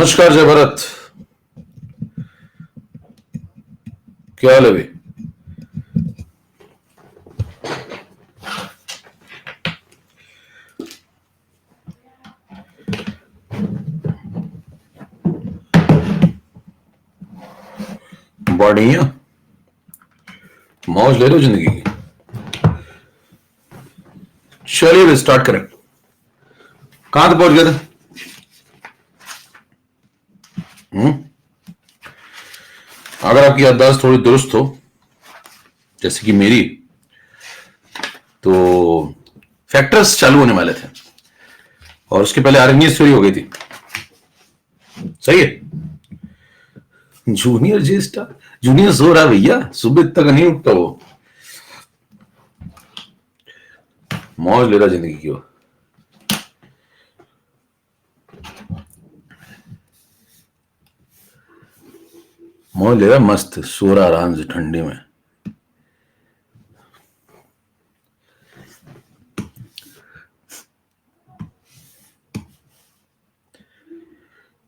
नमस्कार जय भरत। क्या हाल है भाई? बढ़िया। मौज ले लो जिंदगी की। चलिए भी स्टार्ट करें। कहां तक पहुंच गए थे? अगर आपकी याददाश्त थोड़ी दुरुस्त हो जैसे कि मेरी, तो फैक्टर्स चालू होने वाले थे और उसके पहले आरएनए थ्योरी हो गई थी। सही है। जूनियर जे स्टार, जूनियर सो रहा भैया, सुबह तक नहीं उठता वो। मौज ले रहा जिंदगी की वो। मौज ले रहा, मस्त सो रहा आराम से ठंडी में।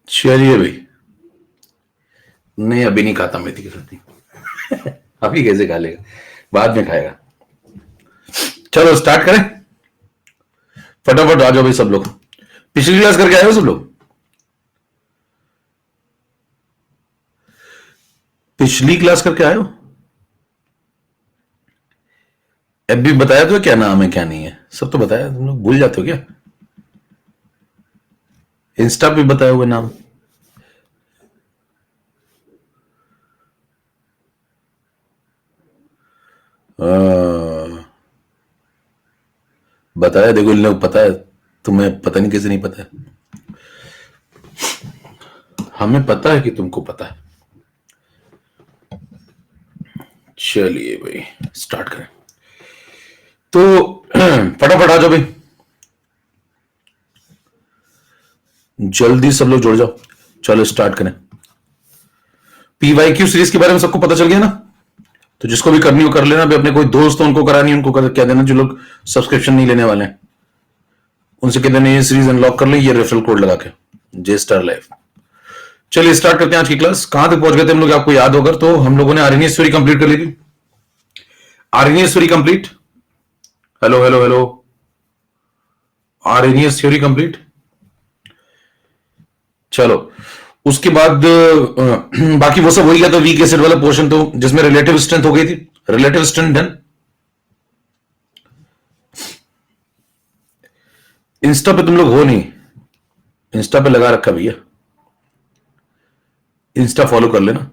चलिए भाई। नहीं अभी नहीं खाता मेथी की सब्जी। अभी कैसे खा लेगा, बाद में खाएगा। चलो स्टार्ट करें। फटाफट आ जाओ भाई सब लोग। पिछली क्लास करके आए हो सब लोग? पिछली क्लास करके आए हो? भी बताया तो क्या नाम है क्या नहीं है, सब तो बताया। तुम लोग भूल जाते हो क्या? इंस्टा पे बताए हुए नाम। बताया, देखो इन लोग पता है। तुम्हें पता नहीं कैसे नहीं पता है। हमें पता है कि तुमको पता है। चलिए भाई स्टार्ट करें तो। फटाफट आ जाओ भाई, जल्दी सब लोग जुड़ जाओ। चलो स्टार्ट करें। पीवाईक्यू सीरीज के बारे में सबको पता चल गया ना? तो जिसको भी करनी हो कर लेना। भी अपने कोई दोस्त हो उनको करानी, उनको कह देना। जो लोग सब्सक्रिप्शन नहीं लेने वाले हैं उनसे कह देना ये सीरीज अनलॉक कर ले, ये रेफरल कोड लगा के, जे स्टार लाइफ। चलिए स्टार्ट करते हैं आज की क्लास। कहां तक पहुंच गए थे हम लोग, आपको याद होगा तो। हम लोगों ने आरएनए थ्योरी कंप्लीट कर ली थी। RNA theory complete. Hello hello hello. RNA theory complete. चलो उसके बाद बाकी वो सब हो गया। तो वीक एसिड वाला पोर्शन तो जिसमें रिलेटिव स्ट्रेंथ हो गई थी। Relative strength done. इंस्टा पे तुम लोग हो नहीं? इंस्टा पे लगा रखा भैया, इंस्टा फॉलो कर लेना।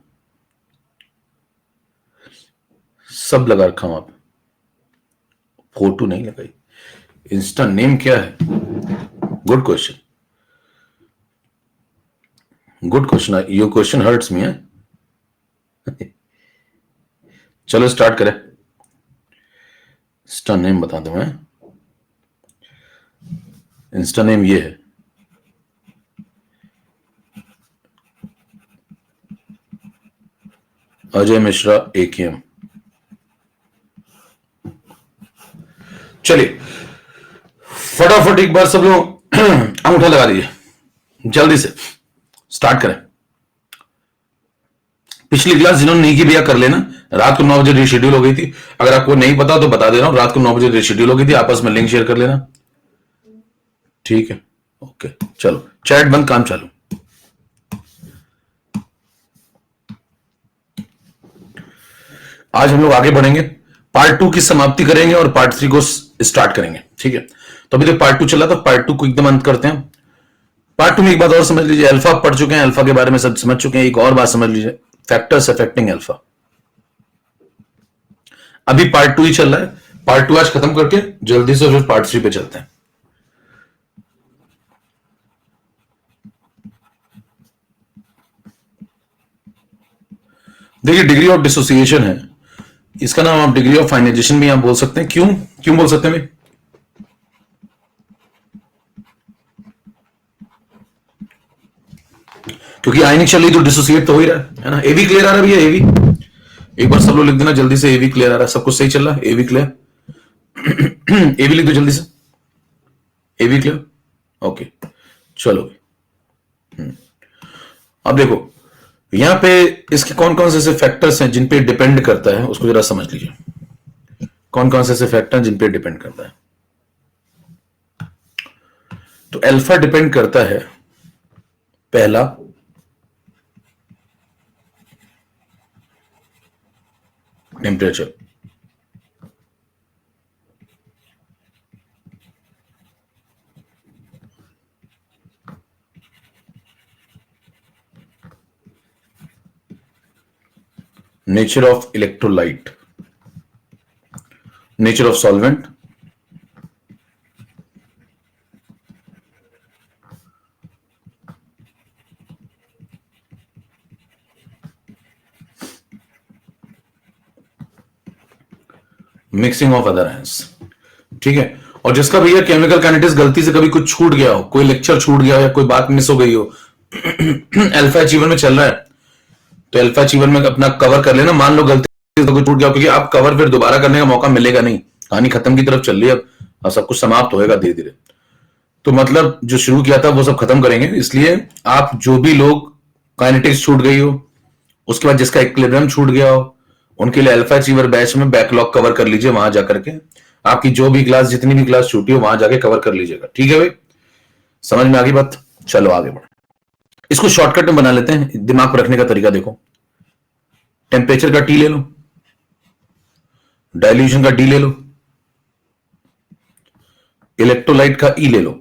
सब लगा रखा हूं। आप फोटो नहीं लगाई। इंस्टा नेम क्या है? Good question, good question. Your question hurts me है। चलो स्टार्ट करें। इंस्टा नेम बता दूं मैं। इंस्टा नेम ये है, अजय मिश्रा एकेएम। चलिए फटाफट एक बार सब लोग अंगूठा लगा दीजिए जल्दी से। स्टार्ट करें। पिछली क्लास जिन्होंने नहीं की भैया कर लेना। रात को 9 बजे रिशेड्यूल हो गई थी। अगर आपको नहीं पता तो बता दे रहा हूं, रात को 9 बजे रिशेड्यूल हो गई थी। आपस में लिंक शेयर कर लेना, ठीक है? ओके चलो चैट बंद, काम चालू। आज हम लोग आगे बढ़ेंगे, पार्ट 2 की समाप्ति करेंगे और पार्ट 3 को स्टार्ट करेंगे, ठीक है? तो अभी तक पार्ट 2 चला था, पार्ट 2 को एकदम अंत करते हैं। पार्ट 2 में एक बात और समझ लीजिए। अल्फा पढ़ चुके हैं, अल्फा के बारे में सब समझ चुके हैं। एक और बात समझ लीजिए, फैक्टर्स अफेक्टिंग अल्फा। अभी पार्ट 2 ही चल रहा है। पार्ट 2 आज खत्म करके जल्दी से फिर पार्ट 3 पे चलते हैं। देखिए डिग्री ऑफ डिसोसिएशन है इसका नाम। आप डिग्री ऑफ फाइनाइजेशन भी आप बोल सकते हैं। क्यों क्यों बोल सकते हैं भाई? क्योंकि आयनिक शैली तो डिसोसिएट तो हो ही रहा है ना। एवी क्लियर आ रहा है भैया? एवी एक बार सब लोग लिख देना जल्दी से। एवी क्लियर आ रहा है? सब कुछ सही चल रहा है? एवी क्लियर। एवी लिख दो जल्दी से। एवी क्लियर, ओके चलो। अब देखो यहां पे इसके कौन कौन से ऐसे फैक्टर्स हैं जिन पे डिपेंड करता है, उसको जरा समझ लीजिए। कौन कौन से ऐसे फैक्टर हैं जिन पे डिपेंड करता है? तो अल्फा डिपेंड करता है, पहला, temperature. Nature of electrolyte, nature of solvent, mixing of other ions. ठीक है। और जिसका भैया केमिकल काइनेटिक्स गलती से कभी कुछ छूट गया हो, कोई लेक्चर छूट गया हो या कोई बात मिस हो गई हो, अल्फा अचीवर में चल रहा है तो अल्फा अचीवर में अपना कवर कर लेना। मान लो गलती से कुछ छूट गया हो, क्योंकि आप कवर फिर दोबारा करने का मौका मिलेगा नहीं, कहानी खत्म की तरफ चल रही है अब, और सब कुछ समाप्त होएगा धीरे धीरे। तो मतलब जो शुरू किया था वो सब खत्म करेंगे, इसलिए आप जो भी लोग काइनेटिक्स छूट गई हो, उसके बाद जिसका इक्विलिब्रियम छूट गया हो, उनके लिए अल्फा अचीवर बैच में बैकलॉग कवर कर लीजिए। वहां जाकर के आपकी जो भी क्लास, जितनी भी क्लास छूटी हो, वहां जाके कवर कर लीजिएगा। ठीक है भाई, समझ में आ गई बात? चलो आगे बढ़ो। इसको शॉर्टकट में बना लेते हैं, दिमाग पर रखने का तरीका देखो। टेम्परेचर का टी ले लो, डाइल्यूशन का डी ले लो, इलेक्ट्रोलाइट का ई ले लो,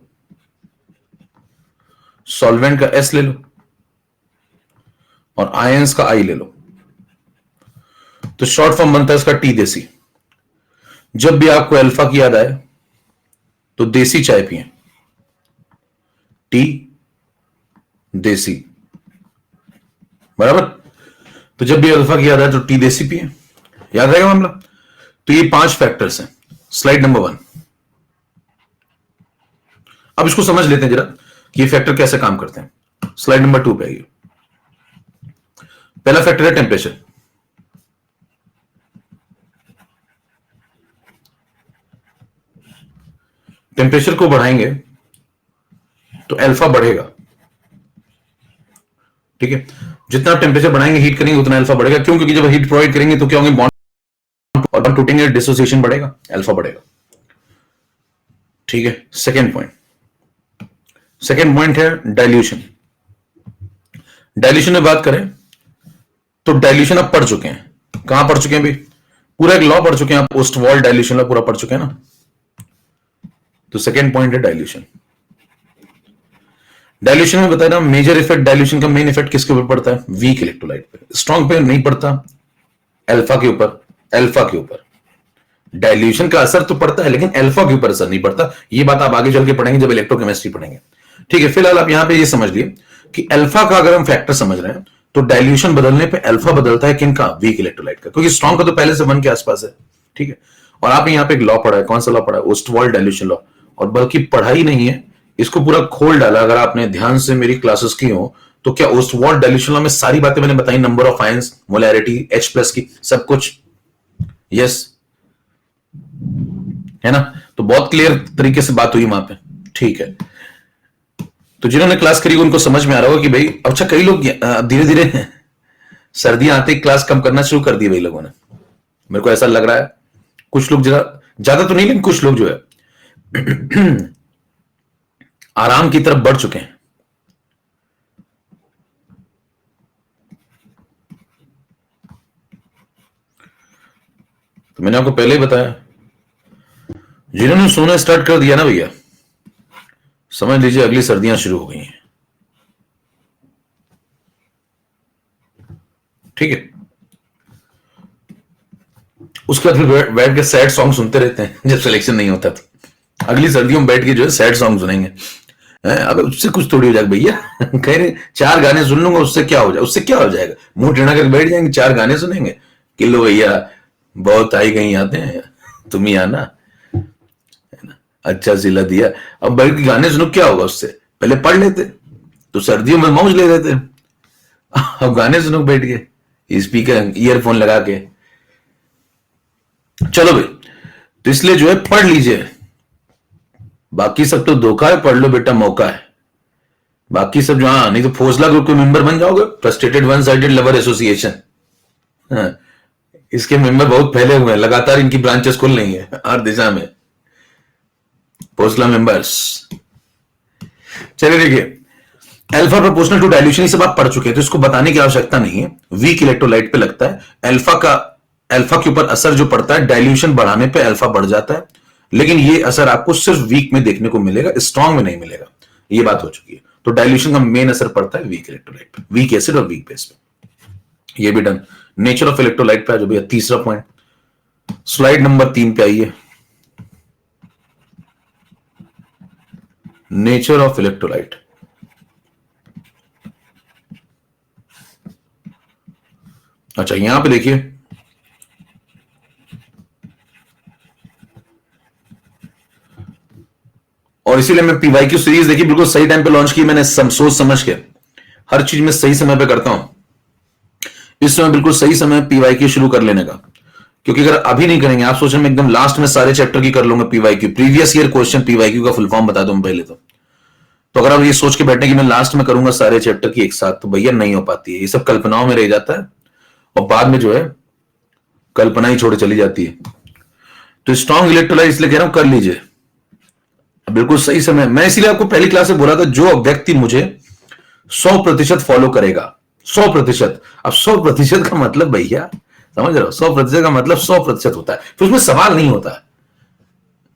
सॉल्वेंट का एस ले लो, और आयंस का आई ले लो। तो शॉर्ट फॉर्म बनता है इसका टी देसी। जब भी आपको अल्फा की याद आए तो देसी चाय पिए, टी देसी, बराबर। तो जब भी अल्फा की याद आए तो टी देसी पिए, याद रहेगा मामला। तो ये 5 फैक्टर्स हैं। Slide number 1। अब इसको समझ लेते हैं जरा कि ये फैक्टर कैसे काम करते हैं। स्लाइड नंबर 2 पे आइए। पहला फैक्टर है टेम्परेचर। टेम्परेचर को बढ़ाएंगे तो अल्फा बढ़ेगा। ठीक है, जितना टेम्परेचर बढ़ाएंगे, हीट करेंगे, उतना अल्फा बढ़ेगा। क्यों? क्योंकि जब हीट प्रोवाइड करेंगे तो क्या होंगे? बॉन्ड, और बॉन्ड टूटेंगे, डिसोसिएशन बढ़ेगा, अल्फा बढ़ेगा। ठीक है। सेकेंड पॉइंट है डाइल्यूशन। डाइल्यूशन में बात करें तो डाइल्यूशन आप पढ़ चुके हैं। कहां पढ़ चुके हैं भाई? पूरा एक लॉ पढ़ चुके हैं आप, ओस्टवाल्ड डाइल्यूशन लॉ पूरा पढ़ चुके हैं ना। तो सेकेंड पॉइंट है डाइल्यूशन। डाइल्यूशन में बताया ना, मेजर इफेक्ट डाइल्यूशन का, मेन इफेक्ट किसके ऊपर पड़ता है? वीक इलेक्ट्रोलाइट पे। स्ट्रॉन्ग पे नहीं पड़ता, अल्फा के ऊपर। डाइल्यूशन का असर तो पड़ता है लेकिन अल्फा के ऊपर असर नहीं पड़ता। ये बात आप आगे चल के पढ़ेंगे जब इलेक्ट्रोकेमिस्ट्री पढ़ेंगे। ठीक है, फिलहाल आप यहां पे ये समझ लिए कि अल्फा का अगर हम फैक्टर समझ रहे हैं तो डाइल्यूशन बदलने पे अल्फा बदलता है किनका? वीक इलेक्ट्रोलाइट का, क्योंकि स्ट्रॉन्ग का तो पहले से 1 के आसपास है। ठीक है। और आपने यहां पे एक लॉ पढ़ा है। कौन सा लॉ पढ़ा है? Ostwald dilution law. और बल्कि पढ़ाई नहीं है, इसको पूरा खोल डाला। अगर आपने ध्यान से मेरी क्लासेस की हो तो क्या ओस्टवाल्ड डाइल्यूशन लॉ में सारी बातें मैंने बताई, number of ions, molarity, H+ की, सब कुछ। यस, है ना? तो बहुत क्लियर तरीके से बात हुई वहां पे। ठीक है, तो जिन्होंने क्लास करी उनको समझ में आ रहा होगा कि भाई, अच्छा कई लोग धीरे धीरे सर्दियां आते ही क्लास कम करना शुरू कर दी भाई लोगों ने, मेरे को ऐसा लग रहा है। कुछ लोग जरा, ज्यादा तो नहीं लेकिन कुछ लोग जो है आराम की तरफ बढ़ चुके हैं। तो मैंने आपको पहले ही बताया, जिन्होंने सोना स्टार्ट कर दिया ना भैया, समझ लीजिए अगली सर्दियां शुरू हो गई हैं। ठीक है। उसके बाद फिर बैठ के सैड सॉन्ग सुनते रहते हैं जब सिलेक्शन नहीं होता। तो अगली सर्दियों में बैठ के जो है सैड सॉन्ग सुनेंगे। अब उससे कुछ थोड़ी हो जाएगा भैया। कह रहे 4 गाने सुन लूंगा, उससे क्या हो जाएगा? उससे क्या हो जाएगा? मुंह टेढ़ा करके बैठ जाएंगे, 4 गाने सुनेंगे। किलो भैया बहुत आई गई आते हैं, तुम ही आना, है ना? अच्छा सिला दिया। अब बैठ के गाने सुनो, क्या होगा उससे? पहले पढ़ लेते तो सर्दियों में मौज ले रहे थे, अब गाने सुनो बैठ के स्पीकर ईयरफोन लगा के। चलो भाई, तो इसलिए जो है पढ़ लीजिए, बाकी सब तो धोखा है, पढ़ लो बेटा, मौका है। बाकी सब जो, हाँ, नहीं तो फोसला ग्रुप के मेंबर बन जाओगे, frustrated one sided lover association. हाँ, इसके मेंबर बहुत फैले हुए हैं, लगातार इनकी ब्रांचेस खुल रही है हर दिशा में, फोसला मेंबर्स। चलिए देखिए, अल्फा प्रोपोर्शनल टू डाइल्यूशन, ये सब आप पढ़ चुके हैं तो इसको बताने की आवश्यकता नहीं है। वीक इलेक्ट्रोलाइट पे लगता है अल्फा के ऊपर असर जो पड़ता है, डाइल्यूशन बढ़ाने पे अल्फा बढ़ जाता है, लेकिन ये असर आपको सिर्फ वीक में देखने को मिलेगा, स्ट्रॉन्ग में नहीं मिलेगा। ये बात हो चुकी है। तो डाइल्यूशन का मेन असर पड़ता है वीक इलेक्ट्रोलाइट पे, वीक एसिड और वीक बेस पे। ये भी डन। नेचर ऑफ इलेक्ट्रोलाइट पे जो भैया तीसरा पॉइंट, स्लाइड नंबर 3 पे आइए। नेचर ऑफ इलेक्ट्रोलाइट, अच्छा यहां पे देखिए, और इसीलिए मैं पीवाईक्यू सीरीज देखी, बिल्कुल सही टाइम पे लॉन्च की मैंने, सोच समझ के हर चीज में सही समय पे करता हूं। इस समय बिल्कुल सही समय पीवाईक्यू शुरू कर लेने का, क्योंकि अगर अभी नहीं करेंगे, आप सोच रहे हैं एकदम लास्ट में सारे चैप्टर की कर लूंगा PYQ, previous year question PYQ का फुल फॉर्म बता दूं पहले तो अगर आप ये सोच के बैठे कि मैं लास्ट में करूंगा सारे चैप्टर की एक साथ, तो भैया नहीं हो पाती है, ये सब कल्पनाओं में रह जाता है और बाद में जो है कल्पना ही छोड़ चली जाती है। तो स्ट्रॉन्ग इलेक्ट्रोलाइट इसलिए कह रहा हूं कर लीजिए बिल्कुल सही समय। मैं इसीलिए आपको पहली क्लास में बोला था, जो व्यक्ति मुझे 100% फॉलो करेगा, 100%, अब 100% का मतलब भैया समझ रहे हो, 100% का मतलब 100% होता है, फिर उसमें सवाल नहीं होता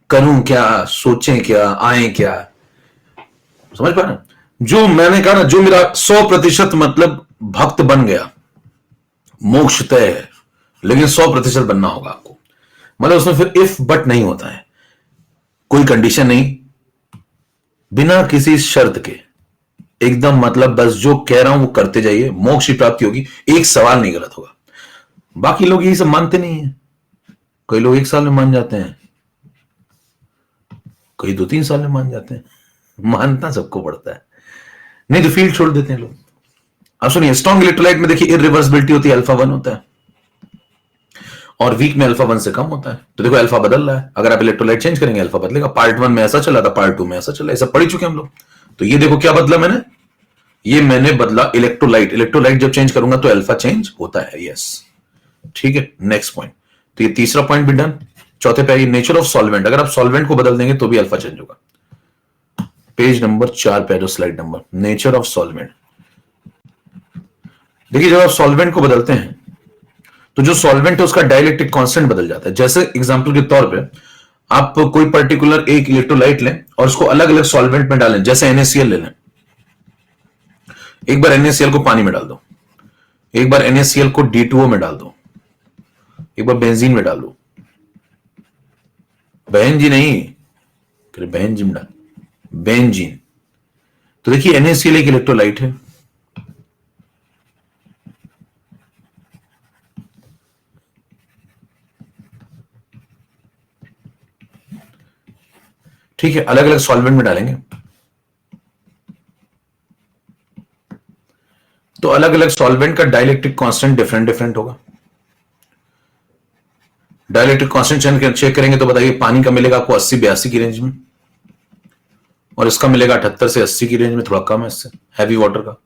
करूं क्या, सोचें क्या, आए क्या, समझ पा रहे? जो मैंने कहा ना, जो मेरा 100% मतलब भक्त बन गया, मोक्ष तय है, लेकिन 100% बनना होगा आपको, मतलब उसमें फिर इफ बट नहीं होता है, कोई कंडीशन नहीं, बिना किसी शर्त के, एकदम मतलब बस जो कह रहा हूं वो करते जाइए, मोक्ष की प्राप्ति होगी, एक सवाल नहीं गलत होगा। बाकी लोग यही सब मानते नहीं है, कई लोग 1 साल में मान जाते हैं, कई 2-3 साल में मान जाते हैं, मानना सबको पड़ता है, नहीं तो फील्ड छोड़ देते हैं लोग। अब सुनिए, स्ट्रॉन्ग इलेक्ट्रोलाइट में देखिए इरिवर्सिबिलिटी होती है, अल्फा 1 होता है, और वीक में अल्फा 1 से कम होता है। तो देखो अल्फा बदल रहा है, अगर आप इलेक्ट्रोलाइट चेंज करेंगे अल्फा बदलेगा, पार्ट 1 में ऐसा चला था, पार्ट 2 में ऐसा चला, ऐसा पढ़ चुके हम लोग। तो ये देखो क्या बदला मैंने, ये मैंने बदला इलेक्ट्रोलाइट, इलेक्ट्रोलाइट जब चेंज करूंगा तो अल्फा चेंज होता है, यस ठीक है। नेक्स्ट पॉइंट, तो ये तीसरा पॉइंट भी डन। चौथे पे आइए, नेचर ऑफ सॉल्वेंट, अगर आप सॉल्वेंट को बदल देंगे तो भी अल्फा चेंज होगा। पेज नंबर 4 पे जो slide number, nature of solvent. देखिए जब आप सॉल्वेंट को बदलते हैं तो जो सॉल्वेंट है उसका डाइलेक्ट्रिक कांस्टेंट बदल जाता है। जैसे एग्जांपल के तौर पे आप कोई पर्टिकुलर एक इलेक्ट्रोलाइट लें और उसको अलग अलग सॉल्वेंट में डालें, जैसे NaCl ले लें, एक बार NaCl को पानी में डाल दो, एक बार NaCl को D2O में डाल दो, एक बार बेंजीन में डाल दो, बेंजीन नहीं, फिर बेंजीन डाल, बेंजीन, तो देखिए NaCl एक इलेक्ट्रोलाइट है, ठीक है, अलग अलग सॉल्वेंट में डालेंगे तो अलग अलग सॉल्वेंट का डाइलेक्ट्रिक कांस्टेंट डिफरेंट डिफरेंट होगा। डाइलेक्ट्रिक कांस्टेंट चेक करेंगे तो बताइए, पानी का मिलेगा आपको 80-82 की रेंज में, और इसका मिलेगा 78 से 80 की रेंज में, थोड़ा कम है इससे, हैवी वाटर का,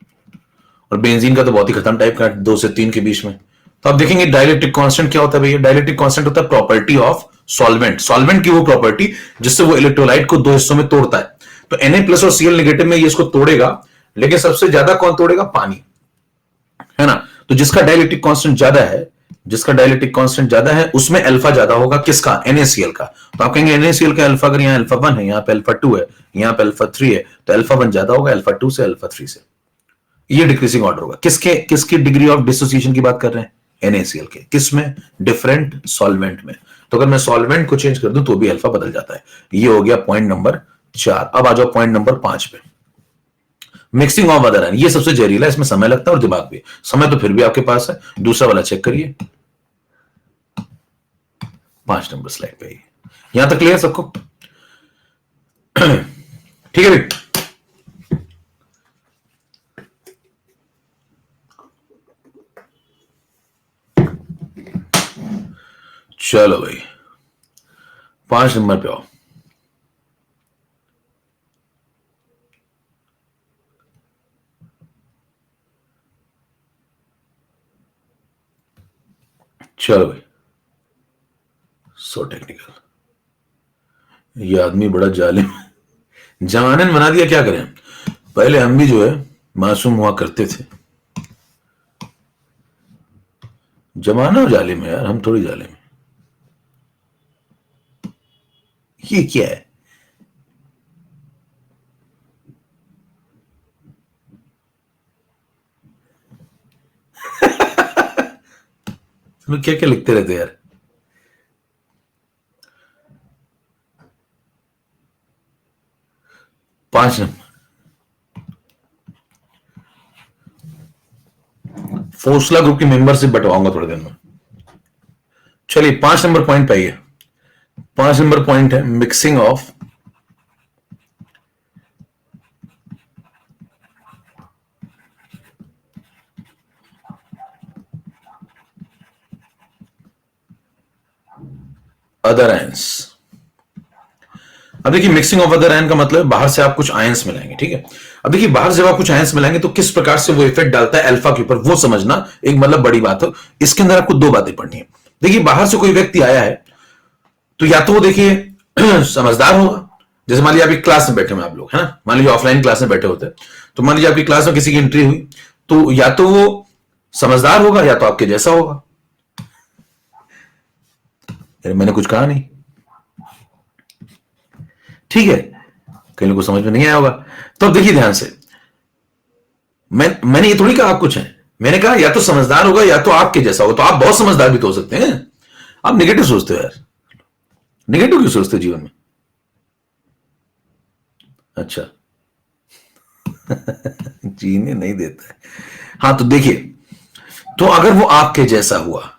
और बेंजीन का तो बहुत ही खत्म टाइप का, 2 से 3 के बीच में। तो आप देखेंगे डाइलेक्ट्रिक कांस्टेंट क्या होता है भैया, डाइलेक्ट्रिक कांस्टेंट होता है प्रॉपर्टी ऑफ सॉल्वेंट, सॉल्वेंट की वो प्रॉपर्टी जिससे वो इलेक्ट्रोलाइट को 2 हिस्सों में तोड़ता है। तो Na+ और Cl नेगेटिव में ये इसको तोड़ेगा, लेकिन सबसे ज्यादा कौन तोड़ेगा, पानी, है ना। तो जिसका डाइलेक्ट्रिक कांस्टेंट ज्यादा है, जिसका डाइलेक्ट्रिक कांस्टेंट ज्यादा है उसमें अल्फा ज्यादा होगा, किसका, NaCl का। तो आप कहेंगे NaCl का अल्फा, अगर यहाँ अल्फा 1 है, यहाँ पे अल्फा 2 है, यहाँ पे अल्फा 3 है, तो अल्फा 1 ज्यादा होगा अल्फा 2 से, अल्फा 3 से। ये डिक्रीजिंग ऑर्डर होगा, किसके, किसकी डिग्री ऑफ डिसोसिएशन की बात कर रहे हैं, NaCl के, किसमें, डिफरेंट सॉल्वेंट में। तो अगर मैं सॉल्वेंट को चेंज कर दूं तो भी अल्फा बदल जाता है। ये हो गया पॉइंट नंबर 4। अब आ जाओ पॉइंट नंबर 5 पे, मिक्सिंग ऑफ अदर आयन। ये सबसे जहरीला, इसमें समय लगता है और दिमाग भी, समय तो फिर भी आपके पास है। दूसरा वाला चेक करिए, 5 नंबर स्लाइड पे, यहां तक क्लियर सबको, ठीक है भाई। चलो भाई 5 नंबर पे आओ। चलो भाई, सो टेक्निकल, ये आदमी बड़ा जालिम है। जमाने ने बना दिया, क्या करें। पहले हम भी जो है मासूम हुआ करते थे। जमाना जालिम है यार, हम थोड़ी जालिम है। ये क्या है। तुम क्या क्या लिखते रहते यार। 5 नंबर, फोसला ग्रुप की मेंबरशिप बंटवाऊंगा थोड़े दिन में। चलिए 5 नंबर पॉइंट पे आइए। 5 नंबर पॉइंट है मिक्सिंग ऑफ अदर आयंस। अब देखिए, मिक्सिंग ऑफ अदर आयन का मतलब बाहर से आप कुछ आयंस मिलाएंगे, ठीक है। अब देखिए, बाहर से आप कुछ आयंस मिलाएंगे तो किस प्रकार से वो इफेक्ट डालता है अल्फा के ऊपर, वो समझना एक मतलब बड़ी बात है। इसके अंदर आपको 2 बातें पढ़नी है। देखिए, बाहर से कोई व्यक्ति आया है तो या तो वो देखिए समझदार होगा। जैसे मान लीजिए आपकी क्लास में बैठे हुए आप लोग, है ना, मान लीजिए ऑफलाइन क्लास में बैठे होते हैं, तो मान लीजिए आपकी क्लास में किसी की एंट्री हुई, तो या तो वो समझदार होगा या तो आपके जैसा होगा। मैंने कुछ कहा नहीं, ठीक है। कई लोगों को समझ में नहीं आया होगा। तो अब देखिए ध्यान से, मैंने ये थोड़ी कहा आप कुछ है। मैंने कहा या तो समझदार होगा या तो आपके जैसा होगा। तो आप बहुत समझदार भी तो हो सकते हैं। आप निगेटिव सोचते हो यार, निगेटिव क्यों सोचते हो जीवन में। अच्छा जीने नहीं देता है। हाँ तो देखिए, तो अगर वो आपके जैसा हुआ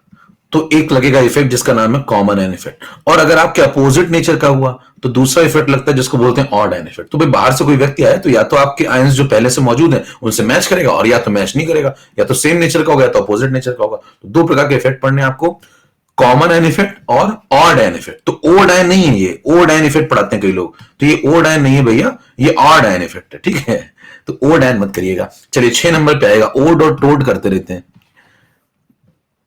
तो एक लगेगा इफेक्ट जिसका नाम है कॉमन एन इफेक्ट, और अगर आपके अपोजिट नेचर का हुआ तो दूसरा इफेक्ट लगता है जिसको बोलते हैं ऑड एन इफेक्ट। तो भाई बाहर से कोई व्यक्ति आए तो या तो आपके आयंस जो पहले से मौजूद हैं उनसे मैच करेगा, और या तो मैच नहीं करेगा, या तो सेम नेचर का होगा या तो अपोजिट नेचर का होगा। तो 2 प्रकार के इफेक्ट पढ़ने आपको, कॉमन एन इफेक्ट और ऑड एन इफेक्ट। तो ओड एन नहीं है, ये ओड एन इफेक्ट पढ़ाते हैं कई लोग, तो ये ओड एन नहीं है भैया, ये ऑड एन इफेक्ट है, ठीक है। तो ओड एन मत करिएगा। चलिए 6 नंबर पे आएगा, ओड और टोड करते रहते हैं,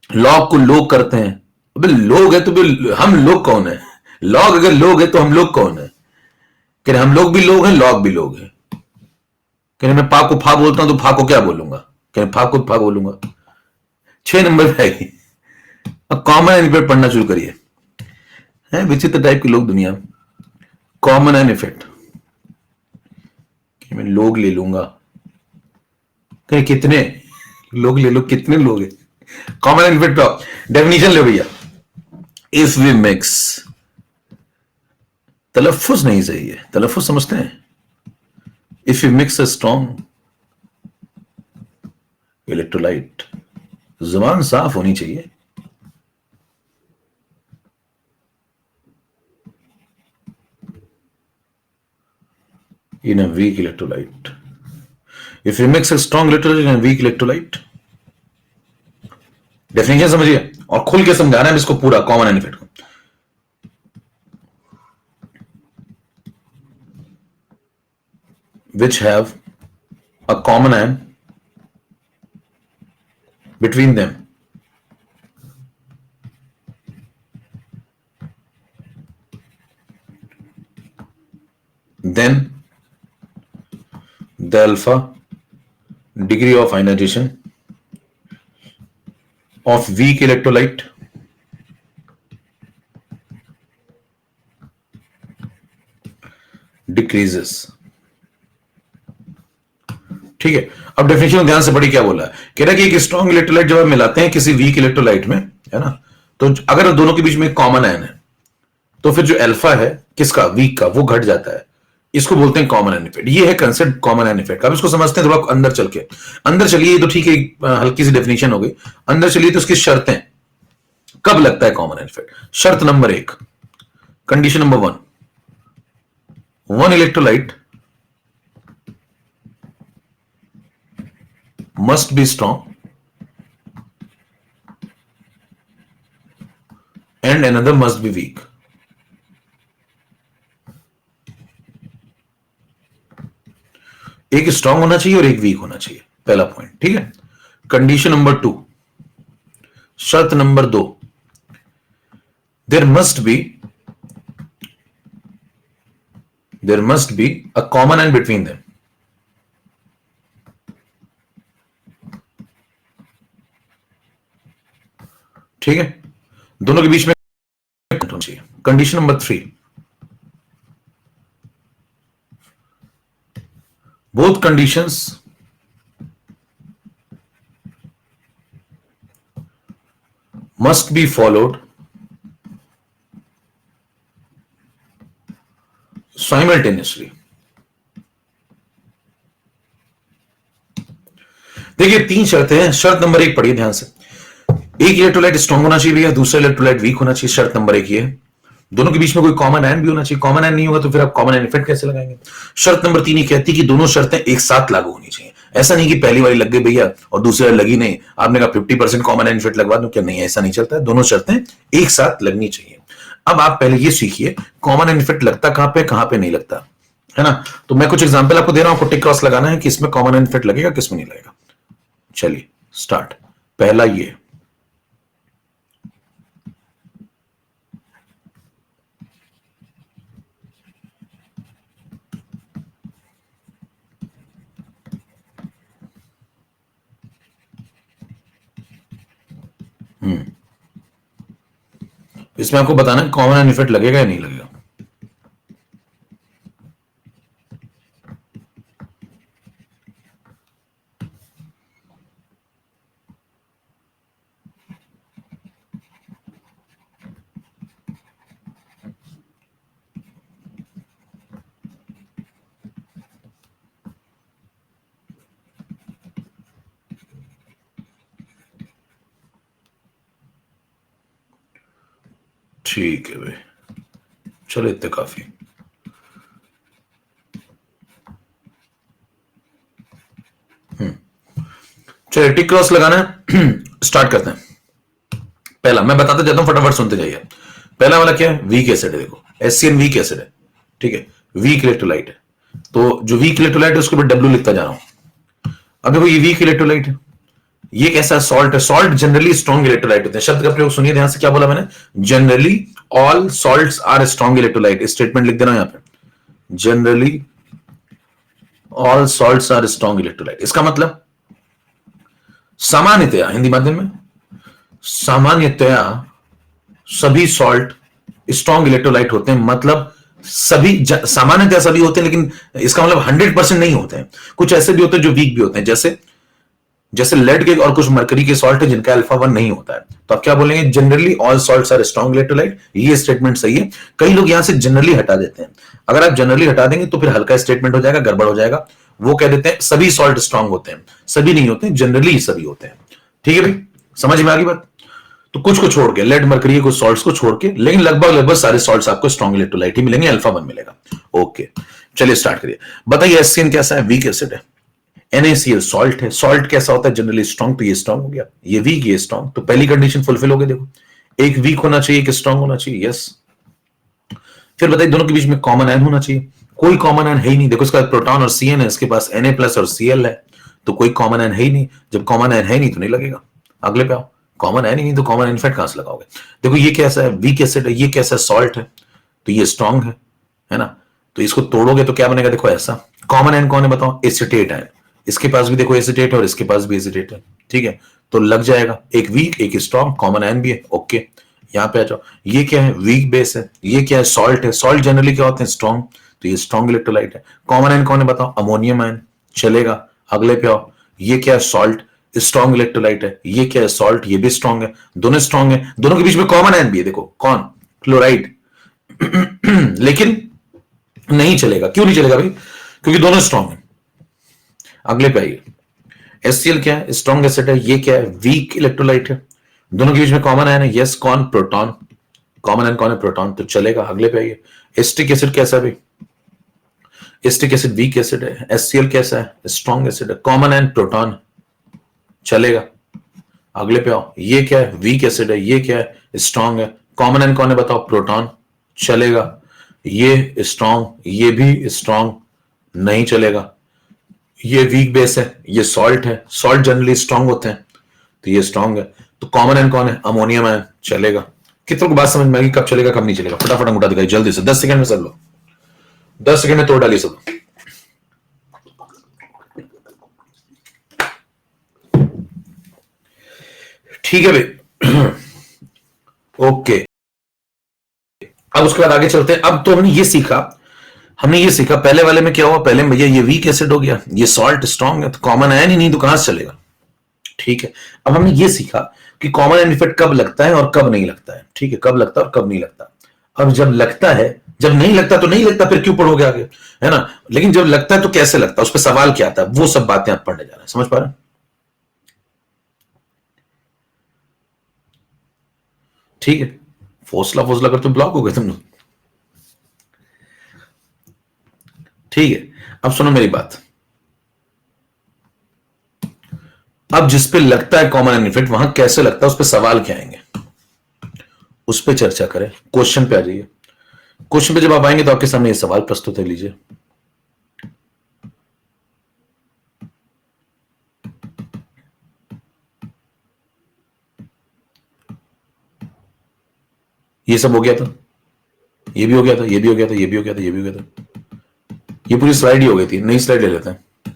लॉग को लोग करते हैं। अबे लोग है तो हम लोग कौन है। लॉग अगर लोग है तो हम लोग कौन है। कह रहे हम लोग भी लोग हैं, लॉग भी लोग हैं। कह रहे मैं पा को फा बोलता हूं तो फा को क्या बोलूंगा, कह रहे फा को फा बोलूंगा। 6 नंबर पे आएगी। अब कॉमन एन इफेक्ट पढ़ना शुरू करिए। है विचित्र टाइप के लोग दुनिया में। कॉमन एन इफेक्ट, मैं लोग ले लूंगा। कहे कितने लोग ले लो, कितने लोग हैं। कॉमन एन इफेक्ट डेफिनेशन ले भैया। इफ वी मिक्स, तलफ्फुज नहीं सही है, तलफ्फुज समझते हैं। If you mix a strong electrolyte, जुबान साफ होनी चाहिए। In a weak electrolyte, if you mix a strong electrolyte in a weak electrolyte, definition समझिए और खुल के समझाना है इसको पूरा कॉमन एन इफेक्ट को। which have a common ion between them, then the alpha degree of ionization of weak electrolyte decreases। ठीक है, अब डेफिनेशन ध्यान से पढ़ी, क्या बोला है। कह रहा है कि एक स्ट्रॉन्ग इलेक्ट्रोलाइट जब आप मिलाते हैं किसी वीक इलेक्ट्रोलाइट में, है ना, तो अगर दोनों के बीच में कॉमन आयन है तो फिर जो अल्फा है किसका, वीक का, वो घट जाता है। इसको बोलते हैं कॉमन एन इफेक्ट। ये है कंसेप्ट कॉमन एन इफेक्ट। अब इसको समझते हैं थोड़ा अंदर चल के। अंदर चलिए, तो ठीक है हल्की सी डेफिनेशन हो गई। अंदर चलिए तो इसकी शर्तें, कब लगता है कॉमन एन इफेक्ट। शर्त number 1, condition number 1, one electrolyte must be strong and another must be weak। एक स्ट्रांग होना चाहिए और एक वीक होना चाहिए, पहला पॉइंट, ठीक है। कंडीशन नंबर 2, शर्त number 2, there must be a common end between them. ठीक है, दोनों के बीच में होना चाहिए. Condition number 3, both conditions must be followed simultaneously. देखिए 3 शर्तें हैं. शर्त नंबर 1 पढ़िए ध्यान से. एक इलेक्ट्रोलाइट स्ट्रांग होना चाहिए भैया, दूसरा इलेक्ट्रोलाइट वीक होना चाहिए. शर्त नंबर 1 ये है. दोनों के बीच में कोई कॉमन आयन भी होना चाहिए. कॉमन आयन नहीं होगा तो फिर आप कॉमन आयन इफेक्ट कैसे लगाएंगे. शर्त नंबर 3 ये कहती है कि दोनों शर्तें एक साथ लागू होनी चाहिए. ऐसा नहीं कि पहली वाली लग गई भैया और दूसरी वाली लगी नहीं, आपने कहा 50% कॉमन आयन इफेक्ट लगवा दो, क्या नहीं, ऐसा नहीं चलता है. दोनों शर्तें एक साथ लगनी चाहिए. अब आप पहले ये सीखिए कॉमन आयन इफेक्ट लगता कहां पे नहीं लगता है ना. तो मैं कुछ एग्जांपल आपको दे रहा हूं, आपको टिक क्रॉस लगाना है कि इसमें कॉमन आयन इफेक्ट लगेगा, किसमें नहीं लगेगा. चलिए स्टार्ट. पहला ये, इसमें आपको बताना है कॉमन आयन इफेक्ट लगेगा या नहीं लगेगा. ठीक है भाई, चलो इतने काफी. चलिए टिक क्रॉस लगाना है. स्टार्ट करते हैं. पहला मैं बताते जाता हूं, फटाफट सुनते जाइए. पहला वाला क्या है, वीक एसिड है. देखो HCN वीक एसिड है, ठीक है, वीक इलेक्ट्रोलाइट है. तो जो वीक इलेक्ट्रोलाइट है उसके ऊपर W लिखता जा रहा हूं. अब देखो ये वीक इलेक्ट्रोलाइट है, ये कैसा सॉल्ट है. सॉल्ट जनरली स्ट्रॉन्ग इलेक्ट्रोलाइट होते हैं. शब्द का प्रयोग सुनिए ध्यान से, क्या बोला मैंने, generally all salts are strong electrolyte. Statement लिख देना यहां पे, generally all salts are strong electrolyte. इसका मतलब सामान्यतया, हिंदी माध्यम में, सामान्यतया सभी सॉल्ट स्ट्रॉन्ग इलेक्ट्रोलाइट होते हैं. मतलब सभी सामान्यतया सभी होते हैं, लेकिन इसका मतलब 100% नहीं होते हैं. कुछ ऐसे भी होते हैं जो वीक भी होते हैं, जैसे लेड के और कुछ मरकरी के सॉल्ट है जिनका अल्फा 1 नहीं होता है. तो आप क्या बोलेंगे, generally all salts are strong electrolyte. ये स्टेटमेंट सही है. कई लोग यहां से जनरली हटा देते हैं. अगर आप जनरली हटा देंगे तो फिर हल्का स्टेटमेंट हो जाएगा, गड़बड़ हो जाएगा. वो कह देते हैं सभी सॉल्ट स्ट्रॉन्ग होते हैं. सभी नहीं होते, जनरली सभी होते हैं. ठीक है भाई, समझ में आ गई बात. तो कुछ को छोड़ के, लेड मरकरी कुछ सॉल्ट्स को छोड़ के, लेकिन लगभग सारे सॉल्ट्स आपको स्ट्रॉन्ग इलेक्ट्रोलाइट ही मिलेंगे, अल्फा 1 मिलेगा. ओके चलिए स्टार्ट करिए. बताइए HCN कैसा है, वीक एसिड है. NaCl सॉल्ट है. सॉल्ट कैसा होता है, जनरली स्ट्रॉन्ग. तो ये स्ट्रॉन्ग हो गया, ये वीक, ये स्ट्रॉन्ग. तो पहली कंडीशन फुलफिल हो गई. देखो एक वीक होना चाहिए, एक स्ट्रॉन्ग होना चाहिए. यस. फिर बताइए दोनों के बीच में कॉमन आयन होना चाहिए. कोई कॉमन आयन है ही नहीं. देखो इसका प्रोटॉन और CN है, इसके पास Na+ और Cl है. तो कोई कॉमन आयन है ही नहीं. जब कॉमन आयन है नहीं तो नहीं लगेगा. अगले पे आओ. कॉमन आयन ही नहीं तो कॉमन आयन इफेक्ट कहां से लगाओगे. देखो ये कैसा है, वीक एसिड है. ये कैसा है, सॉल्ट है. तो ये स्ट्रॉन्ग है ना. तो इसको तोड़ोगे तो क्या बनेगा, देखो ऐसा. कॉमन आयन कौन है बताओ, एसिटेट आयन. इसके पास भी देखो एसिटेट है और इसके पास भी एसिटेट है. ठीक है, तो लग जाएगा. एक वीक एक स्ट्रॉन्ग, कॉमन आयन भी है. ओके यहां पे आ जाओ. ये क्या है, वीक बेस है. ये क्या है, सॉल्ट है. सॉल्ट जनरली क्या होते हैं, स्ट्रॉन्ग. तो ये स्ट्रॉन्ग इलेक्ट्रोलाइट है. कॉमन आयन कौन है बताओ, अमोनियम आयन. चलेगा. अगले पे आओ. ये क्या है, सॉल्ट, स्ट्रॉन्ग इलेक्ट्रोलाइट है. ये क्या है, सॉल्ट, ये भी स्ट्रॉन्ग है. दोनों स्ट्रॉन्ग है. दोनों के बीच में कॉमन आयन भी है. देखो कौन, क्लोराइड. लेकिन नहीं चलेगा. क्यों नहीं चलेगा भाई, क्योंकि दोनों स्ट्रॉन्ग है. अगले पे आइए. HCl क्या है, स्ट्रॉन्ग एसिड है. ये क्या है, वीक इलेक्ट्रोलाइट है. दोनों के बीच में कॉमन आयन है. यस, कौन, प्रोटॉन. कॉमन आयन कौन है, प्रोटॉन. तो चलेगा. अगले पे आइए. एस्टिक एसिड कैसा है भाई, एस्टिक एसिड वीक एसिड है. HCl कैसा है, स्ट्रॉन्ग एसिड है. Common ion proton. चलेगा. अगले पे आओ. ये क्या है, वीक एसिड है. ये क्या है, स्ट्रॉन्ग है. कॉमन आयन कौन है बताओ, प्रोटॉन. चलेगा. ये स्ट्रॉन्ग, ये भी स्ट्रॉन्ग. नहीं चलेगा. ये वीक बेस है, ये सॉल्ट है. सॉल्ट जनरली स्ट्रॉन्ग होते हैं, तो ये स्ट्रॉन्ग है. तो कॉमन आयन कौन है, अमोनियम आयन. चलेगा. कितनों को बात समझ में आएगी, कब चलेगा कब नहीं चलेगा? फटाफट अंगूठा दिखाई जल्दी से, 10 सेकंड में सब लो, 10 सेकंड में तोड़ डालिए सब। ठीक है भाई, ओके। अब उसके बाद आगे चलते हैं। अब तो हमने ये सीखा पहले वाले में क्या हुआ, पहले में भैया ये वीक एसिड हो गया, ये सॉल्ट स्ट्रॉन्ग है, तो कॉमन आयन ही नहीं तो कहां से चलेगा? ठीक है। अब हमने ये सीखा कि कॉमन आयन इफेक्ट कब लगता है और कब नहीं लगता है। ठीक है, कब लगता है और कब नहीं लगता। अब जब लगता है, जब नहीं लगता तो नहीं लगता, फिर क्यों पढ़ोगे आगे, है ना? लेकिन जब लगता है तो कैसे लगता है, उस पर सवाल क्या आता है, वो सब बातें आप पढ़ने जा रहे हैं। समझ पा रहे हैं? ठीक है, फोसला फोसला कर तो ब्लॉक हो गए तुम लोग। ठीक है, अब सुनो मेरी बात। अब जिस पे लगता है कॉमन आयन इफेक्ट, वहां कैसे लगता है, उस पर सवाल क्या आएंगे, उस पर चर्चा करें। क्वेश्चन पे आ जाइए। क्वेश्चन पे जब आप आएंगे तो आपके सामने ये सवाल प्रस्तुत है, लीजिए। ये सब हो गया था, ये भी हो गया था, ये भी हो गया था, ये भी हो गया था, ये भी हो गया था। ये पूरी स्लाइड ही हो गई थी। नई स्लाइड ले लेते हैं,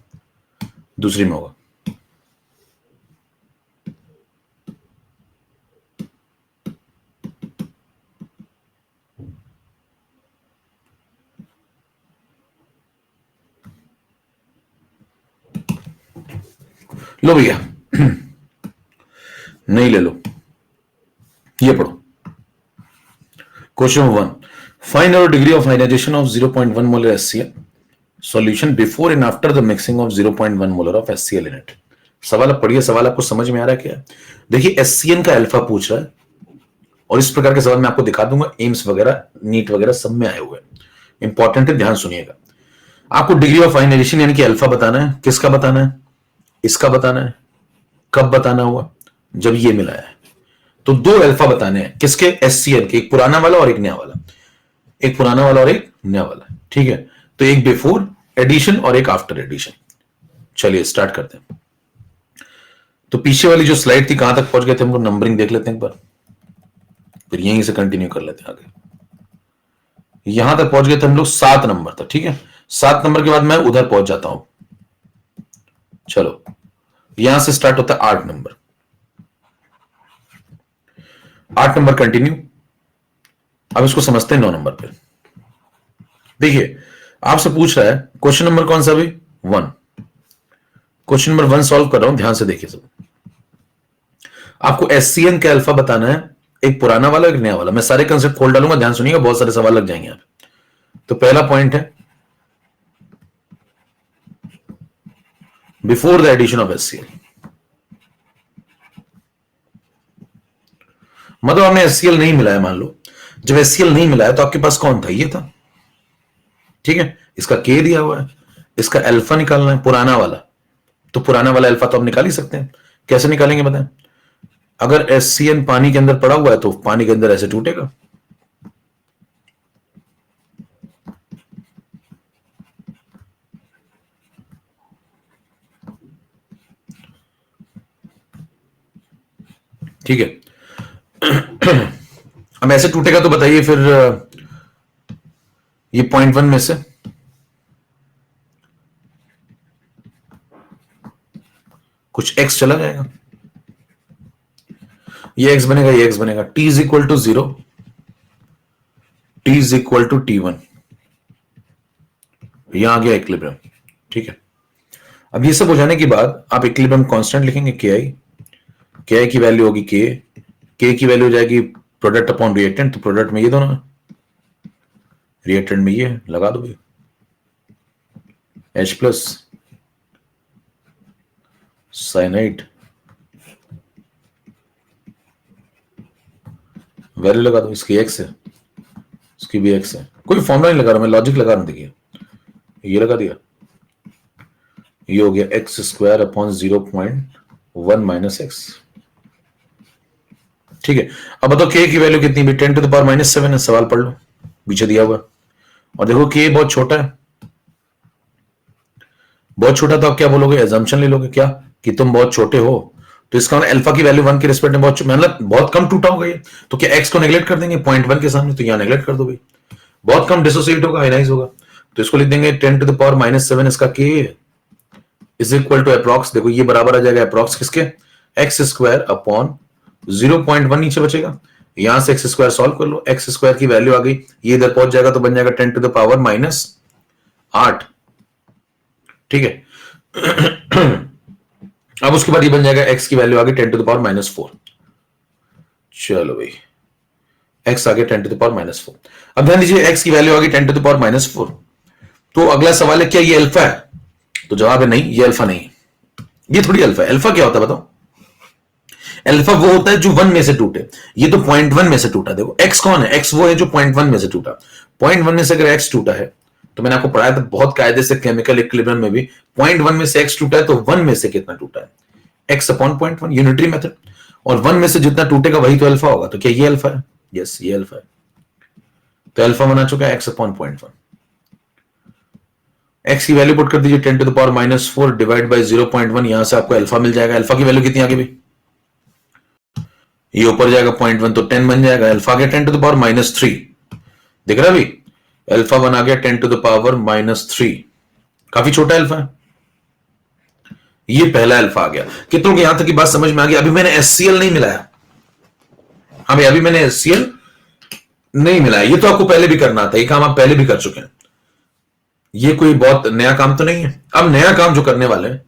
दूसरी में होगा। लो भैया, नहीं ले लो, ये पढ़ो। Question 1, find out degree of ionisation of 0.1 molar HCl solution before and after the mixing of 0.1 molar of HCl in it. सवाल आप पढ़िए, सवाल आपको समझ में आ रहा है क्या? देखिए, HCl का अल्फा पूछ रहा है, और इस प्रकार के सवाल मैं आपको दिखा दूंगा, एम्स वगैरह, नीट वगैरह सब में आए हुए हैं। इंपॉर्टेंट है, ध्यान सुनिएगा। आपको डिग्री ऑफ आयनाइजेशन यानी कि अल्फा बताना है। किसका बताना है? इसका बताना है। कब बताना हुआ? जब ये मिलाया है। तो दो अल्फा बताने हैं, किसके? HCl के, एक पुराना वाला और एक नया वाला, एक पुराना वाला और एक नया वाला। ठीक है, तो एक बिफोर एडिशन और एक आफ्टर एडिशन। चलिए स्टार्ट करते हैं। तो पीछे वाली जो स्लाइड थी, कहां तक पहुंच गए थे हम लोग? नंबरिंग देख लेते हैं एक बार, फिर यहीं से कंटिन्यू कर लेते हैं आगे। यहां तक पहुंच गए थे हम लोग, 7 नंबर तक। ठीक है, 7 नंबर के बाद मैं उधर पहुंच जाता हूं। चलो, यहां से स्टार्ट होता है 8 नंबर। 8 number continue. अब इसको समझते हैं 9 नंबर पे। देखिए, आपसे पूछ रहा है क्वेश्चन नंबर कौन सा भी? 1। क्वेश्चन नंबर 1 सॉल्व कर रहा हूं, ध्यान से देखिए सब। आपको HCl का अल्फा बताना है, एक पुराना वाला एक नया वाला। मैं सारे कंसेप्ट खोल डालूंगा, ध्यान सुनिएगा, बहुत सारे सवाल लग जाएंगे यहां पे। तो पहला पॉइंट है before the addition of HCl। मतलब हमने HCl नहीं मिलाया, मान लो जब HCl नहीं मिलाया तो आपके पास कौन था? ये था। ठीक है, इसका K दिया हुआ है, इसका अल्फा निकालना है, पुराना वाला। तो पुराना वाला अल्फा तो हम निकाल ही सकते हैं। कैसे निकालेंगे बताएं? अगर HCl पानी के अंदर पड़ा हुआ है तो पानी के अंदर ऐसे टूटेगा। ठीक है, अब ऐसे टूटेगा तो बताइए फिर ये 0.1 में से कुछ x चला जाएगा, ये x बनेगा, ये x बनेगा। t is equal to 0, t is equal to T1। यहां आ गया इक्विलिब्रियम। ठीक है, अब ये सब हो जाने के बाद आप इक्विलिब्रियम कांस्टेंट लिखेंगे, ki की वैल्यू होगी k की वैल्यू हो जाएगी प्रोडक्ट अपॉन रिएक्टेंट। तो प्रोडक्ट में ये दोनों, रिएक्टेंट में ये लगा दो भाई, H प्लस साइनाइड, वैल्यू लगा दो। इसकी x है, इसकी भी x है। कोई फॉर्मूला नहीं लगा रहा, मैं लॉजिक लगा रहा हूं। देखिए, ये लगा दिया, ये हो गया x square upon 0.1 minus x. ठीक है, अब बताओ k की वैल्यू कितनी भी? 10 टू द पावर -7 है। सवाल पढ़ लो, पीछे दिया हुआ। और देखो k बहुत छोटा है, बहुत छोटा, तो आप क्या बोलोगे? एजम्पशन ले लोगे क्या कि तुम बहुत छोटे हो, तो इसका मतलब अल्फा की वैल्यू 1 के रिस्पेक्ट में मतलब बहुत कम टूटा होगा ये, तो क्या x को नेगलेक्ट कर देंगे 0.1 के सामने, तो यहां नेगलेक्ट कर दो भाई, बहुत कम डिसोसिएट होगा, आयनाइज होगा, तो इसको लिख देंगे 10 to the power -7 इसका k is equal to approx, देखो ये बराबर आ जाएगा अप्रॉक्स किसके, एक्स स्क्वायर अपॉन 0.1 नीचे बचेगा, यहां से एक्स स्क्वायर सॉल्व कर लो, एक्स स्क्वायर की वैल्यू आ गई, ये इधर पहुंच जाएगा तो बन जाएगा 10 to the power -8, ठीक है। अब उसके बाद ये बन जाएगा x की वैल्यू आ गई 10 to the power -4, चलो भाई x आ गया 10 to the power -4। अब ध्यान दीजिए x की वैल्यू आ गई 10 to the power -4, तो अगला सवाल है क्या ये अल्फा है, तो जवाब है नहीं, ये अल्फा नहीं है, ये थोड़ी अल्फा है। अल्फा क्या होता है बताओ, अल्फा वो होता है जो 1 में से टूटे, ये तो 0.1 में से टूटा, देखो x कौन है, x वो है जो 0.1 में से टूटा, 0.1 में से अगर x टूटा है, तो मैंने आपको पढ़ाया था बहुत कायदे से केमिकल इक्विलिब्रियम में भी, 0.1 में से x टूटा है तो 1 में से कितना टूटा है, x अपॉन 0.1, यूनिटरी मेथड, और 1 में से जितना टूटेगा वही तो अल्फा होगा, तो क्या ये अल्फा है, यस ये अल्फा है, तो अल्फा बना चुका है x अपॉन 0.1, x की वैल्यू पुट कर दीजिए 10 to the power -4 divide by 0.1, यहां से आपको अल्फा मिल जाएगा, अल्फा की वैल्यू कितनी आ गई भाई, ये ऊपर जाएगा 0.1 तो 10 बन जाएगा, अल्फा आ गया 10 to the power -3, दिख रहा है भाई, अल्फा 1 आ गया 10 to the power -3, काफी छोटा अल्फा है, ये पहला अल्फा आ गया। कितनों को यहां तक की बात समझ में आ गई, अभी मैंने HCl नहीं मिलाया, हाँ भाई अभी मैंने HCl नहीं मिलाया, ये तो आपको पहले भी करना था, ये काम आप पहले भी कर चुके हैं, ये कोई बहुत नया काम तो नहीं है। अब नया काम जो करने वाले हैं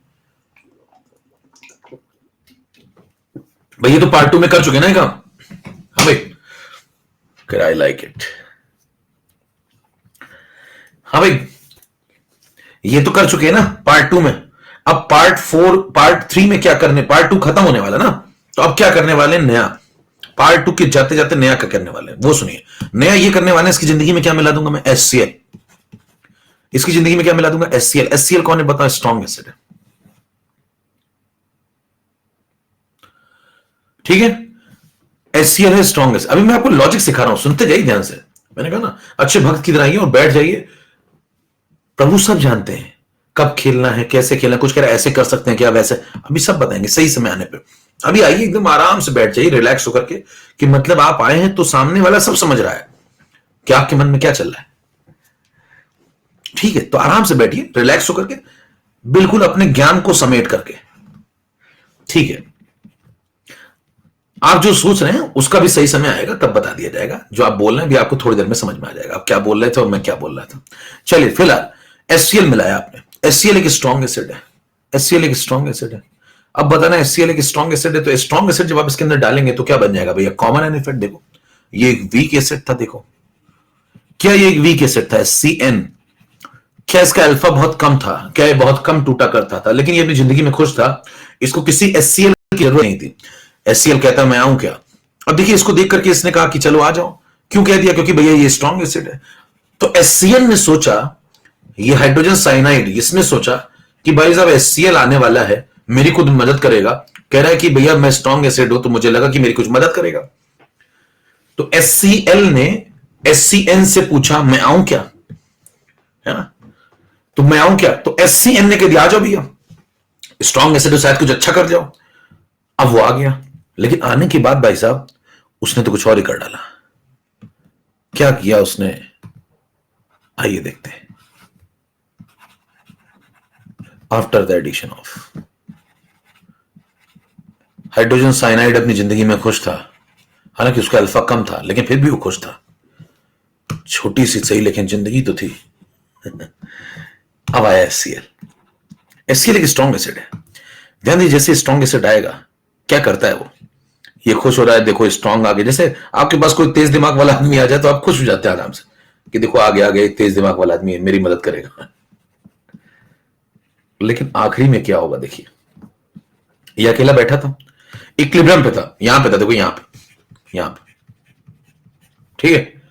भाई, ये तो पार्ट 2 में कर चुके ना ये काम, हाँ भाई आई लाइक इट, हाँ भाई ये तो कर चुके हैं ना पार्ट 2 में, अब पार्ट 3 में क्या करने, पार्ट 2 खत्म होने वाला ना, तो अब क्या करने वाले हैं, नया पार्ट 2 के जाते जाते नया क्या करने वाले हैं वो सुनिए, नया ये करने वाले हैं, इसकी जिंदगी में क्या मिला दूंगा मैं, HCl, इसकी जिंदगी में क्या मिला दूंगा, HCl, HCl कौन है बताओ, स्ट्रॉन्ग एसिड है, ठीक है, HCl है स्ट्रॉन्ग एसिड। अभी मैं आपको लॉजिक सिखा रहा हूं, सुनते जाइए ध्यान से, मैंने कहा ना अच्छे भक्त की तरह आइए और बैठ जाइए, प्रभु सब जानते हैं कब खेलना है, कैसे खेलना है, कुछ कह रहा है ऐसे कर सकते हैं क्या वैसे, अभी सब बताएंगे सही समय आने पे, अभी आइए एकदम आराम से बैठ जाइए रिलैक्स होकर के, कि मतलब आप आए हैं तो सामने वाला सब समझ रहा है कि आपके मन में क्या चल रहा है, ठीक है, तो आराम से बैठिए रिलैक्स होकर के, बिल्कुल अपने ज्ञान को समेट करके, ठीक है, आप जो सोच रहे हैं उसका भी सही समय आएगा तब बता दिया जाएगा, जो आप बोल रहे हैं भी आपको थोड़ी देर में समझ में आ जाएगा आप क्या बोल रहे थे और मैं क्या बोल रहा था। चलिए फिलहाल HCl मिलाया आपने, HCl एक स्ट्रॉन्ग एसिड है, HCl एक स्ट्रॉन्ग एसिड है, अब बताना HCl एक स्ट्रॉन्ग एसिड है, तो स्ट्रॉन्ग एसिड जब आप इसके अंदर डालेंगे तो क्या बन जाएगा भैया, कॉमन एन इफेक्ट, देखो ये एक वीक एसिड था, देखो क्या ये एक वीक एसिड था CN, क्या इसका अल्फा बहुत कम था, क्या ये बहुत कम टूटा करता था, लेकिन ये अपनी जिंदगी में खुश था, इसको किसी HCl की जरूरत नहीं थी, HCl कहता मैं आऊं क्या, अब देखिए इसको देख करके इसने कहा कि चलो आ जाओ, क्यों कह दिया, क्योंकि भैया ये स्ट्रॉन्ग एसिड है, तो HCl ने सोचा, ये हाइड्रोजन साइनाइड इसने सोचा कि भाई साहब HCl आने वाला है, मेरी कुछ मदद करेगा, कह रहा है कि भैया मैं स्ट्रॉन्ग एसिड हूं तो मुझे लगा कि मेरी कुछ मदद करेगा, तो HCl ने HCN से पूछा मैं आऊं क्या, है ना, तो मैं आऊं क्या, तो HCN ने कह दिया आ जाओ भैया, स्ट्रॉन्ग एसिड शायद कुछ अच्छा कर जाओ, अब वो आ गया, लेकिन आने के बाद भाई साहब उसने तो कुछ और ही कर डाला, क्या किया उसने, आइए देखते हैं, after the addition of hydrogen cyanide अपनी जिंदगी में खुश था, हालांकि उसका अल्फा कम था लेकिन फिर भी वो खुश था, छोटी सी सही लेकिन जिंदगी तो थी। अब आया HCl एक स्ट्रॉन्ग एसिड है, ध्यान दीजिए जैसे स्ट्रॉन्ग एसिड आएगा क्या करता है वो, ये खुश हो रहा है, देखो स्ट्रॉन्ग आ गया, जैसे आपके पास कोई तेज दिमाग वाला आदमी आ जाए तो आप खुश हो जाते हैं आराम से कि देखो आ गया तेज दिमाग वाला आदमी है, मेरी मदद करेगा, लेकिन आखिरी में क्या होगा देखिए, ये अकेला बैठा था, इक्विलिब्रियम पे था, यहां पे था, देखो यहां पे, ठीक है,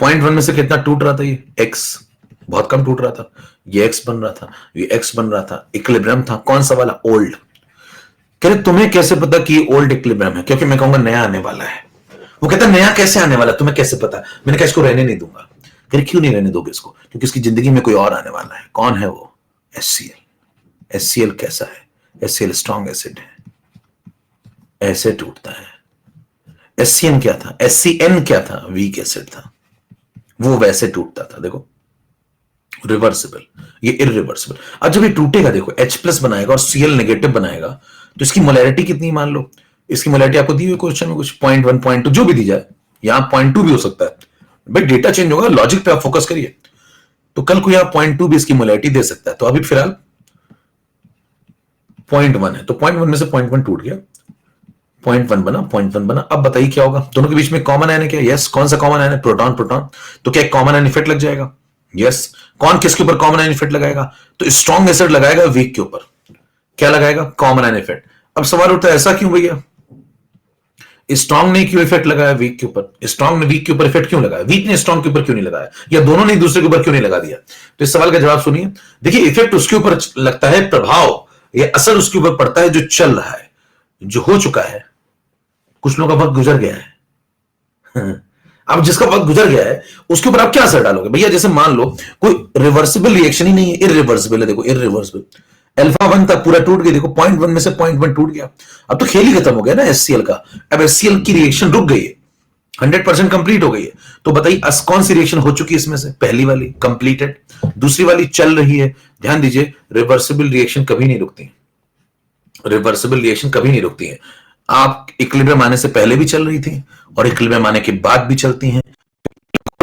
0.1 में से कितना टूट रहा था, ये x बहुत कम टूट रहा था, ये x बन रहा था, ये x बन रहा था, इक्विलिब्रियम था, कौन सा वाला, ओल्ड, कह रहे तुम्हें कैसे पता कि ओल्ड इक्विलिब्रियम है, क्योंकि मैं कहूंगा नया आने वाला है, वो कहता नया कैसे आने वाला, तुम्हें कैसे पता, मैंने कहा इसको रहने नहीं दूंगा, कह रहे क्यों नहीं रहने दोगे इसको, क्योंकि इसकी जिंदगी में कोई और आने वाला है, कौन है वो, HCl कैसा है, HCl स्ट्रॉन्ग एसिड है, ऐसे टूटता है। एससीएन क्या था, एससीएन क्या था, वीक एसिड था, वो वैसे टूटता था। देखो रिवर्सिबल, ये इरिवर्सिबल। अब जब ये टूटेगा, देखो H प्लस बनाएगा और Cl नेगेटिव बनाएगा, तो इसकी मोलैरिटी कितनी मान लो, इसकी मोलैरिटी आपको दी हुई क्वेश्चन में कुछ 0.1 0.2 जो भी दी जाए, यहां 0.2 भी हो सकता है भाई, डेटा चेंज होगा, लॉजिक पे आप फोकस करिए। तो कल को यहां 0.2 भी इसकी मोलैरिटी दे सकता है। तो अभी फिलहाल 0.1 है, तो 0.1 में से 0.1 टूट गया, 0.1 बना, 0.1 बना। अब बताइए क्या होगा, दोनों के बीच में कॉमन आयन है क्या? यस। कौन सा कॉमन आयन है? Proton proton. तो क्या कॉमन आयन इफेक्ट लग जाएगा? यस। कौन किसके ऊपर कॉमन आयन इफेक्ट लगाएगा? तो स्ट्रॉन्ग एसिड लगाएगा वीक के ऊपर। क्या लगाएगा? Common ion effect. अब सवाल उठता है ऐसा क्यों भैया, स्ट्रॉन्ग ने क्यों इफेक्ट लगाया वीक के ऊपर, स्ट्रॉन्ग ने वीक के ऊपर इफेक्ट क्यों लगाया, वीक ने स्ट्रॉन्ग के ऊपर क्यों नहीं लगाया, या दोनों ने दूसरे के ऊपर क्यों नहीं लगा दिया? तो इस सवाल का जवाब सुनिए। देखिए इफेक्ट उसके ऊपर लगता है, प्रभाव या असर उसके ऊपर पड़ता है जो चल रहा है, जो हो चुका है। कुछ लोगों का वक्त गुजर गया है अब जिसका वक्त गुजर गया है उसके ऊपर आप क्या असर डालोगे भैया? जैसे मान लो कोई रिवर्सिबल रिएक्शन ही नहीं है, इरिवर्सिबल है। देखो इरिवर्सिबल, अल्फा 1 था पूरा टूट गया, देखो 0.1 में से 0.1 टूट गया। अब तो खेल ही खत्म हो गया ना एचसीएल का। अब एचसीएल की रिएक्शन रुक गई है, 100% कंप्लीट हो गई है। तो बताइए कौन सी रिएक्शन हो चुकी है इसमें से? पहली वाली कंप्लीटेड, दूसरी वाली चल रही है। ध्यान दीजिए रिवर्सिबल रिएक्शन कभी नहीं रुकती, रिवर्सिबल रिएक्शन कभी नहीं रुकती है। आप इक्विलिब्रियम आने से पहले भी चल रही थी और इक्विलिब्रियम आने के बाद भी चलती हैं,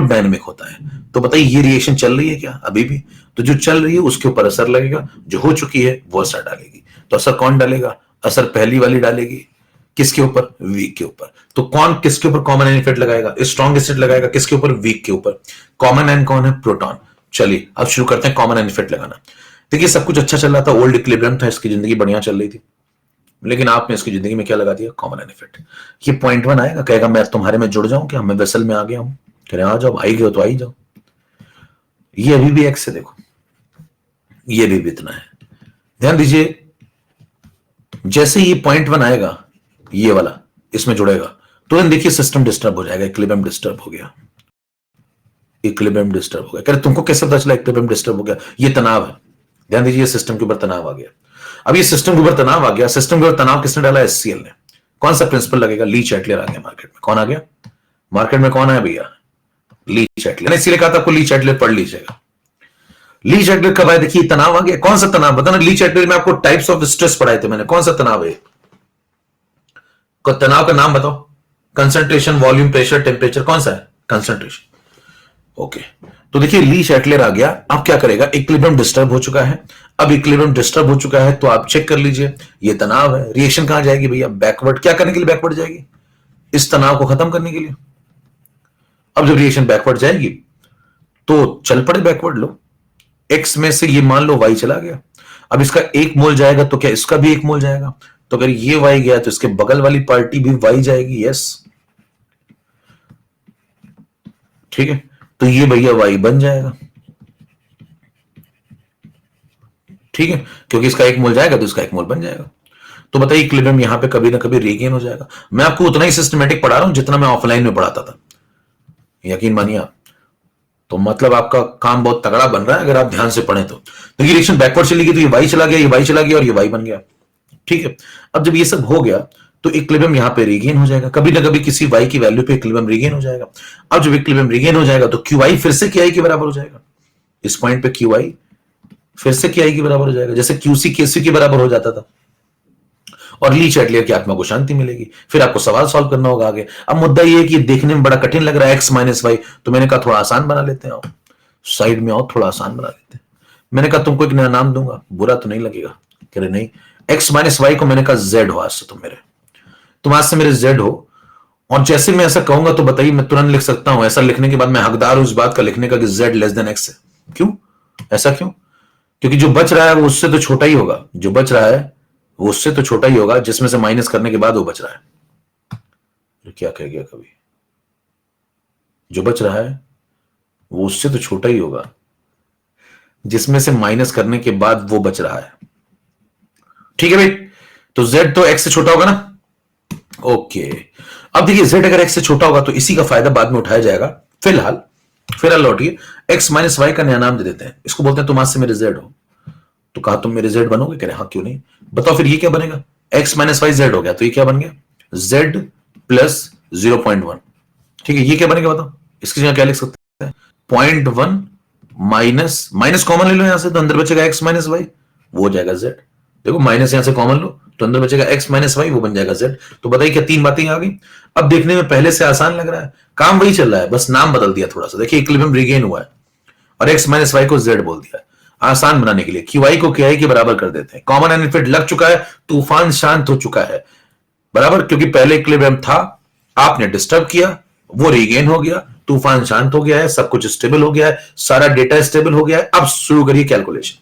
डायनेमिक होता है। तो बताइए ये रिएक्शन चल रही है क्या अभी भी? तो जो चल रही है उसके ऊपर असर लगेगा, जो हो चुकी है वो असर डालेगी। तो असर कौन डालेगा? असर पहली वाली डालेगी, किसके ऊपर? वीक के ऊपर। तो कौन किसके ऊपर कॉमन आयन इफेक्ट लगाएगा? स्ट्रॉन्ग एसिड लगाएगा, किसके ऊपर? वीक के ऊपर। कॉमन आयन कौन है? प्रोटॉन। चलिए अब शुरू करते हैं कॉमन आयन इफेक्ट लगाना। देखिए सब कुछ अच्छा चल रहा था, ओल्ड इक्विलिब्रियम था, इसकी जिंदगी बढ़िया चल रही थी, लेकिन आपने इसकी जिंदगी में क्या लगा दिया? Common ion effect. ये 0.1 आएगा, कहेगा मैं तुम्हारे में जुड़ जाऊं क्या, मैं वेसल में आ गया हूं। कह रहे आ जाओ, आई गए तो आई जाओ। ये अभी भी एक्स है, देखो ये भी इतना है। ध्यान दीजिए जैसे ये 0.1 आएगा, ये वाला इसमें जुड़ेगा, तुरंत देखिए सिस्टम डिस्टर्ब हो जाएगा, इक्विलिब्रियम डिस्टर्ब हो गया, इक्विलिब्रियम डिस्टर्ब हो गया। कह रहे तुमको कैसे पता चला इक्विलिब्रियम डिस्टर्ब हो गया? ये तनाव है। ध्यान दीजिए सिस्टम के ऊपर तनाव आ गया। अब ये सिस्टम के ऊपर तनाव आ गया, सिस्टम के ऊपर तनाव किसने डाला? एचसीएल ने। कौन सा प्रिंसिपल लगेगा? ली चैटलियर आ गया मार्केट में। कौन आ गया मार्केट में? कौन आया भैया? ली चैटलियर। इसलिए कहा था आपको ली चैटलियर पढ़ लीजिएगा। ली चैटलियर कब आया? देखिए तनाव आ गया। कौन सा तनाव बताना? ली चैटलियर में आपको टाइप्स ऑफ स्ट्रेस पढ़ाए थे मैंने, कौन सा तनाव है? तनाव का नाम बताओ। कंसंट्रेशन, वॉल्यूम, प्रेशर, टेम्परेचर, कौन सा है? कंसंट्रेशन। ओके तो देखिए ली चैटलियर आ गया। अब क्या करेगा? इक्विलिब्रियम डिस्टर्ब हो चुका है। अब इक्विलिब्रियम डिस्टर्ब हो चुका है तो आप चेक कर लीजिए, ये तनाव है। रिएक्शन कहां जाएगी भैया? बैकवर्ड। क्या करने के लिए बैकवर्ड जाएगी? इस तनाव को खत्म करने के लिए। अब जब रिएक्शन बैकवर्ड जाएगी तो चल पड़े बैकवर्ड। लो एक्स में से ये मान लो वाई चला गया, अब इसका 1 मोल जाएगा तो क्या इसका भी 1 मोल जाएगा? तो अगर ये वाई गया तो इसके बगल वाली पार्टी भी वाई जाएगी। यस ठीक है, तो ये भैया वाई बन जाएगा। ठीक है, क्योंकि इसका 1 मोल जाएगा तो इसका 1 मोल बन जाएगा। तो बताइए इक्विलिब्रियम यहां पे कभी ना कभी रीगेन हो जाएगा। मैं आपको उतना ही सिस्टमेटिक पढ़ा रहा हूं जितना मैं ऑफलाइन में पढ़ाता था, यकीन मानिए आप। तो मतलब आपका काम बहुत तगड़ा बन रहा है अगर आप ध्यान से पढ़ें तो। देखिए रिएक्शन बैकवर्ड चली गई तो ये वाई चला गया, ये वाई चला गया और ये वाई बन गया। ठीक है, अब जब ये सब हो गया तो इक्विलिब्रियम यहां पे रीगेन हो जाएगा, कभी ना कभी किसी वाई की वैल्यू पे इक्विलिब्रियम रीगेन हो जाएगा। अब जब इक्विलिब्रियम रीगेन हो जाएगा तो क्यू आई फिर से के आई के बराबर हो जाएगा। इस पॉइंट पे क्यू आई फिर से के आई के बराबर हो जाएगा, जैसे क्यूसी केसी के बराबर हो जाता था। और ली चैटलियर की आत्मा को शांति मिलेगी। फिर आपको सवाल सॉल्व करना होगा आगे। अब मुद्दा ये है कि देखने में बड़ा कठिन लग रहा है एक्स माइनस वाई, तो मैंने कहा थोड़ा आसान बना लेते हैं, साइड में आओ थोड़ा आसान बना लेते हैं। मैंने कहा तुमको एक नया नाम दूंगा, बुरा तो नहीं लगेगा? कह रहे नहीं, एक्स माइनस वाई को मैंने कहा जेड हो आज से, तुम आज से मेरे जेड हो। और जैसे मैं ऐसा कहूंगा तो बताइए मैं तुरंत लिख सकता हूं, ऐसा लिखने के बाद मैं हकदार हूं इस बात का लिखने का कि जेड लेस देन एक्स है। क्यों? ऐसा क्यों? क्योंकि जो बच रहा है वो उससे तो छोटा ही होगा, जो बच रहा है वो उससे तो छोटा ही होगा, जिसमें से माइनस करने के बाद वो बच रहा है। क्या कह गया कभी? जो बच रहा है वो उससे तो छोटा ही होगा, जिसमें से माइनस करने के बाद वो बच रहा है। ठीक है भाई, तो z तो x से छोटा होगा ना। ओके, अब देखिए z अगर x से छोटा होगा तो इसी का फायदा बाद में उठाया जाएगा। फिलहाल लौटिए, x माइनस वाई का नया नाम दे देते हैं, इसको बोलते हैं तुम आज से मेरे z हो। तो कहा तुम मेरे z बनोगे? कह रहे हाँ क्यों नहीं। बताओ फिर ये क्या बनेगा? x माइनस वाई z हो गया तो ये क्या बन गया? Z plus 0.1। ठीक है, ये क्या बनेगा बताओ, इसकी जगह क्या लिख सकते हैं, 0.1 माइनस, माइनस कॉमन ले लो यहां से तो अंदर बचेगा x माइनस वाई, वो हो जाएगा z। देखो माइनस यहां से कॉमन लो तो अंदर बचेगा x माइनस वाई, वो बन जाएगा z। तो बताइए क्या तीन बातें आ गई। अब देखने में पहले से आसान लग रहा है, काम वही चल रहा है, बस नाम बदल दिया थोड़ा सा। देखिए इक्विलिब्रियम रिगेन हुआ है और x माइनस वाई को z बोल दिया। आसान बनाने के लिए QI को KI के बराबर कर देते हैं। कॉमन बेनिफिट लग चुका है, तूफान शांत हो चुका है बराबर, क्योंकि पहले इक्विलिब्रियम था, आपने डिस्टर्ब किया, वो रीगेन हो गया, तूफान शांत हो गया है, सब कुछ स्टेबल हो गया है, सारा डेटा स्टेबल हो गया है। अब शुरू करिए कैलकुलेशन।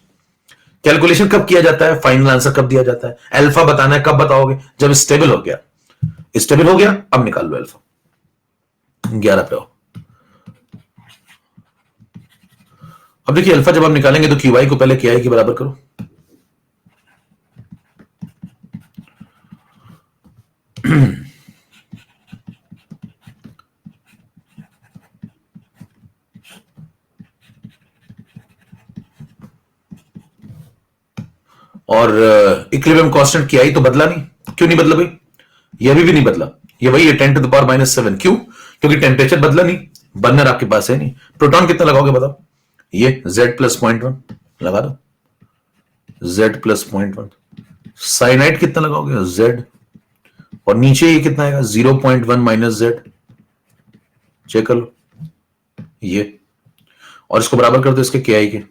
कैलकुलेशन कब किया जाता है, फाइनल आंसर कब दिया जाता है, अल्फा बताना है, कब बताओगे, जब स्टेबल हो गया। स्टेबल हो गया, अब निकाल लो अल्फा। 11 पे हो। अब देखिए अल्फा जब आप निकालेंगे तो QI को पहले KI के बराबर करो। और इक्विलिब्रियम कांस्टेंट KI तो बदला नहीं, क्यों नहीं बदला भाई, ये अभी भी नहीं बदला, ये वही है 10 टू द पावर -7। क्यों, क्योंकि टेम्परेचर बदला नहीं, बर्नर आपके पास है नहीं। प्रोटॉन कितना लगाओगे बताओ, ये Z प्लस 0.1 लगा दो, Z प्लस 0.1। साइनाइड कितना लगाओगे, Z, और नीचे ये कितना आएगा 0.1 माइनस Z, चेक कर लो ये, और इसको बराबर कर दो इसके KI के।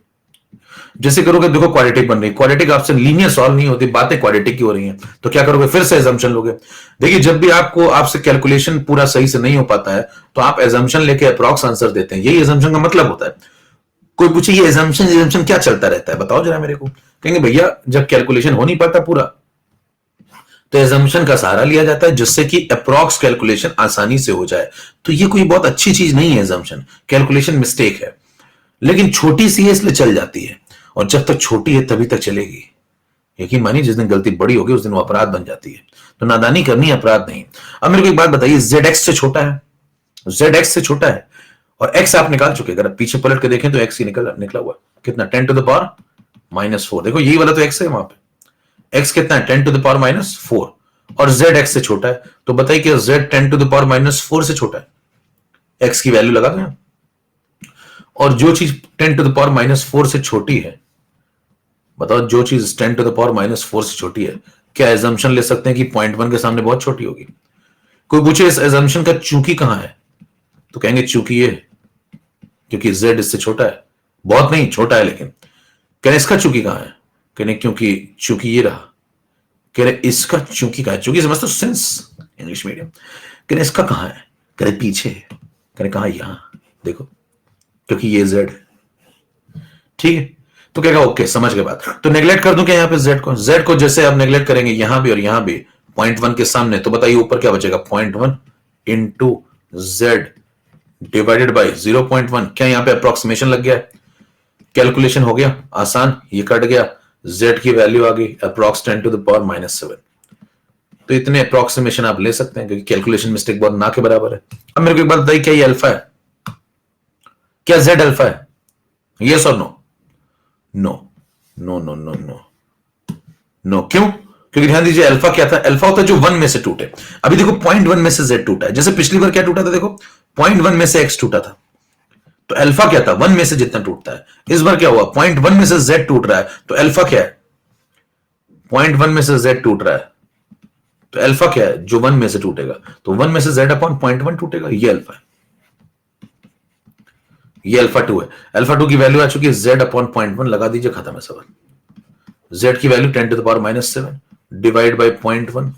जैसे करोगे देखो क्वाड्रेटिक बन रही है, क्वाड्रेटिक आपसे लीनियर सॉल्व नहीं होती, बातें क्वाड्रेटिक की हो रही हैं, तो क्या करोगे, फिर से एजम्पशन लोगे। देखिए जब भी आपको आपसे कैलकुलेशन पूरा सही से नहीं हो पाता है तो आप एजम्पशन लेके अप्रॉक्स आंसर देते हैं, यही एजम्पशन का मतलब होता है। कोई पूछे ये एजम्पशन क्या चलता रहता है, बताओ जरा मेरे को, कहेंगे भैया जब कैलकुलेशन हो नहीं पाता पूरा तो एजम्पशन का सहारा लिया जाता है, जिससे कि अप्रॉक्स कैलकुलेशन आसानी से हो जाए। तो ये कोई बहुत अच्छी चीज नहीं है एजम्पशन, कैलकुलेशन मिस्टेक है, लेकिन छोटी सी है इसलिए चल जाती है, और जब तक छोटी है तभी तक चलेगी। यकीन मानिए जिस दिन गलती बड़ी होगी उस दिन वो अपराध बन जाती है। तो नादानी करनी अपराध नहीं। अब मेरे को एक बात बताइए, ZX से छोटा है, ZX से छोटा है, और X आप निकाल चुके, अगर आप पीछे पलट के देखें तो X ही निकला हुआ कितना, 10 टू द पावर -4। देखो यही वाला तो X है, वहां पे X कितना है 10 टू द पावर -4, और ZX से छोटा है। तो बताइए कि Z 10 टू द पावर -4 से छोटा है, X की वैल्यू लगा दें, और जो चीज 10 टू द पावर -4 से छोटी है, बताओ जो चीज 10 टू द पावर -4 से छोटी है, क्या एजम्पशन ले सकते हैं कि 0.1 के सामने बहुत छोटी होगी। कोई पूछे इस एजम्पशन का चूंकि कहां है, तो कहेंगे चूंकि ये, क्योंकि Z इससे छोटा है, बहुत नहीं छोटा है, लेकिन कह रहे इसका चूंकि कहां है, कहने क्योंकि चूंकि ये रहा, कह रहे इसका चूंकि कहां है, चूंकि समझते हो सेंस इंग्लिश मीडियम, कह रहे इसका कहां है, कह रहे पीछे, कह रहे कहां, यहां देखो, क्योंकि ये Z है। ठीक है, तो क्या ओके समझ गए बात। तो नेगलेक्ट कर दूं क्या यहाँ पे Z को जैसे आप नेगलेक्ट करेंगे यहां भी और यहां भी 0.1 के सामने, तो बताइए ऊपर क्या बचेगा, 0.1 इंटू Z डिवाइडेड बाई 0.1। क्या यहां पे अप्रोक्सीमेशन लग गया है, कैलकुलेशन हो गया आसान, ये कट गया, Z की वैल्यू आ गई अप्रोक्स 10 टू द पावर -7। तो इतने अप्रोक्सीमेशन आप ले सकते हैं, क्योंकि कैलकुलेशन मिस्टेक बहुत ना के बराबर है। अब मेरे को एक बात बताइए, क्या ये अल्फा है, क्या Z अल्फा है, यस और no, no no no no no no. क्यों, क्योंकि ध्यान दीजिए अल्फा क्या था, अल्फा होता है जो 1 में से टूटे। अभी देखो 0.1 में से Z टूटा है, जैसे पिछली बार क्या टूटा था, देखो 0.1 में से X टूटा था, तो अल्फा क्या था 1 में से जितना टूटता है। इस बार क्या हुआ, 0.1 में से Z टूट रहा है, तो अल्फा क्या है, 0.1 में से Z टूट रहा है, तो अल्फा क्या है, जो 1 में से टूटेगा, तो 1 में से Z अपॉन 0.1 टूटेगा, ये अल्फा है, ये अल्फा 2 है। अल्फा 2 की वैल्यू आ चुकी है Z अपॉन 0.1, लगा दीजिए, खत्म है सवाल। Z की value 10 to the power -7 divide by 0.1,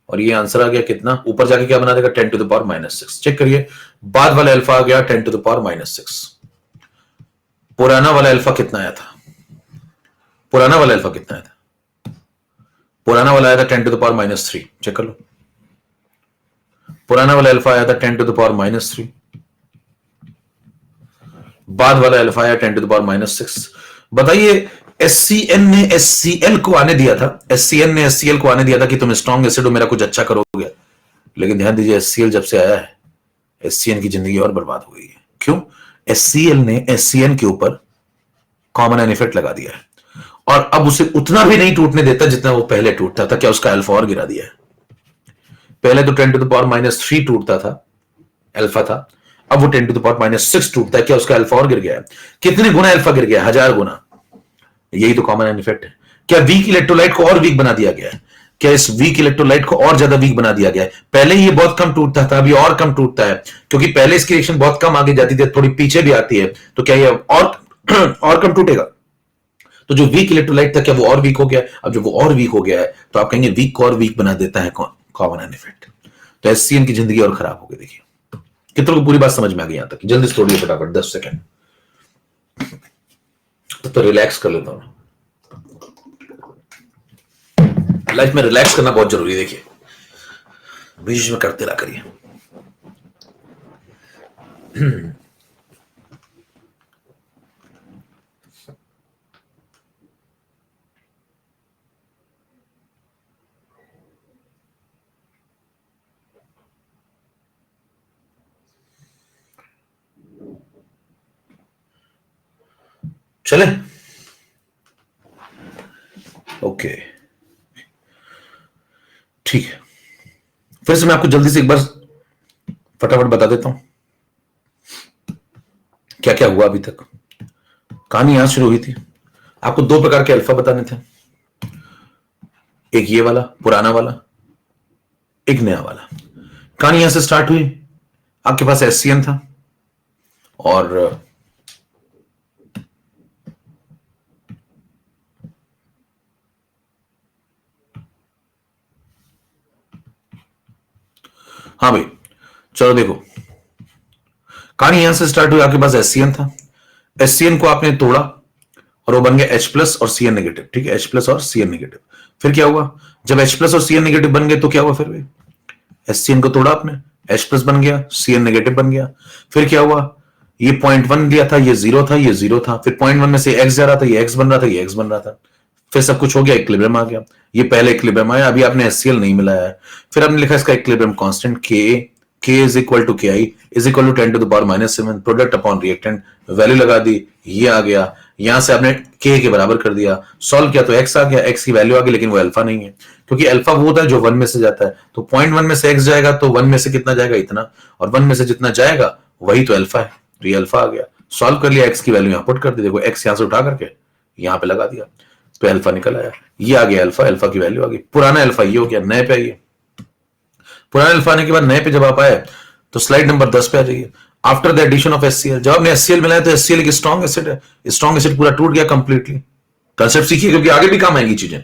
और ये आंसर आ गया कितना, ऊपर जाके क्या बना देगा 10 टू द पावर -6। चेक करिए, बाद वाला अल्फा आ गया 10 टू द पावर -6। पुराना वाला अल्फा कितना आया था, पुराना वाला अल्फा कितना आया था, पुराना वाला आया था 10 टू द पावर -3। चेक कर लो, पुराना वाला अल्फा आया था 10 टू द पावर -3, बाद वाला अल्फा आया 10 टू द पावर -6। बताइए SCN ने SCL को आने दिया था, SCN ने SCL को आने दिया था कि तुम स्ट्रॉन्ग एसिड हो, मेरा कुछ अच्छा करोगे, लेकिन ध्यान दीजिए HCl जब से आया है SCN की जिंदगी और बर्बाद हो गई है। क्यों, HCl ने SCN के ऊपर कॉमन एन इफेक्ट लगा दिया है, और अब उसे उतना भी नहीं टूटने देता जितना वो पहले टूटता था। क्या उसका अल्फा और गिरा दिया है, पहले तो 10⁻³ टूटता था, अल्फा था, अब वो 10⁻⁶ टूटता है। क्या उसका अल्फा और गिर गया है? कितने गुना अल्फा गिर गया? 1000 गुना। यही तो कॉमन एन इफेक्ट है। क्या वीक इलेक्ट्रोलाइट को और वीक बना दिया गया है? क्या इस वीक इलेक्ट्रोलाइट को और ज्यादा वीक बना दिया गया है? पहले ये बहुत कम टूटता था, अभी और कम टूटता है, क्योंकि पहले इसकी रिएक्शन बहुत कम आगे जाती थी, थोड़ी पीछे भी आती है, तो क्या ये और और कम टूटेगा? तो जो वीक इलेक्ट्रोलाइट था, क्या वो और वीक हो गया? अब जब वो और वीक हो गया है, तो आप कहेंगे वीक को और वीक बना देता है कॉमन एन इफेक्ट। तो एससीएन की जिंदगी और खराब हो गई। देखिए कितनों को पूरी बात समझ में आ गई यहां तक? जल्दी से तोड़िए फटाफट, 10 सेकंड। तो रिलैक्स कर लेता हूं। लाइफ में रिलैक्स करना बहुत जरूरी है। देखिए बीच में करते रहा करिए। चले ओके ठीक है। फिर से मैं आपको जल्दी से एक बार फटाफट बता देता हूं क्या क्या हुआ अभी तक। कहानी यहां शुरू हुई थी। आपको दो प्रकार के अल्फा बताने थे, एक ये वाला पुराना वाला, एक नया वाला। कहानी यहां से स्टार्ट हुई। आपके पास एससीएन था और हाँ भाई चलो देखो, कहानी यहां से स्टार्ट हुई। आपके पास एससीएन था, एससीएन को आपने तोड़ा और वो बन गया H प्लस और Cn नेगेटिव। ठीक है, H प्लस और Cn नेगेटिव। फिर क्या हुआ? जब H प्लस और Cn नेगेटिव बन गए तो क्या हुआ? फिर भी एससीएन को तोड़ा आपने, H प्लस बन गया, Cn नेगेटिव बन गया। फिर क्या हुआ? ये 0.1 दिया था, ये 0 था, ये 0 था। फिर 0.1 में से x जा रहा था, ये x बन रहा था, ये x बन रहा था। फिर सब कुछ हो गया, इक्विलिब्रियम आ गया। ये पहले इक्विलिब्रियम आया, अभी आपने HCl नहीं मिलाया है। फिर आपने लिखा इसका equilibrium constant K is equal to Ki is equal to 10⁻⁷ product upon reactant, value लगा दी, ये आ गया। यहां से आपने K के बराबर कर दिया, सॉल्व किया तो x आ गया, x की वैल्यू आ गई, लेकिन वो अल्फा नहीं है, क्योंकि अल्फा वो होता है जो 1 में से जाता है। तो 0.1 में से x जाएगा तो 1 में से कितना जाएगा? इतना, और 1 में से जितना जाएगा वही तो अल्फा है। तो ये अल्फा आ गया, सॉल्व कर लिया, x की वैल्यू यहां पुट कर दी, देखो x यहां से उठा करके यहां पे लगा दिया तो अल्फा निकल आया। ये आ गया अल्फा, अल्फा की वैल्यू आ गई। पुराना अल्फा ये हो गया, नए पे आइए। पुराने अल्फा आने के बाद नए पे जब आप आए तो स्लाइड नंबर 10 पे आ जाइए। After the addition of HCl, जब आपने HCl मिलाया तो HCl एक स्ट्रॉन्ग एसिड है, स्ट्रॉन्ग एसिड पूरा टूट गया कंप्लीटली। कंसेप्ट सीखिए क्योंकि आगे भी काम आएंगी चीजें।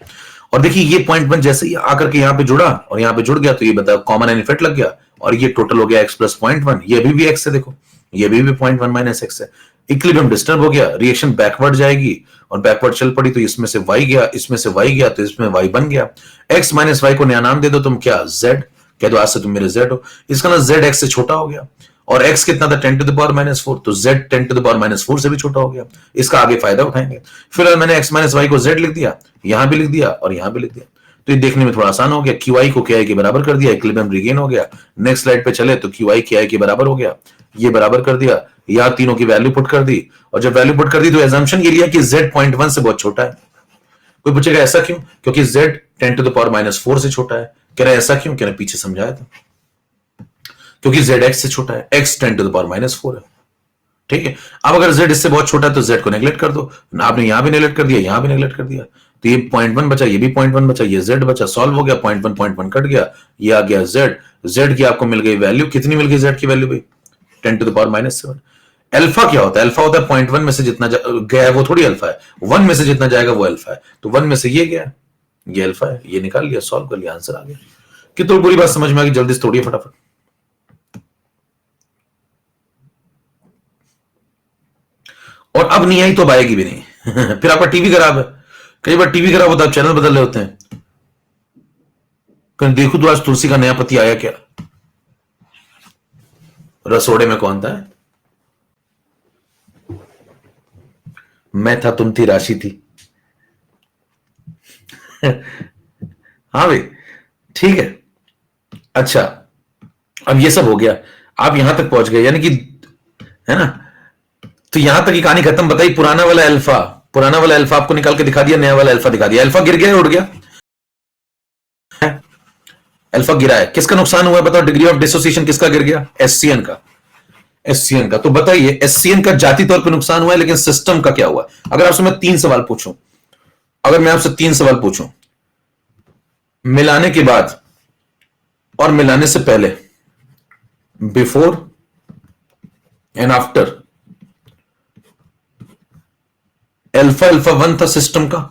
और देखिए ये 0.1 जैसे ही आकर के यहाँ पे जुड़ा और यहाँ पे जुड़ गया तो ये बताओ कॉमन एन इफेक्ट लग गया और ये टोटल हो गया x प्लस 0.1। ये अभी भी x है, देखो ये अभी भी 0.1 माइनस x है। इक्विलिब्रियम डिस्टर्ब हो गया, रिएक्शन बैकवर्ड जाएगी और बैकवर्ड चल पड़ी तो इसमें से y गया, इसमें से y गया तो इसमें y बन गया। x माइनस y को नया नाम दे दो तुम, क्या? z कह दो, आज से तुम मेरे z हो। इसका ना z x से छोटा हो गया और x कितना था? 10⁻⁻⁴, तो z 10⁻⁴ से भी छोटा हो गया। इसका आगे फायदा उठाएंगे। फिर मैंने x माइनस y को z लिख दिया, यहां भी लिख दिया और यहां भी लिख दिया, तो ये देखने में थोड़ा आसान हो गया। QI को KI के बराबर कर दिया, इक्विलिब्रियम रिगेन हो गया। नेक्स्ट स्लाइड पे चले तो QI KI के बराबर हो गया, ये बराबर कर दिया, यहां तीनों की वैल्यू पुट कर दी और जब वैल्यू पुट कर दी तो एजम्पशन ये लिया कि z 0.1 से बहुत छोटा है। कोई पूछेगा ऐसा क्यों? क्योंकि z 10⁻⁴ से छोटा है। कह रहा है ऐसा क्यों? कह रहा पीछे समझाया था, क्योंकि z x से छोटा है, x 10⁻⁴ है। ठीक है, अब अगर z इससे बहुत छोटा है तो z को नेगलेक्ट कर दो। आपने यहां भी नेगलेक्ट कर दिया, यहां भी नेगलेक्ट कर दिया, तो ये 0.1 बचा, ये भी 0.1 बचा, ये z बचा, सॉल्व हो गया, 0.1 कट गया, ये आ गया z की आपको मिल गई वैल्यू। कितनी मिल गई z की वैल्यू भाई? 10⁻⁷। अल्फा क्या होता है? अल्फा होता है 0.1 में से जितना गया है वो थोड़ी अल्फा है, 1 में से जितना जाएगा वो अल्फा है। तो 1 में से ये गया, ये अल्फा है, ये निकाल लिया, सॉल्व कर लिया, आंसर आ गया। कि तो पूरी बात समझ में आ गई? जल्दी से तोड़िए फटाफट। और अब नहीं आई तो अब आएगी भी नहीं। फिर आपका टीवी खराब है, कई बार टीवी खराब होता है, चैनल बदल रहे होते हैं, कहीं देखो तो आज तुलसी का नया पति आया क्या, रसोड़े में कौन था? मैं था, तुम थी, राशि थी। हाँ भाई ठीक है। अच्छा अब ये सब हो गया, आप यहां तक पहुंच गए, यानी कि है ना, तो यहां तक की कहानी खत्म। बताइए पुराना वाला अल्फा, पुराना वाला अल्फा आपको निकाल के दिखा दिया, नया वाला अल्फा दिखा दिया। अल्फा गिर गया, उड़ गया, अल्फा गिरा है, किसका नुकसान हुआ है बताओ? डिग्री ऑफ डिसोसिएशन किसका गिर गया? एससीएन का। एससीएन का। तो बताइए एससीएन का जाति तौर पे नुकसान हुआ है, लेकिन सिस्टम का क्या हुआ? अगर आपसे मैं 3 सवाल पूछूं, अगर मैं आपसे 3 सवाल पूछूं, मिलाने के बाद और मिलाने से पहले, before and after, alpha alpha 1 था सिस्टम का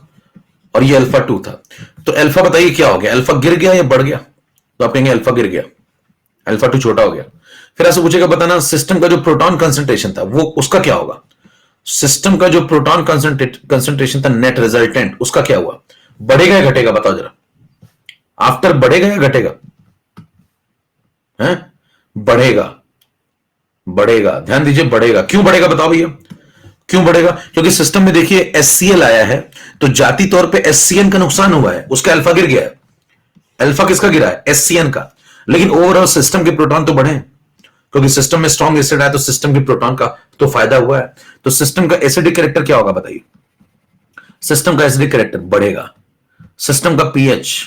और ये अल्फा 2 था, तो अल्फा बताइए क्या हो गया? अल्फा गिर गया या बढ़ गया? तो आप कहेंगे अल्फा गिर गया, अल्फा 2 छोटा हो गया। फिर आपसे पूछेगा बताना सिस्टम का जो प्रोटॉन कंसंट्रेशन था वो उसका क्या होगा? सिस्टम का जो प्रोटॉन कंसंट्रेशन था नेट रिजल्टेंट, उसका क्या हुआ? बढ़ेगा या घटेगा बताओ जरा? आफ्टर बढ़ेगा या घटेगा? है बढ़ेगा, बढ़ेगा, ध्यान दीजिए बढ़ेगा। क्यों बढ़ेगा बताओ भैया, क्यों बढ़ेगा? क्योंकि सिस्टम में देखिए एचसीएल आया है, तो जाति तौर पे एचसीएन का नुकसान हुआ है, उसका अल्फा गिर गया है। अल्फा किसका गिरा है? एचसीएन का। लेकिन ओवरऑल सिस्टम के प्रोटॉन तो बढ़े, क्योंकि सिस्टम में स्ट्रॉन्ग एसिड आया तो सिस्टम के प्रोटॉन का तो फायदा हुआ है। तो सिस्टम का एसिडिक कैरेक्टर क्या होगा बताइए? सिस्टम का एसिडिक कैरेक्टर बढ़ेगा, सिस्टम का पीएच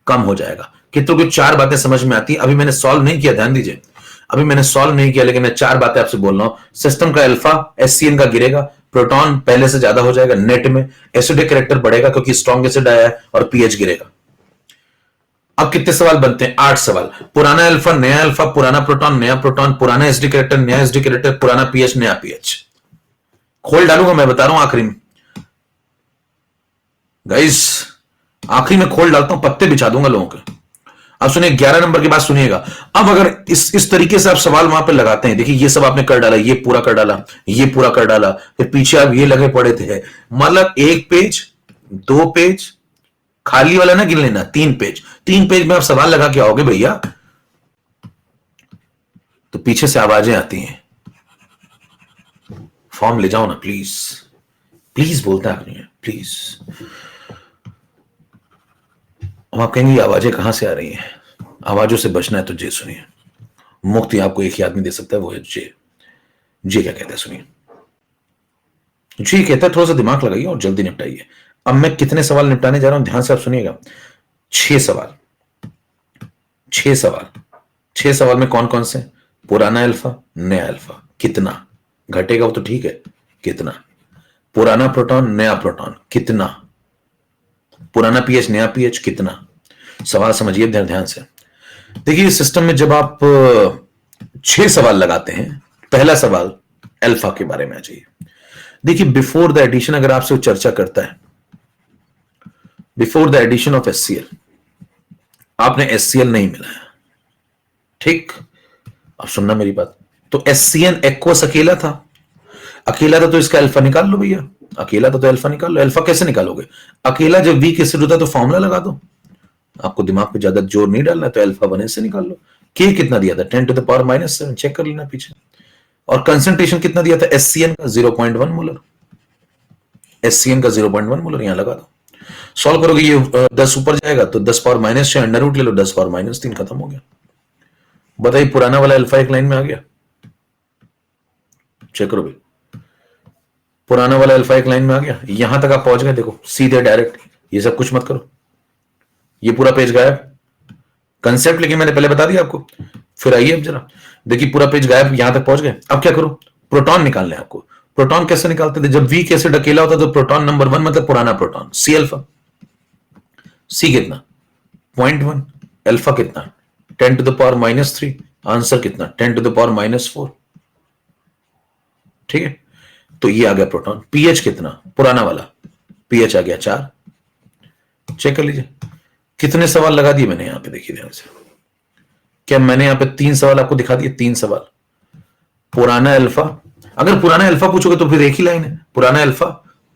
कम हो जाएगा। कितनों को 4 बातें समझ में आती है? अभी मैंने सॉल्व नहीं किया, ध्यान दीजिए, अभी मैंने सॉल्व नहीं किया, लेकिन मैं 4 बातें आपसे बोल रहा हूं। सिस्टम का अल्फा एचसीएन का गिरेगा, प्रोटॉन पहले से ज्यादा हो जाएगा, नेट में एसिडिक कैरेक्टर बढ़ेगा क्योंकि स्ट्रॉन्ग एसिड आया है, और पीएच गिरेगा। अब कितने सवाल बनते हैं? 8 सवाल। पुराना अल्फा, नया अल्फा, पुराना प्रोटॉन, नया प्रोटॉन, पुराना एसिडिक कैरेक्टर, नया एसिडिक कैरेक्टर, पुराना पीएच, नया पीएच। खोल डालूंगा मैं, बता रहा हूं आखिरी में गाइस, आखिरी में खोल डालता हूं, पत्ते बिछा दूंगा लोगों के। अब सुनिए 11 नंबर की बात सुनिएगा। अब अगर इस तरीके से आप सवाल वहां पे लगाते हैं, देखिए ये सब आपने कर डाला, ये पूरा कर डाला, ये पूरा कर डाला, फिर पीछे आप ये लगे पड़े थे, मतलब 1 पेज 2 पेज खाली वाला ना गिन लेना, 3 पेज, 3 पेज में आप सवाल लगा के आओगे भैया, तो पीछे से आवाजें आती हैं, फॉर्म ले जाओ ना प्लीज, प्लीज बोलता है प्लीज। अब आप कहेंगे आवाजें कहां से आ रही हैं? आवाजों से बचना है तो जे सुनिए, मुक्ति आपको एक ही आदमी दे सकता है, वो है जे। जे क्या कहता है सुनिए, जे कहता है थोड़ा सा दिमाग लगाइए और जल्दी निपटाइए। अब मैं कितने सवाल निपटाने जा रहा हूं, ध्यान से आप सुनिएगा। 6 सवाल, 6 सवाल, 6 सवाल में कौन कौन से? पुराना अल्फा, नया अल्फा, कितना घटेगा वो तो ठीक है, कितना? पुराना प्रोटॉन, नया प्रोटॉन, कितना? पुराना पीएच, नया पीएच, कितना? सवाल समझिए ध्यान से। देखिए सिस्टम में जब आप 6 सवाल लगाते हैं, पहला सवाल अल्फा के बारे में आ जाइए। देखिए बिफोर द एडिशन, अगर आपसे चर्चा करता है before the addition of HCl, आपने एचसीएल नहीं मिलाया, ठीक? अब सुनना मेरी बात, तो एचसीएन एक्वस अकेला था, अकेला था तो इसका अल्फा निकाल लो भैया, अकेला था तो अल्फा निकाल लो। अल्फा कैसे निकालोगे? अकेला जब वीक एसिड होता है तो फॉर्मूला लगा दो, आपको दिमाग पे ज्यादा जोर नहीं डालना, तो अल्फा 1 से निकाल लो। के कितना दिया था? 10 टू द पावर -7, चेक कर लेना पीछे। और कंसंट्रेशन कितना दिया था एचसीएन का? 0.1 मोलर, एचसीएन का 0.1 मोलर, यहां लगा दो। सॉल्व करोगे ये 10 ऊपर जाएगा तो 10 पावर -6 अंडर रूट ले लो, 10 पावर -3, खत्म हो गया। बताइए पुराना वाला अल्फा एक लाइन में आ गया, चेक करो भाई, पुराना वाला अल्फा एक लाइन में आ गया। यहां तक आप पहुंच गए, देखो सीधे डायरेक्ट, ये सब कुछ मत करो, ये पूरा पेज गायब। कंसेप्ट लेकिन मैंने पहले बता दिया आपको। फिर आइए अब जरा देखिए, पूरा पेज गायब, यहां तक पहुंच गए। अब क्या करो? प्रोटॉन निकालने आपको। प्रोटॉन कैसे निकालते थे? जब वीक एसिड अकेला होता तो प्रोटॉन नंबर 1 मतलब पुराना प्रोटॉन, सी अल्फा। सी कितना? 0.1। अल्फा कितना? 10 टू द पावर -3। आंसर कितना? 10 टू द पावर -4। ठीक है, तो ये आ गया प्रोटॉन। पीएच कितना? पुराना वाला पीएच आ गया 4। चेक कर लीजिए कितने सवाल लगा दिए मैंने यहां पे, देखिए ध्यान से। क्या मैंने यहां पे 3 सवाल आपको दिखा दिए? 3 सवाल। पुराना अल्फा, अगर पुराना अल्फा पूछोगे तो फिर एक ही लाइन है, पुराना अल्फा,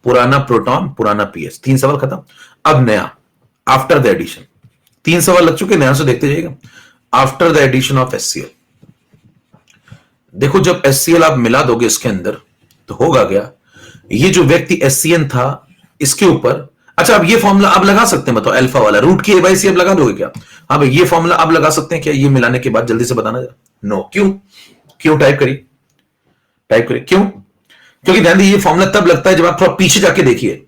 पुराना प्रोटॉन, पुराना पीएच, 3 सवाल खत्म। अब नया, आफ्टर द एडिशन, 3 सवाल लग चुके, ध्यान से देखते जाइएगा। After the addition of HCl, देखो जब एचसीएल आप मिला दोगे इसके अंदर तो होगा क्या? ये जो व्यक्ति एचसीएन था इसके ऊपर, अच्छा अब ये फॉर्मूला आप लगा सकते हैं, बताओ अल्फा वाला रूट की ए/सी अब लगा दोगे क्या? हाँ भाई ये फॉर्मूला आप लगा सकते हैं क्या ये मिलाने के बाद? जल्दी से बताना। नो, क्यों? क्यों? टाइप करिए, टाइप करिए क्यों? क्योंकि ध्यान दीजिए ये फॉर्मूला तब लगता है जब आप थोड़ा पीछे जाके देखिए,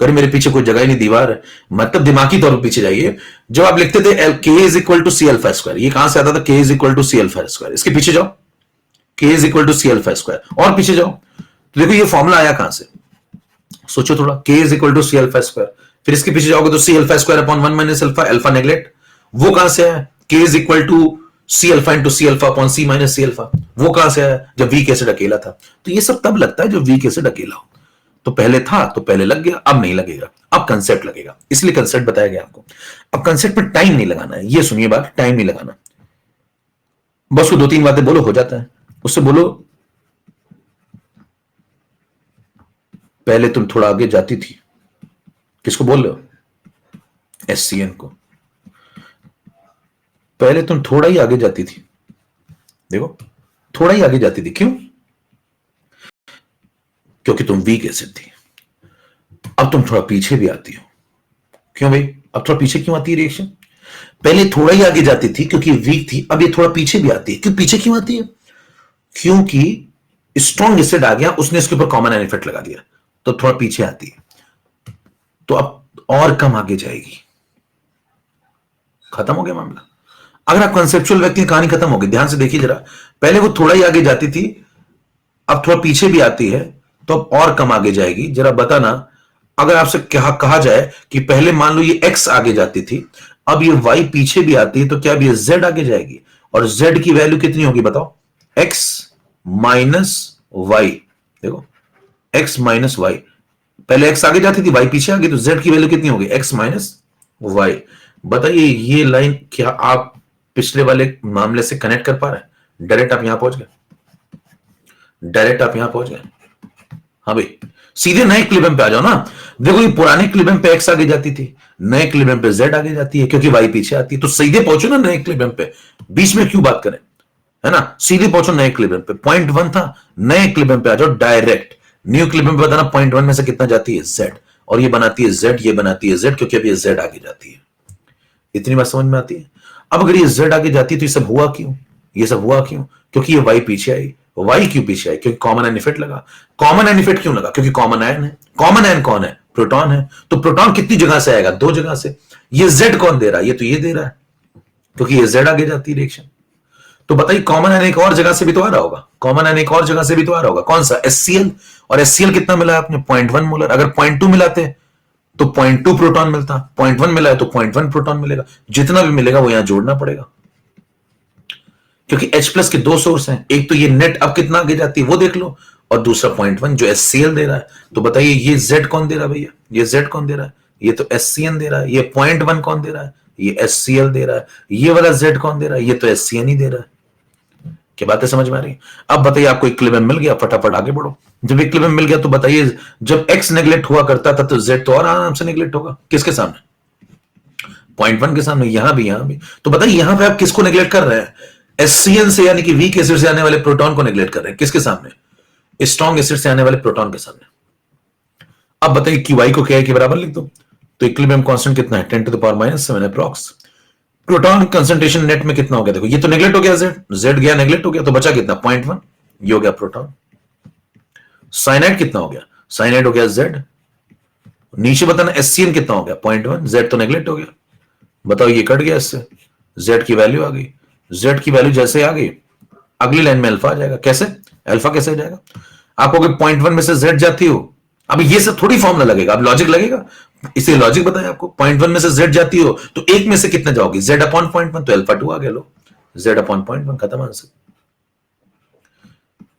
अगर मेरे पीछे कोई जगह ही नहीं, दीवार है, मतलब दिमागी तौर पर पीछे जाइए। जब आप लिखते थे K is equal to C alpha square, ये कहां से आता था? K is equal to C alpha square. इसके पीछे जाओ, K is equal to C alpha square, और पीछे जाओ तो देखो ये फॉर्मूला आया कहां से, सोचो थोड़ा। K is equal to C alpha square, फिर इसके पीछे जाओगे तो C alpha square upon 1 minus alpha, alpha neglect, वो कहां से आया? K is equal to C alpha into C alpha upon C minus C alpha, वो कहां से आया? जब वीक एसिड अकेला था। तो ये सब तब लगता है जब वीक एसिड अकेला हो। तो पहले था तो पहले लग गया, अब नहीं लगेगा, अब कंसेप्ट लगेगा, इसलिए कंसेप्ट बताया गया आपको। अब कंसेप्ट पे टाइम नहीं लगाना है, ये सुनिए बात, टाइम नहीं लगाना, बस वो 2-3 बातें बोलो, हो जाता है। उससे बोलो पहले तुम थोड़ा आगे जाती थी, किसको बोल रहे हो? एससीएन को। पहले तुम थोड़ा ही आगे जाती थी, देखो थोड़ा ही आगे जाती थी, क्यों? क्योंकि तुम वीक एसिड थी। अब तुम थोड़ा पीछे भी आती हो, क्यों भाई? अब थोड़ा पीछे क्यों आती है रिएक्शन? पहले थोड़ा ही आगे जाती थी क्योंकि वीक थी, अब ये थोड़ा पीछे भी आती है। क्यों पीछे क्यों आती है? क्योंकि स्ट्रॉन्ग एसिड आ गया, उसने इसके ऊपर कॉमन एन इफेक्ट लगा दिया, तो थोड़ा पीछे आती है, तो अब और कम आगे जाएगी। खत्म हो गया मामला। अगर आप कंसेप्चुअल व्यक्ति, कहानी खत्म होगी। ध्यान से देखिए जरा, पहले वो थोड़ा ही आगे जाती थी, अब थोड़ा पीछे भी आती है, तो अब और कम आगे जाएगी। जरा बताना, अगर आपसे कहा जाए कि पहले मान लो ये x आगे जाती थी, अब ये y पीछे भी आती है, तो क्या अब ये z आगे जाएगी? और z की वैल्यू कितनी होगी बताओ? x minus y. देखो x माइनस वाई, पहले x आगे जाती थी, y पीछे आ गई, तो z की वैल्यू कितनी होगी? x minus y. बताइए ये लाइन क्या आप पिछले वाले मामले से कनेक्ट कर पा रहे हैं? डायरेक्ट आप यहां पहुंच गए, डायरेक्ट आप यहां पहुंच गए। हाँ भाई, सीधे नए इक्विलिब्रियम पे आ जाओ ना। देखो ये पुराने इक्विलिब्रियम पे x आगे जाती थी, नए इक्विलिब्रियम पे z आगे जाती है, क्योंकि y पीछे आती है। तो सीधे पहुंचो ना नए इक्विलिब्रियम पे, बीच में क्यों बात करें, है ना? सीधे पहुंचो नए इक्विलिब्रियम पे। पॉइंट 1 था, नए इक्विलिब्रियम पे आ जाओ डायरेक्ट। न्यू इक्विलिब्रियम पे बताना पॉइंट 1 में से कितना जाती है? z, और ये बनाती है z, ये बनाती है z, क्योंकि अब ये z आगे जाती है। इतनी बात समझ में आती है? अब अगर ये z आगे जाती है तो ये सब हुआ क्यों? ये सब हुआ क्यों? क्योंकि ये y पीछे आई। y क्यों पीछे आई? क्योंकि कॉमन आयन इफेक्ट लगा। कॉमन आयन इफेक्ट क्यों लगा? क्योंकि कॉमन आयन है। कॉमन आयन कौन है? प्रोटॉन है। तो प्रोटॉन कितनी जगह से आएगा? 2 जगह से। ये z कौन दे रहा है? ये तो ये दे रहा है, क्योंकि ये z आगे जाती है रिएक्शन। तो बताइए कॉमन आयन एक और जगह से भी तो आ रहा होगा, कॉमन आयन एक और जगह से भी तो आ रहा होगा। कौन सा? HCl। और HCl कितना मिला आपने? 0.1 मोलर। अगर 0.2 मिलाते तो 0.2 प्रोटॉन मिलता, 0.1 मिला है तो 0.1 प्रोटॉन मिलेगा। जितना भी मिलेगा वो यहां जोड़ना पड़ेगा, क्योंकि H+ के 2 सोर्स हैं। एक तो ये नेट अब कितना आगे जाती है वो देख लो, और दूसरा 0.1 जो HCl दे रहा है। तो बताइए ये Z कौन दे रहा है भैया? ये Z कौन दे रहा है? ये तो SCN दे रहा है। ये 0.1 कौन दे रहा है? ये HCl दे रहा है। ये वाला Z कौन दे रहा है? ये तो SCN ही दे रहा है। क्या बातें समझ में आ रही? अब बताइए आपको इक्विलिब्रियम मिल गया, फटाफट आगे बढ़ो। जब इक्विलिब्रियम मिल गया तो बताइए, जब x नेग्लेक्ट हुआ करता था तो z तो और आराम से नेग्लेक्ट होगा। किसके सामने? 0.1 के सामने। यहां भी। तो बताइए यहां पे आप किसको नेग्लेक्ट कर रहे हैं? HCl से, यानी कि वीक एसिड से आने वाले प्रोटॉन को नेग्लेक्ट कर रहे हैं। किसके सामने? स्ट्रॉन्ग एसिड से आने वाले प्रोटॉन के सामने। अब बताइए qy को Ki के बराबर लिख दो, तो इक्विलिब्रियम कांस्टेंट कितना है? 10⁻⁷ अप्रॉक्स। प्रोटॉन कंसंट्रेशन नेट में कितना हो गया? देखो ये तो नेग्लेक्ट हो गया, z गया नेग्लेक्ट हो गया, तो बचा कितना? 0.1। ये हो गया प्रोटॉन। साइनाइड कितना हो गया? साइनाइड हो गया z। नीचे बताना HCl कितना हो गया? 0.1। z तो नेग्लेक्ट हो गया। बताओ ये कट गया इससे, z की वैल्यू आ गई। z की वैल्यू जैसे आ गई, अगली लाइन में अल्फा आ जाएगा। कैसे? अल्फा कैसे आ जाएगा? आप अगर 0.1 में से z जाती हो, अब ये सब थोड़ी फॉर्मूला लगेगा, अब लॉजिक लगेगा। इसे लॉजिक बताया आपको। 0.1 में से z जाती हो तो एक में से कितना जाओगी? z अपॉन 0.1, तो अल्फा 2 आ गया। लो z अपॉन 0.1, खत्म आंसर।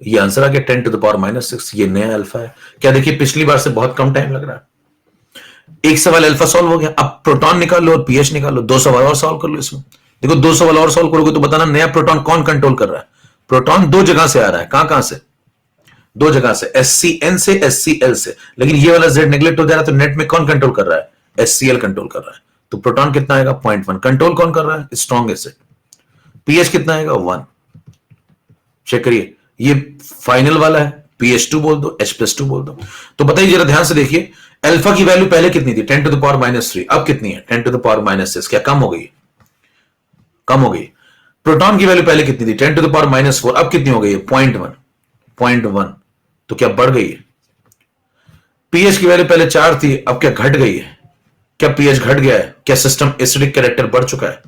ये आंसर आ गया 10⁻⁶। ये नया अल्फा है। क्या देखिए पिछली बार से बहुत कम टाइम लग रहा है। एक सवाल अल्फा सॉल्व हो गया। अब प्रोटॉन निकाल लो और पीएच निकाल लो। 2 सवाल और सॉल्व कर लो इसमें। देखो 2 सवाल और सॉल्व करोगे तो बताना नया प्रोटॉन कौन कंट्रोल कर रहा है? प्रोटॉन 2 जगह से आ रहा है। कहां से? 2 जगह से, HCN से, HCl से। लेकिन ये वाला Z नेग्लेक्ट हो जा रहा है, तो नेट में कौन कंट्रोल कर रहा है? HCl कंट्रोल कर रहा है। तो प्रोटॉन कितना आएगा? 0.1। कंट्रोल कौन कर रहा है? Strong acid. पीएच कितना आएगा? 1। चेक करिए, ये फाइनल वाला है, pH2 बोल दो, H+2 बोल दो। तो बताइए जरा ध्यान से देखिए, अल्फा की वैल्यू पहले कितनी थी? 10⁻⁻3। अब कितनी है? 10⁻⁻6। क्या कम हो गई? कम हो गई। प्रोटॉन की वैल्यू पहले कितनी थी? 10⁻⁴। अब कितनी हो गई? 0.1। 0.1। तो क्या बढ़ गई है? पीएच की वैल्यू पहले 4 थी, अब क्या घट गई है? क्या पीएच घट गया है? क्या सिस्टम एसिडिक कैरेक्टर बढ़ चुका है?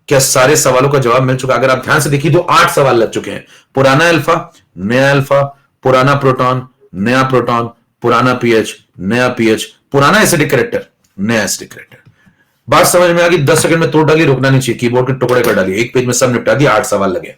क्या सारे सवालों का जवाब मिल चुका है? अगर आप ध्यान से देखिए तो 8 सवाल लग चुके हैं। पुराना अल्फा, नया अल्फा, पुराना प्रोटॉन, नया प्रोटॉन, पुराना पीएच, नया पीएच, पुराना एसिडिक कैरेक्टर, नया एसिडिक कैरेक्टर। बात समझ में आ गई? 10 सेकंड में तोड़ डाली, रुकना नहीं चाहिए, कीबोर्ड के टुकड़े कर डालिए, एक पेज में सब निपटा दिया, 8 सवाल लगे।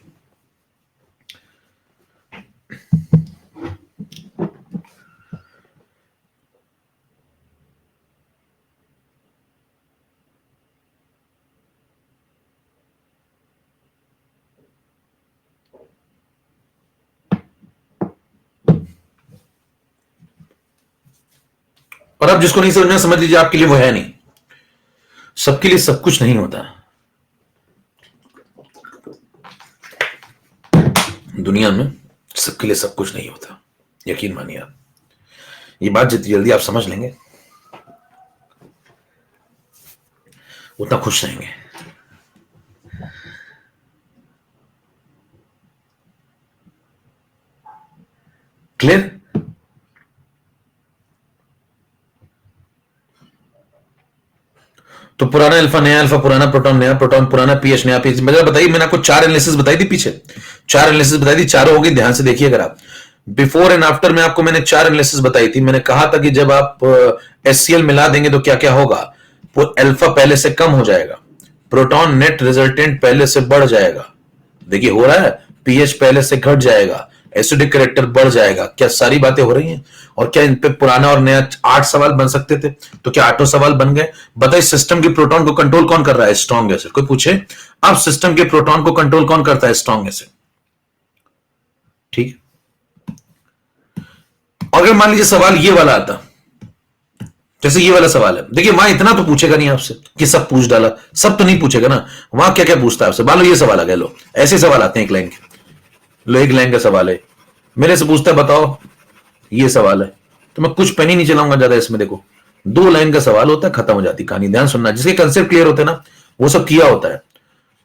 और अब जिसको नहीं समझना समझ लीजिए आपके लिए वो है नहीं। सबके लिए सब कुछ नहीं होता दुनिया में, सबके लिए सब कुछ नहीं होता, यकीन मानिए आप। ये बात जितनी जल्दी आप समझ लेंगे उतना खुश रहेंगे। क्लियर? तो पुराना अल्फा, नया अल्फा, पुराना प्रोटॉन, नया प्रोटॉन, पुराना पीएच, नया पीएच। मतलब बताइए, मैंने आपको 4 एनालिसिस बताई थी पीछे, 4 एनालिसिस बताई थी, चारों होगी, ध्यान से देखिए। अगर आप बिफोर एंड आफ्टर में आपको मैंने 4 एनालिसिस बताई थी। मैंने कहा था कि जब आप एचसीएल मिला देंगे तो क्या क्या होगा। अल्फा पहले से कम हो जाएगा, प्रोटॉन नेट रिजल्टेंट पहले से बढ़ जाएगा, देखिए हो रहा है, पीएच पहले से घट जाएगा, एसिडिक कैरेक्टर बढ़ जाएगा। क्या सारी बातें हो रही हैं? और क्या इन पे पुराना और नया 8 सवाल बन सकते थे? तो क्या 8 सवाल बन गए? बताइए, सिस्टम के प्रोटॉन को कंट्रोल कौन कर रहा है? Strong acid. कोई पूछे अब सिस्टम के प्रोटॉन को कंट्रोल कौन करता है? Strong acid. ठीक है। और अगर मान लीजिए सवाल ये वाला आता, जैसे ये वाला सवाल है, देखिए वहां इतना तो पूछेगा नहीं आपसे कि सब पूछ डाला, सब तो नहीं पूछेगा ना। वहां क्या क्या पूछता है आपसे? मान लो ये सवाल आ गया, लो ऐसे सवाल आते हैं एक लाइन के, लो एक लाइन का सवाल है, मेरे से पूछता है बताओ ये सवाल है, तो मैं कुछ पेन ही नहीं चलाऊंगा ज्यादा इसमें। देखो 2 लाइन का सवाल होता है, खत्म हो जाती कहानी। ध्यान सुनना, जिसके कंसेप्ट क्लियर होते हैं ना, वो सब किया होता है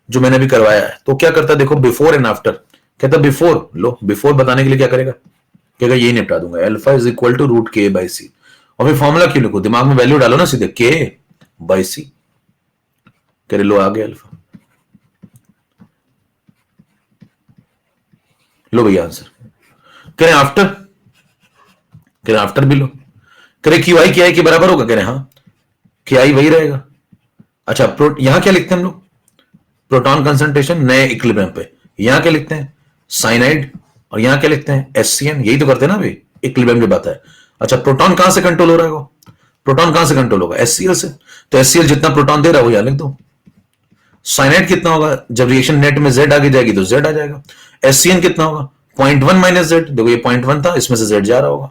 जो मैंने भी करवाया है। तो क्या करता है देखो, बिफोर एंड आफ्टर। कहता बिफोर, लो बिफोर बताने के लिए क्या करेगा, कहेगा यही निपटा दूंगा, alpha is equal to root K by C. और फिर फॉर्मूला क्यों लिखो, दिमाग में वैल्यू डालो ना सीधे, के बाई सी। कह रहे लो आ गया अल्फा, लो भैया आंसर। कह रहे आफ्टर, कह रहे आफ्टर भी लो। कह रहे क्यू आई के आई के बराबर होगा, कह रहे हाँ, के आई वही रहेगा। अच्छा यहां क्या लिखते हैं हम लोग, प्रोटॉन कंसंट्रेशन नए इक्विलिब्रियम पे। यहां क्या लिखते हैं, साइनाइड। और यहां क्या लिखते हैं, एससीएन। यही तो करते हैं ना अभी, इक्विलिब्रियम की बात है। अच्छा प्रोटॉन कहां से कंट्रोल हो रहा है? प्रोटॉन कहां से कंट्रोल होगा? एचसीएल से। तो एचसीएल जितना प्रोटॉन दे रहा है वो यहां लिख दो। साइनाइड कितना होगा, जब रिएक्शन नेट में जेड आगे जाएगी तो जेड आ जाएगा। एससीएन कितना होगा, 0.1 माइनस जेड। देखो ये 0.1 था, इसमें से जेड जा रहा होगा,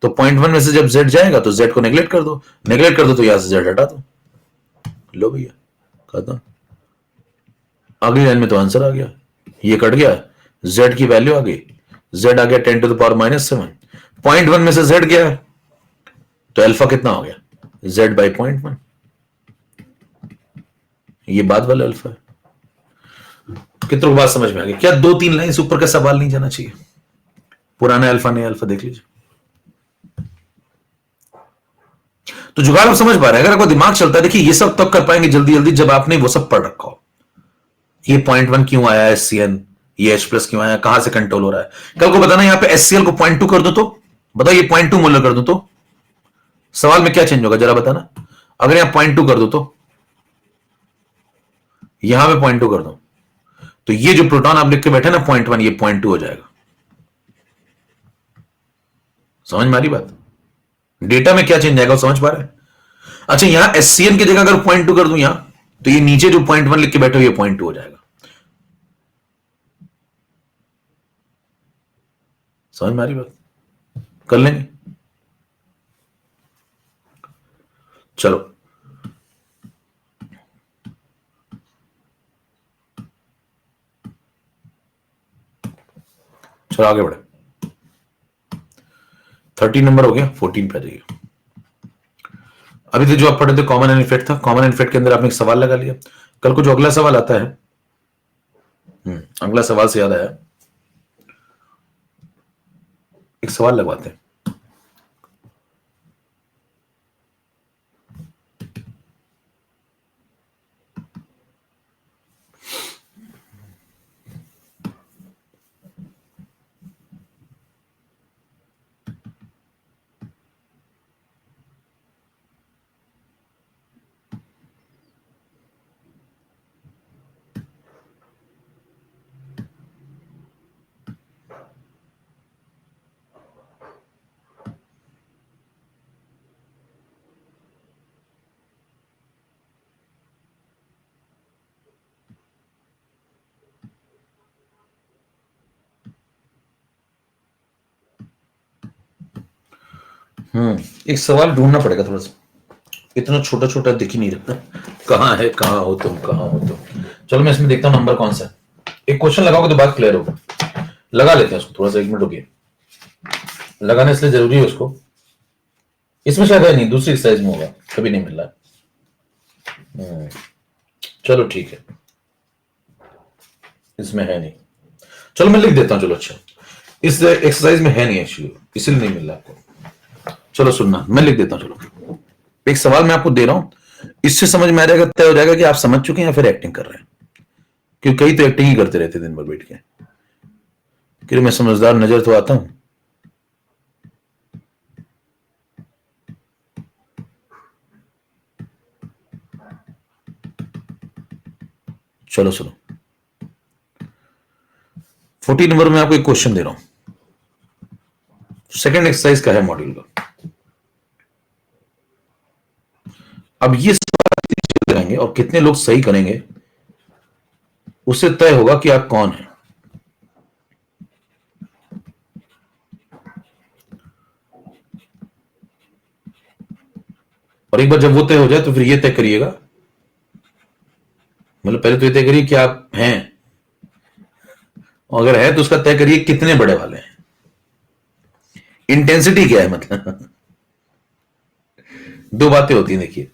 तो 0.1 में से जब जेड जाएगा तो जेड को नेग्लेक्ट कर दो, नेग्लेक्ट कर दो तो यहां से जेड हटा दो। लो भैया खत्म। अगली लाइन में तो आंसर आ गया, ये कट गया, जेड की वैल्यू आ गई, जेड आ गया 10⁻⁻7। 0.1 में से जेड गया है तो अल्फा कितना हो गया, जेड बाई 0.1। ये बाद वाला अल्फा है। कितनों बात समझ में आ गई? क्या 2-3 लाइन से ऊपर का सवाल नहीं जाना चाहिए? पुराना अल्फा नया अल्फा देख लीजिए। तो जुगाड़ आप समझ पा रहे हैं? अगर आपको दिमाग चलता है, देखिए ये सब तब कर पाएंगे जल्दी जल्दी जब आपने वो सब पढ़ रखा हो। ये 0.1 क्यों आया एससीएन, ये H प्लस क्यों आया, कहां से कंट्रोल हो रहा है। कल को बताना, यहां पे एससीएल को 0.2 कर दो तो बताओ, ये 0.2 मोलर कर दो तो सवाल में क्या चेंज होगा जरा बताना। अगर यहां 0.2 कर दो तो यहां पे 0.2 कर दो तो ये जो प्रोटॉन आप लिख के बैठे ना 0.1, ये 0.2 हो जाएगा। समझ में आ रही बात? डेटा में क्या चेंज आएगा समझ पा रहे हैं? अच्छा यहां एससीएन की जगह अगर 0.2 कर दूं यहां, तो ये नीचे जो 0.1 लिख के बैठे हो ये 0.2 हो जाएगा। समझ में आ रही बात? कर लेंगे, चलो चलो आगे बढ़े। 13 नंबर हो गया, 14 पे आ जाइए। अभी तो जो आप पढ़े थे कॉमन एंड इफेक्ट था, कॉमन एंड इफेक्ट के अंदर आपने एक सवाल लगा लिया। कल को जो अगला सवाल आता है, अगला सवाल से याद आया, एक सवाल लगवाते हैं। एक सवाल ढूंढना पड़ेगा थोड़ा सा, इतना छोटा छोटा दिख ही नहीं रहा। कहाँ है, कहाँ हो तुम, कहाँ हो तुम। चलो मैं इसमें देखता हूँ नंबर कौन सा है। एक क्वेश्चन लगाओगे तो बात क्लियर होगा। लगा लेते हैं उसको, थोड़ा सा 1 मिनट रुकिए। लगाना इसलिए जरूरी है उसको, इसमें शायद है नहीं, दूसरी एक्सरसाइज में होगा, कभी नहीं मिल रहा। चलो ठीक है, इसमें है नहीं। चलो मैं लिख देता हूं। चलो अच्छा, इस एक्सरसाइज में है नहीं एक्चुअली, इसलिए नहीं मिल रहा आपको। चलो सुनना, मैं लिख देता हूं। चलो एक सवाल मैं आपको दे रहा हूं, इससे समझ में आ जाएगा, तय हो जाएगा कि आप समझ चुके हैं या फिर एक्टिंग कर रहे हैं। क्योंकि कई तो एक्टिंग ही करते रहते दिन भर बैठ के, क्योंकि मैं समझदार नजर तो आता हूं। चलो सुनो, 14 नंबर में आपको एक क्वेश्चन दे रहा हूं, सेकंड एक्सरसाइज का है मॉड्यूल का। अब ये सवाल करेंगे और कितने लोग सही करेंगे उससे तय होगा कि आप कौन हैं। और एक बार जब वो तय हो जाए तो फिर ये तय करिएगा, मतलब पहले तो ये तय करिए कि आप हैं, और अगर है तो उसका तय करिए कितने बड़े वाले हैं, इंटेंसिटी क्या है। मतलब दो बातें होती हैं देखिए,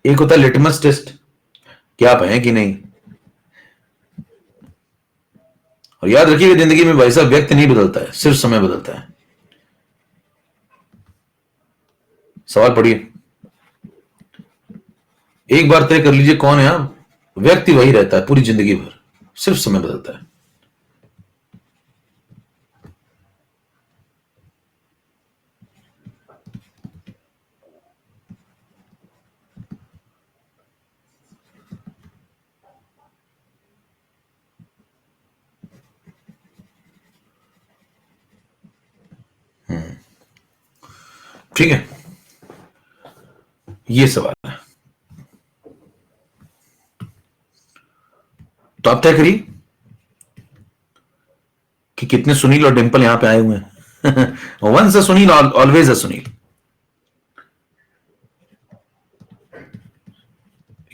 एक होता है लिटमस टेस्ट कि आप हैं कि नहीं। और याद रखिएगा जिंदगी में भाई साहब व्यक्ति नहीं बदलता है, सिर्फ समय बदलता है। सवाल पढ़िए, एक बार तय कर लीजिए कौन है आप, व्यक्ति वही रहता है पूरी जिंदगी भर, सिर्फ समय बदलता है। ठीक है, ये सवाल है, तो आप तय करिए कि कितने सुनील और डिंपल यहां पे आए हुए हैं। Once a Sunil, always a Sunil,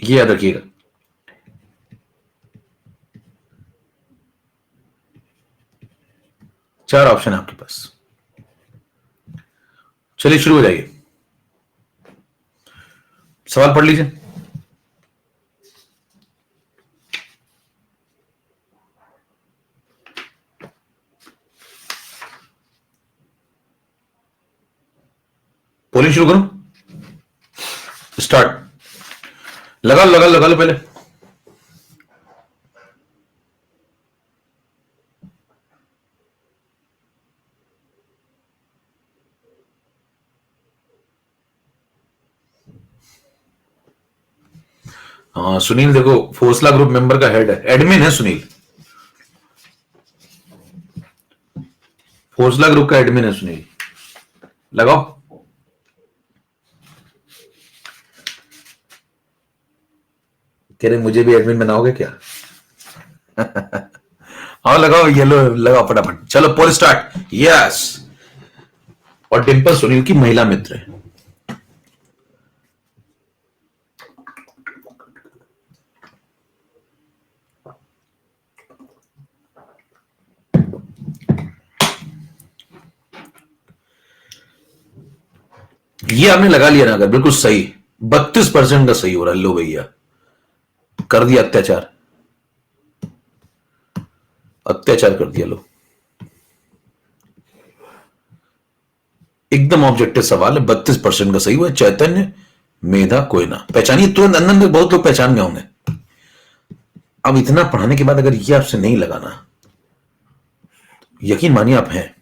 ये याद रखिएगा। चार ऑप्शन है आपके पास, चलिए शुरू हो जाइए। सवाल पढ़ लीजिए। पोलिंग शुरू करो, स्टार्ट। लगा लो, लगा लो, लगा लो पहले। हाँ सुनील देखो, फोसला ग्रुप मेंबर का हेड है, एडमिन है सुनील, फोसला ग्रुप का एडमिन है सुनील। लगाओ, कह रहे मुझे भी एडमिन बनाओगे क्या। हाँ लगाओ, येलो लगाओ फटाफट। चलो पोल स्टार्ट। यस, और डिंपल सुनील की महिला मित्र है। ये आपने लगा लिया ना, अगर बिल्कुल सही, 32% का सही हो रहा है। लो भैया, कर दिया अत्याचार, अत्याचार कर दिया। लो, एकदम ऑब्जेक्टिव सवाल है, 32% का सही हुआ। चैतन्य, मेधा, कोयना, पहचानिए तुरंत। अंदर में बहुत लोग पहचान गए होंगे। अब इतना पढ़ाने के बाद अगर ये आपसे नहीं लगाना, यकीन मानिए आप हैं।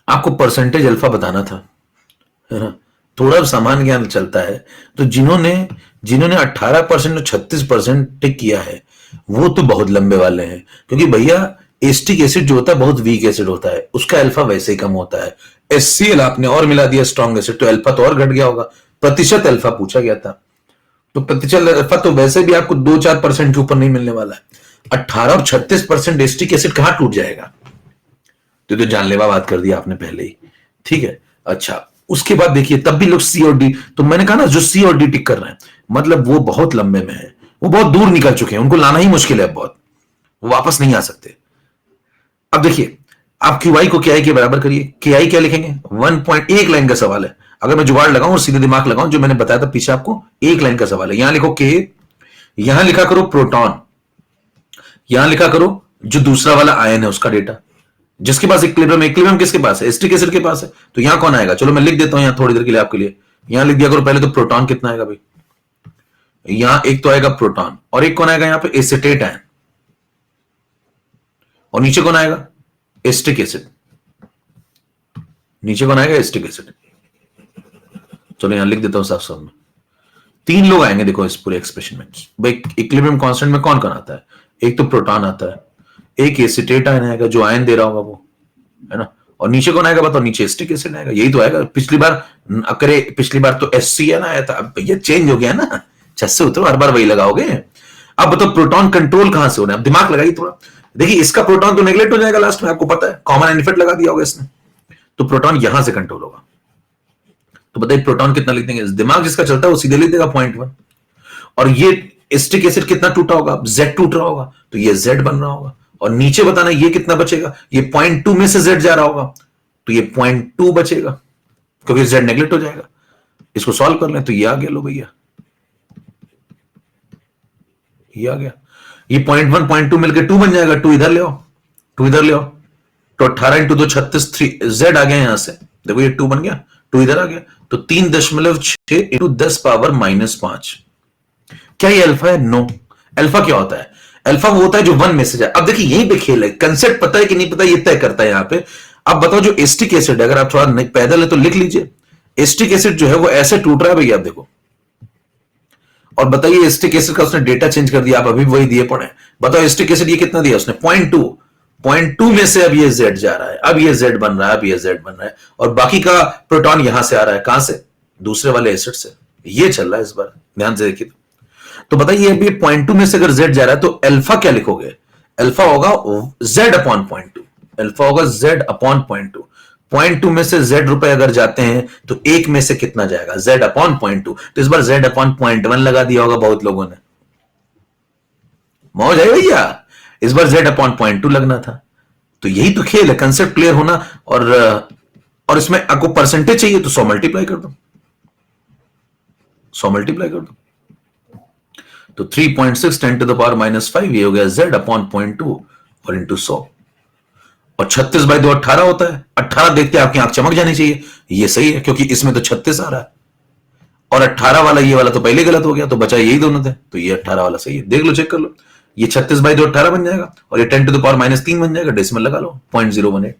आपको परसेंटेज अल्फा बताना था, है ना, थोड़ा सामान्य ज्ञान चलता है। तो जिन्होंने जिन्होंने 18% और 36% टिक किया है, वो तो बहुत लंबे वाले हैं। क्योंकि भैया एस्टिक एसिड जो होता है बहुत वीक एसिड होता है, उसका अल्फा वैसे ही कम होता है। HCl आपने और मिला दिया स्ट्रॉन्ग एसिड, तो अल्फा तो और घट गया होगा। प्रतिशत अल्फा पूछा गया था, तो प्रतिशत अल्फा तो वैसे भी आपको 2-4% के ऊपर नहीं मिलने वाला है। 18 और 36% एस्टिक एसिड कहां टूट जाएगा। तो जानलेवा बात कर दिया आपने पहले ही। ठीक है, अच्छा उसके बाद देखिए तब भी लोग सी और डी, तो मैंने कहा ना जो सी और डी टिक कर रहे हैं मतलब वो बहुत लंबे में है, वो बहुत दूर निकल चुके हैं, उनको लाना ही मुश्किल है बहुत, वो वापस नहीं आ सकते। अब देखिए आप क्यू आई को के आई के बराबर करिए, के आई क्या लिखेंगे 1.1 लाइन का सवाल है, अगर मैं जुगाड़ लगाऊं और सीधे दिमाग लगाऊं जो मैंने बताया था पीछे आपको, एक लाइन का सवाल है, यहां लिखो के, यहां लिखा करो प्रोटॉन, यहां लिखा करो जो दूसरा वाला आयन है उसका डेटा, जिसके पास इक्विलिब्रियम किसके पास है, एसिटिक एसिड के पास है, तो यहां कौन आएगा, चलो मैं लिख देता हूं यहां थोड़ी देर के लिए आपके लिए, यहां लिख दिया करो पहले तो प्रोटॉन कितना आएगा भाई, यहां एक तो आएगा प्रोटॉन और एक कौन आएगा यहां पे एसिटेट आयन, और नीचे कौन आएगा एसिटिक एसिड, नीचे कौन आएगा एसिटिक एसिड, चलो यहां लिख देता हूं साफ साफ में, तीन लोग आएंगे देखो इस पूरे एक्सप्रेशन में भाई, इक्विलिब्रियम कांस्टेंट में कौन कौन आता है, एक तो प्रोटॉन आता है, एक एसिटेट आयन आएगा जो आयन दे रहा होगा वो, है ना, और नीचे कौन आएगा बताओ, नीचे एसिटिक एसिड आएगा, यही तो आएगा, पिछली बार तो एससीएन आया था, अब ये चेंज हो गया ना, छस्से उतरो हर बार वही लगाओगे। अब बताओ प्रोटॉन कंट्रोल कहां से होना है, अब दिमाग लगाइए थोड़ा, देखिए इसका प्रोटॉन तो नेगलेक्ट हो जाएगा लास्ट में, आपको पता है कॉमन एनिफेट लगा दिया होगा इसने, तो प्रोटॉन यहां से कंट्रोल होगा, तो बताइए प्रोटॉन कितना लिख देंगे, दिमाग जिसका चलता है वो सीधे लिख देगा 0.1, और ये एसिटिक एसिड कितना टूटा होगा, जेड टूट रहा होगा तो ये जेड बन रहा होगा, और नीचे बताना ये कितना बचेगा, ये 0.2 में से जेड जा रहा होगा तो ये 0.2 बचेगा क्योंकि जेड नेगलेक्ट हो जाएगा, इसको सॉल्व कर लें तो ये आ गया, लो भैया ये आ गया, ये 0.1 0.2 मिलकर 2 बन जाएगा, 2 इधर ले आओ, 2 इधर ले आओ, तो 18 इंटू 2 36, 3 जेड आ गया यहां से, देखो ये 2 बन गया, 2 इधर आ गया, तो 3.6 इंटू 10 पावर -5, क्या ये अल्फा है, नो, अल्फा क्या होता है, अल्फा वो होता है जो 1 में से जाए, अब देखिए यहीं पे खेल है, कंसेप्ट पता है कि नहीं पता ये तय करता है यहां पे। अब बताओ जो एसिटिक एसिड है, अगर आप थोड़ा पैदल है तो लिख लीजिए, एसिटिक एसिड जो है वो ऐसे टूट रहा है भैया, आप देखो, और बताइए एसिटिक एसिड का उसने डेटा चेंज कर दिया, आप अभी वही दिए पड़े, बताओ एसिटिक एसिड ये कितना दिया उसने 0.2 में से अब ये जेड जा रहा है, अब ये जेड बन रहा है, अब ये जेड बन रहा है, और बाकी का प्रोटॉन यहां से आ रहा है, कहां से, दूसरे वाले एसिड से, ये चल रहा है इस बार ध्यान से देखिए, तो बताइए अभी 0.2 में से अगर जेड जा रहा है तो अल्फा क्या लिखोगे, अल्फा होगा जेड अपॉन 0.2, अल्फा होगा जेड अपॉन 0.2, 0.2 में से जेड रुपए अगर जाते हैं तो एक में से कितना जाएगा, जेड अपॉन 0.2, तो इस बार जेड अपॉन 0.1 लगा दिया होगा बहुत लोगों ने, मौज है भैया, इस बार जेड अपॉन 0.2 लगना था, तो यही तो खेल है, कंसेप्ट क्लियर होना, और इसमें आपको परसेंटेज चाहिए तो 100 मल्टीप्लाई कर दो, 100 मल्टीप्लाई कर दो, तो 3.6 10 to the power -5 ये हो गया z अपॉन 0.2 और इंटू 100, और 36 बाई 2 18 होता है, 18 देखते आपकी आंख चमक जानी चाहिए, ये सही है क्योंकि इसमें तो 36 आ रहा है, और 18 वाला ये वाला तो पहले गलत हो गया, तो बचा यही दोनों थे, तो ये 18 वाला सही है, देख लो चेक कर लो, ये 36 बाई 2 18 बन जाएगा, और ये 10 to the power -3 बन जाएगा, डेसिमल लगा लो 0.018।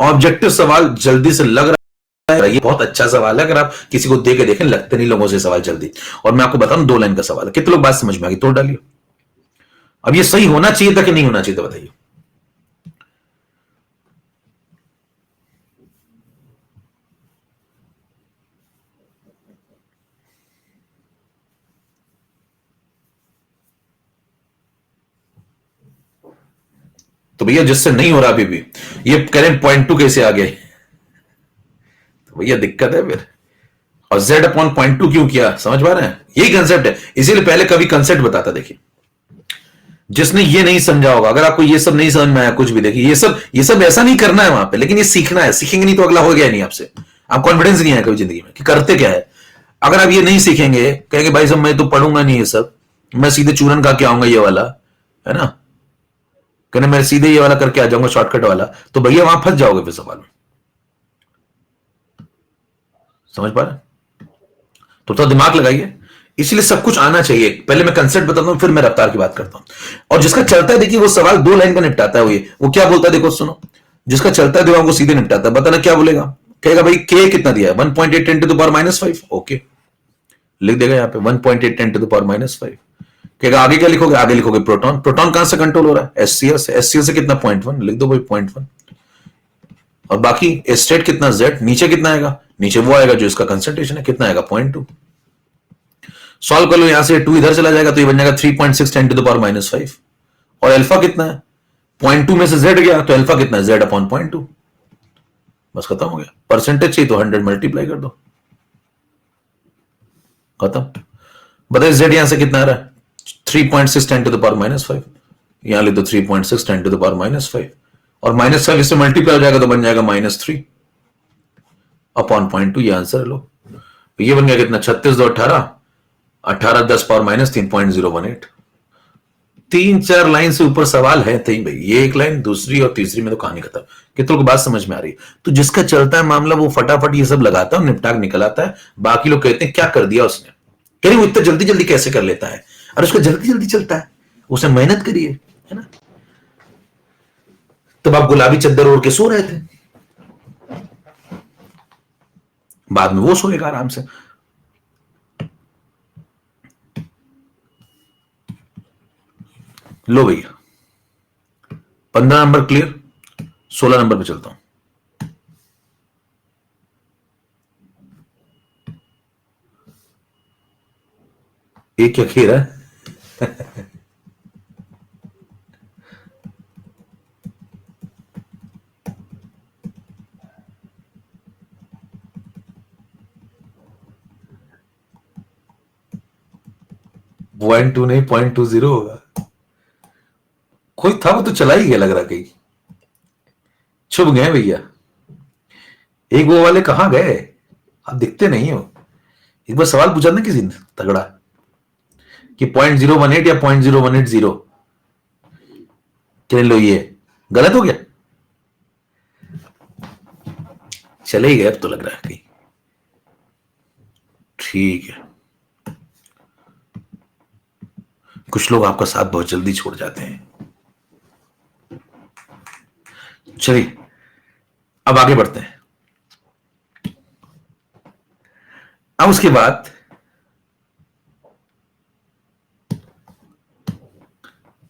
ऑब्जेक्टिव सवाल जल्दी से लग रहा है, ये बहुत अच्छा सवाल है, अगर आप किसी को दे के देखें लगते नहीं लोगों से सवाल जल्दी, और मैं आपको बताऊं 2 लाइन का सवाल है, कितने लोग बात समझ में आ गई, तोड़ डालिए, अब ये सही होना चाहिए था कि नहीं होना चाहिए था बताइए, तो भैया जिससे नहीं हो रहा अभी भी, ये कह रहे हैं 0.2 कैसे आ गए, तो भैया दिक्कत है फिर, और z अपॉन 0.2 क्यों किया, समझ पा रहे हैं, यही कंसेप्ट है, इसीलिए पहले कभी कंसेप्ट बताता, देखिए जिसने ये नहीं समझा होगा, अगर आपको ये सब नहीं समझ में आया कुछ भी, देखिए ये सब ऐसा नहीं करना है वहां पे, लेकिन ये सीखना है, सीखेंगे नहीं तो अगला हो गया नहीं आपसे, आप कॉन्फिडेंस नहीं आया कभी जिंदगी में कि करते क्या है, अगर आप ये नहीं सीखेंगे, कहेंगे भाई साहब मैं तो पढ़ूंगा नहीं ये सब, मैं सीधे चूरन खा के आऊंगा ये वाला, है ना, कहना मैं सीधे ये वाला करके आ जाऊंगा शॉर्टकट वाला, तो भैया वहां फंस जाओगे फिर सवाल में, समझ पा रहे, तो थोड़ा दिमाग लगाइए, इसलिए सब कुछ आना चाहिए, पहले मैं कंसेप्ट बताता हूं फिर मैं रफ्तार की बात करता हूं, और जिसका चलता है देखिए वो सवाल 2 लाइन का निपटाता है, वो क्या बोलता है देखो सुनो, जिसका चलता है दिमाग वो सीधे निपटाता है, बताना क्या बोलेगा, कहेगा भाई के कितना दिया है 1.8 10 to the power -5, ओके लिख देगा यहाँ पे 1.8 10 to the power -5, कहेगा आगे क्या लिखोगे, आगे लिखोगे प्रोटॉन, प्रोटॉन कहां से कंट्रोल हो रहा है, एचसीएल से, एचसीएल से कितना 0.1 लिख दो भाई 0.1, और बाकी एस्टेट कितना जेड, नीचे कितना आएगा, नीचे वो आएगा जो इसका कंसंट्रेशन है, कितना आएगा 0.2, सॉल्व कर लो, यहां से 2 इधर चला जाएगा तो ये बन जाएगा 3.6 10 to the power -5, और अल्फा कितना है 0.2 में से z गया तो अल्फा कितना है, z अपॉन 0.2, बस खत्म हो गया। परसेंटेज चाहिए तो 100 मल्टीप्लाई कर दो, खत्म। बताइए z यहां से कितना आ रहा है, 3.6 10 टू द पावर -5, यहां ले तो 3.6 10 टू द पावर -5, और -5 इससे मल्टीप्लाई हो जाएगा तो बन जाएगा -3 अपॉन 0.2, ये आंसर लो। ये बन गया कितना, 36 2 18, 18 10 पावर -3 0.018। 3-4 लाइन से ऊपर सवाल है नहीं भाई, ये एक लाइन, दूसरी और तीसरी में तो कहानी खत्म। कितनों को बात समझ में आ रही है? तो जिसका चलता है मामला वो फटाफट ये सब लगाता है और निपटाक निकल आता है। बाकी लोग कहते हैं क्या कर दिया उसने, कह रही वो इतना जल्दी जल्दी कैसे कर लेता है, और उसका जल्दी जल्दी चलता है, उसने मेहनत करी है ना। तब आप गुलाबी चद्दर ओढ़ के सो रहे थे, बाद में वो सोएगा आराम से। लो भैया 15 नंबर क्लियर, 16 नंबर पे चलता हूं। एक क्या खेल है? 0.2 नहीं 0.20 होगा। कोई था वो तो चला ही गया लग रहा, कहीं छुप गए भैया। एक वो वाले कहां गए, आप दिखते नहीं हो। एक बार सवाल पूछा ना किसी ने तगड़ा कि 0.018 या 0.0180, कह लो ये गलत हो गया, चले ही गए अब तो लग रहा है कहीं। ठीक है, कुछ लोग आपका साथ बहुत जल्दी छोड़ जाते हैं। चलिए अब आगे बढ़ते हैं। अब उसके बाद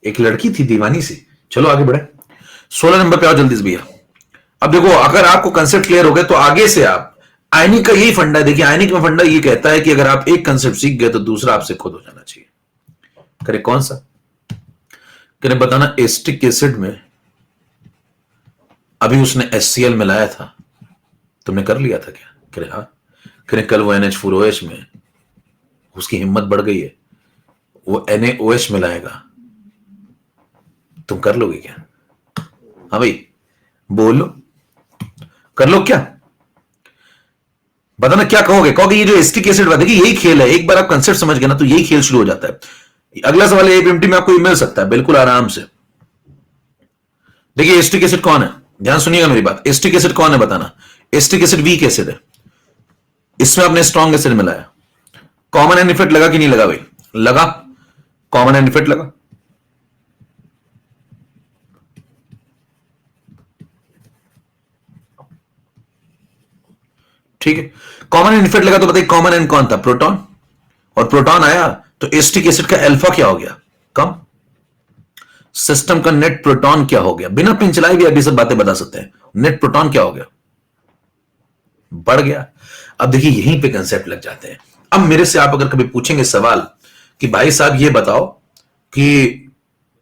एक लड़की थी दीवानी सी। चलो आगे बढ़े, 16 नंबर पे आओ जल्दी से भैया। अब देखो अगर आपको कंसेप्ट क्लियर हो गया तो आगे से आप, आयनिक का यही फंडा है। देखिए आयनिक में फंडा ये कहता है कि अगर आप एक कंसेप्ट सीख गए तो दूसरा आपसे खुद हो जाना चाहिए। करे कौन सा? करे बताना। एस्टिक एसिड में अभी उसने HCl मिलाया था, तुमने कर लिया था क्या? करे हाँ। करे कल वो NH4OH में उसकी हिम्मत बढ़ गई है, वो NaOH मिलाएगा, तुम कर लोगे क्या? हाँ भाई बोलो, कर लो क्या? बताना क्या कहोगे? कहोगे ये जो एस्टिक एसिड देखिए यही खेल है। एक बार आप कंसेप्ट समझ गए ना तो यही खेल शुरू हो जाता है। अगला सवाल एपीएमटी में आपको मिल सकता है बिल्कुल आराम से। देखिए एस्टिक एसिड कौन है, ध्यान सुनिएगा मेरी बात। एस्टिक एसिड कौन है बताना। एस्टिक एसिड वीक एसिड है, इसमें आपने स्ट्रॉन्ग एसिड मिलाया। कॉमन एंड इफेक्ट लगा कि नहीं लगा भाई? लगा, कॉमन एंड इफेक्ट लगा। ठीक है, कॉमन एंड इफेक्ट लगा तो बताइए कॉमन एंड कौन था? प्रोटॉन। और प्रोटॉन आया तो एस्टिक एसिड का अल्फा क्या हो गया? कम। सिस्टम का नेट प्रोटॉन क्या हो गया? बिना पिन चलाए भी अभी सब बातें बता सकते हैं। नेट प्रोटॉन क्या हो गया? बढ़ गया। अब देखिए यहीं पे कंसेप्ट लग जाते हैं। अब मेरे से आप अगर कभी पूछेंगे सवाल कि भाई साहब ये बताओ कि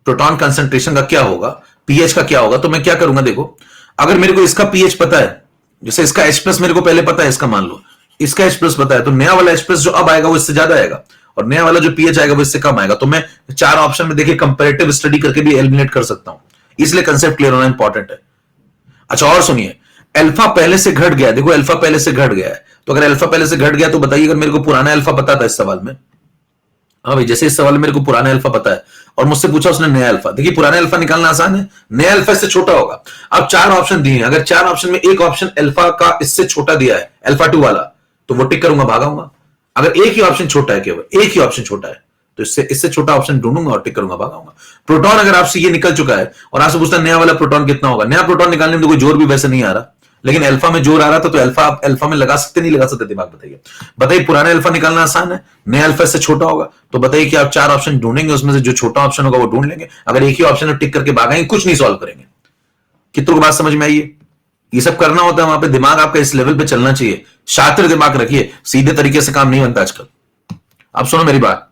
प्रोटॉन कंसंट्रेशन का क्या होगा, पीएच का क्या होगा, तो मैं क्या करूंगा। देखो अगर मेरे को इसका पीएच पता है, जैसे इसका H+ मेरे को पहले पता है, इसका मान लो इसका H+ पता है, तो नया वाला H+ जो अब आएगा वो इससे ज्यादा आएगा, और नया वाला जो पीएच आएगा वो इससे कम आएगा। तो मैं 4 ऑप्शन में देखिए कंपैरेटिव स्टडी करके भी एलिमिनेट कर सकता हूं। इसलिए कंसेप्ट क्लियर होना इंपॉर्टेंट है। अच्छा और सुनिए, अल्फा पहले से घट गया। देखो अल्फा पहले से घट गया है, तो अगर अल्फा पहले से घट गया तो बताइए अगर मेरे को पुराना अल्फा पता था इस सवाल में। हाँ भाई जैसे इस सवाल में मेरे को पुराना अल्फा पता है और मुझसे पूछा उसने नया अल्फा, देखिए पुराना अल्फा निकालना आसान है, नया अल्फा इससे छोटा होगा। अब 4 ऑप्शन दिए हैं, अगर 4 ऑप्शन में एक ऑप्शन अल्फा का इससे छोटा दिया है, अल्फा 2 वाला, तो वो टिक करूंगा, भागाऊंगा। अगर एक ही ऑप्शन छोटा है, केवल एक ही ऑप्शन छोटा है, तो इससे छोटा ऑप्शन ढूंढूंगा और टिक करूंगा, भागाऊंगा। प्रोटॉन अगर आपसे ये निकल चुका है और आपसे पूछता है नया वाला प्रोटॉन कितना होगा, नया प्रोटॉन निकालने में तो कोई जोर भी वैसे नहीं आ रहा, लेकिन अल्फा में जोर आ रहा था, तो अल्फा में लगा सकते नहीं लगा सकते, दिमाग बताइए। बताइए पुराने अल्फा निकालना आसान है, नया अल्फा से छोटा होगा, तो बताइए कि आप 4 ऑप्शन ढूंढेंगे, उसमें से जो छोटा ऑप्शन होगा वो ढूंढ लेंगे। अगर एक ही ऑप्शन टिक करके भागेंगे, कुछ नहीं सॉल्व करेंगे। कितनों को बात समझ में आई है? ये सब करना होता है, वहां पे दिमाग आपका इस लेवल पे चलना चाहिए। शातिर दिमाग रखिए, सीधे तरीके से काम नहीं बनता आजकल। आप सुनो मेरी बात,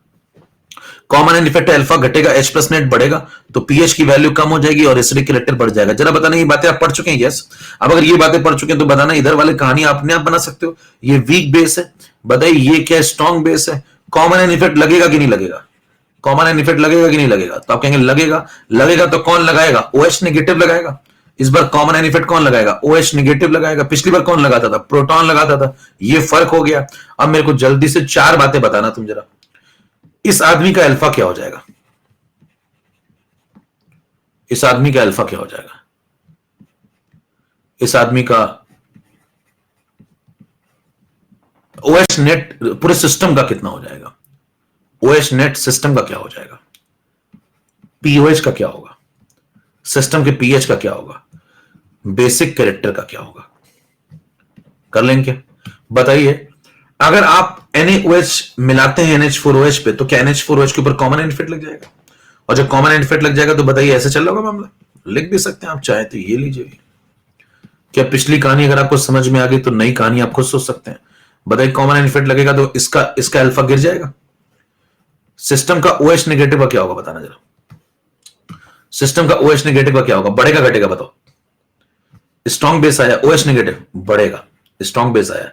कॉमन एंड इफेक्ट अल्फा घटेगा, H प्लस नेट बढ़ेगा, तो पीएच की वैल्यू कम हो जाएगी और एसिडिक कैरेक्टर बढ़ जाएगा। जरा बताना ये बातें आप पढ़ चुके हैं? यस। अब अगर ये बातें पढ़ चुके हैं तो बताना इधर वाले कहानी अपने आप बना सकते हो। ये वीक बेस है, बताइए ये क्या स्ट्रॉन्ग बेस है। कॉमन एंड इफेक्ट लगेगा कि नहीं लगेगा? कॉमन एंड इफेक्ट लगेगा कि नहीं लगेगा? तो आप कहेंगे लगेगा। लगेगा तो कौन लगाएगा? OH नेगेटिव लगाएगा। इस बार कॉमन एंड इफेक्ट कौन लगाएगा? OH नेगेटिव लगाएगा। पिछली बार कौन लगाता था? प्रोटॉन लगाता था। ये फर्क हो गया। अब मेरे को जल्दी से 4 बातें बताना तुम जरा। इस आदमी का अल्फा क्या हो जाएगा? इस आदमी का अल्फा क्या हो जाएगा? इस आदमी का OH नेट पूरे सिस्टम का कितना हो जाएगा? OH नेट सिस्टम का क्या हो जाएगा? POH का क्या होगा? सिस्टम के पीएच का क्या होगा? बेसिक कैरेक्टर का क्या होगा? कर लेंगे क्या? बताइए। अगर आप NaOH मिलाते हैं NH4OH पे, तो क्या NH4OH के ऊपर कॉमन एंड इफेक्ट लग जाएगा? और जब कॉमन एंड इफेक्ट लग जाएगा तो बताइए ऐसे चल रहा होगा मामला? लिख भी सकते हैं आप चाहे तो, ये लीजिए। क्या पिछली कहानी अगर आपको समझ में आ गई तो नई कहानी आप खुद सोच सकते हैं। बताइए कॉमन एंड इफेक्ट लगेगा तो इसका अल्फा गिर जाएगा। सिस्टम का OH नेगेटिव का क्या होगा बताना जरा। सिस्टम का OH नेगेटिव का क्या होगा? बढ़ेगा घटेगा बताओ? स्ट्रॉन्ग बेस आया, OH नेगेटिव बढ़ेगा। स्ट्रॉन्ग बेस आया,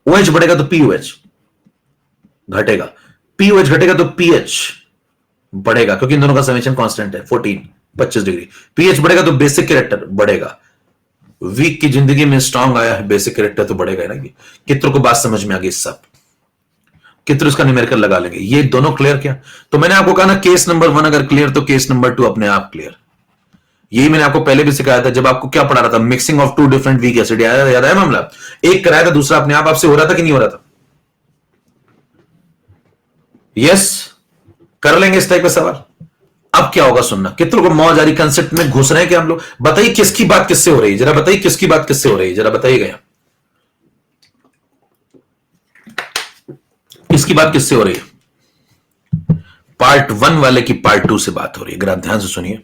OH बढ़ेगा तो POH घटेगा। POH घटेगा तो pH बढ़ेगा, क्योंकि इन दोनों का समेशन कांस्टेंट है 25 डिग्री। pH बढ़ेगा तो बेसिक कैरेक्टर बढ़ेगा। वीक की जिंदगी में स्ट्रॉन्ग आया है, बेसिक कैरेक्टर तो बढ़ेगा ना। कितनों को बात समझ में आ गई? सब कितने उसका न्यूमेरिकल लगा लेंगे। ये दोनों क्लियर क्या? तो मैंने आपको कहा ना केस नंबर 1 अगर क्लियर तो केस नंबर 2 अपने आप क्लियर। यही मैंने आपको पहले भी सिखाया था जब आपको क्या पढ़ा रहा था, mixing of 2 different weak acid. याद है मामला? एक कराया था, दूसरा अपने आप आपसे हो रहा था कि नहीं हो रहा था? यस। कर लेंगे इस टाइप का सवाल। अब क्या होगा सुनना। कितनों को मौज आ रही? कंसेप्ट में घुस रहे हैं कि हम लोग। बताइए किसकी बात किससे हो रही है? जरा बताइए किसकी बात किससे हो रही है? जरा बताइएगा किसकी बात किससे हो रही है? पार्ट 1 वाले की पार्ट 2 से बात हो रही है। अगर आप ध्यान से सुनिए।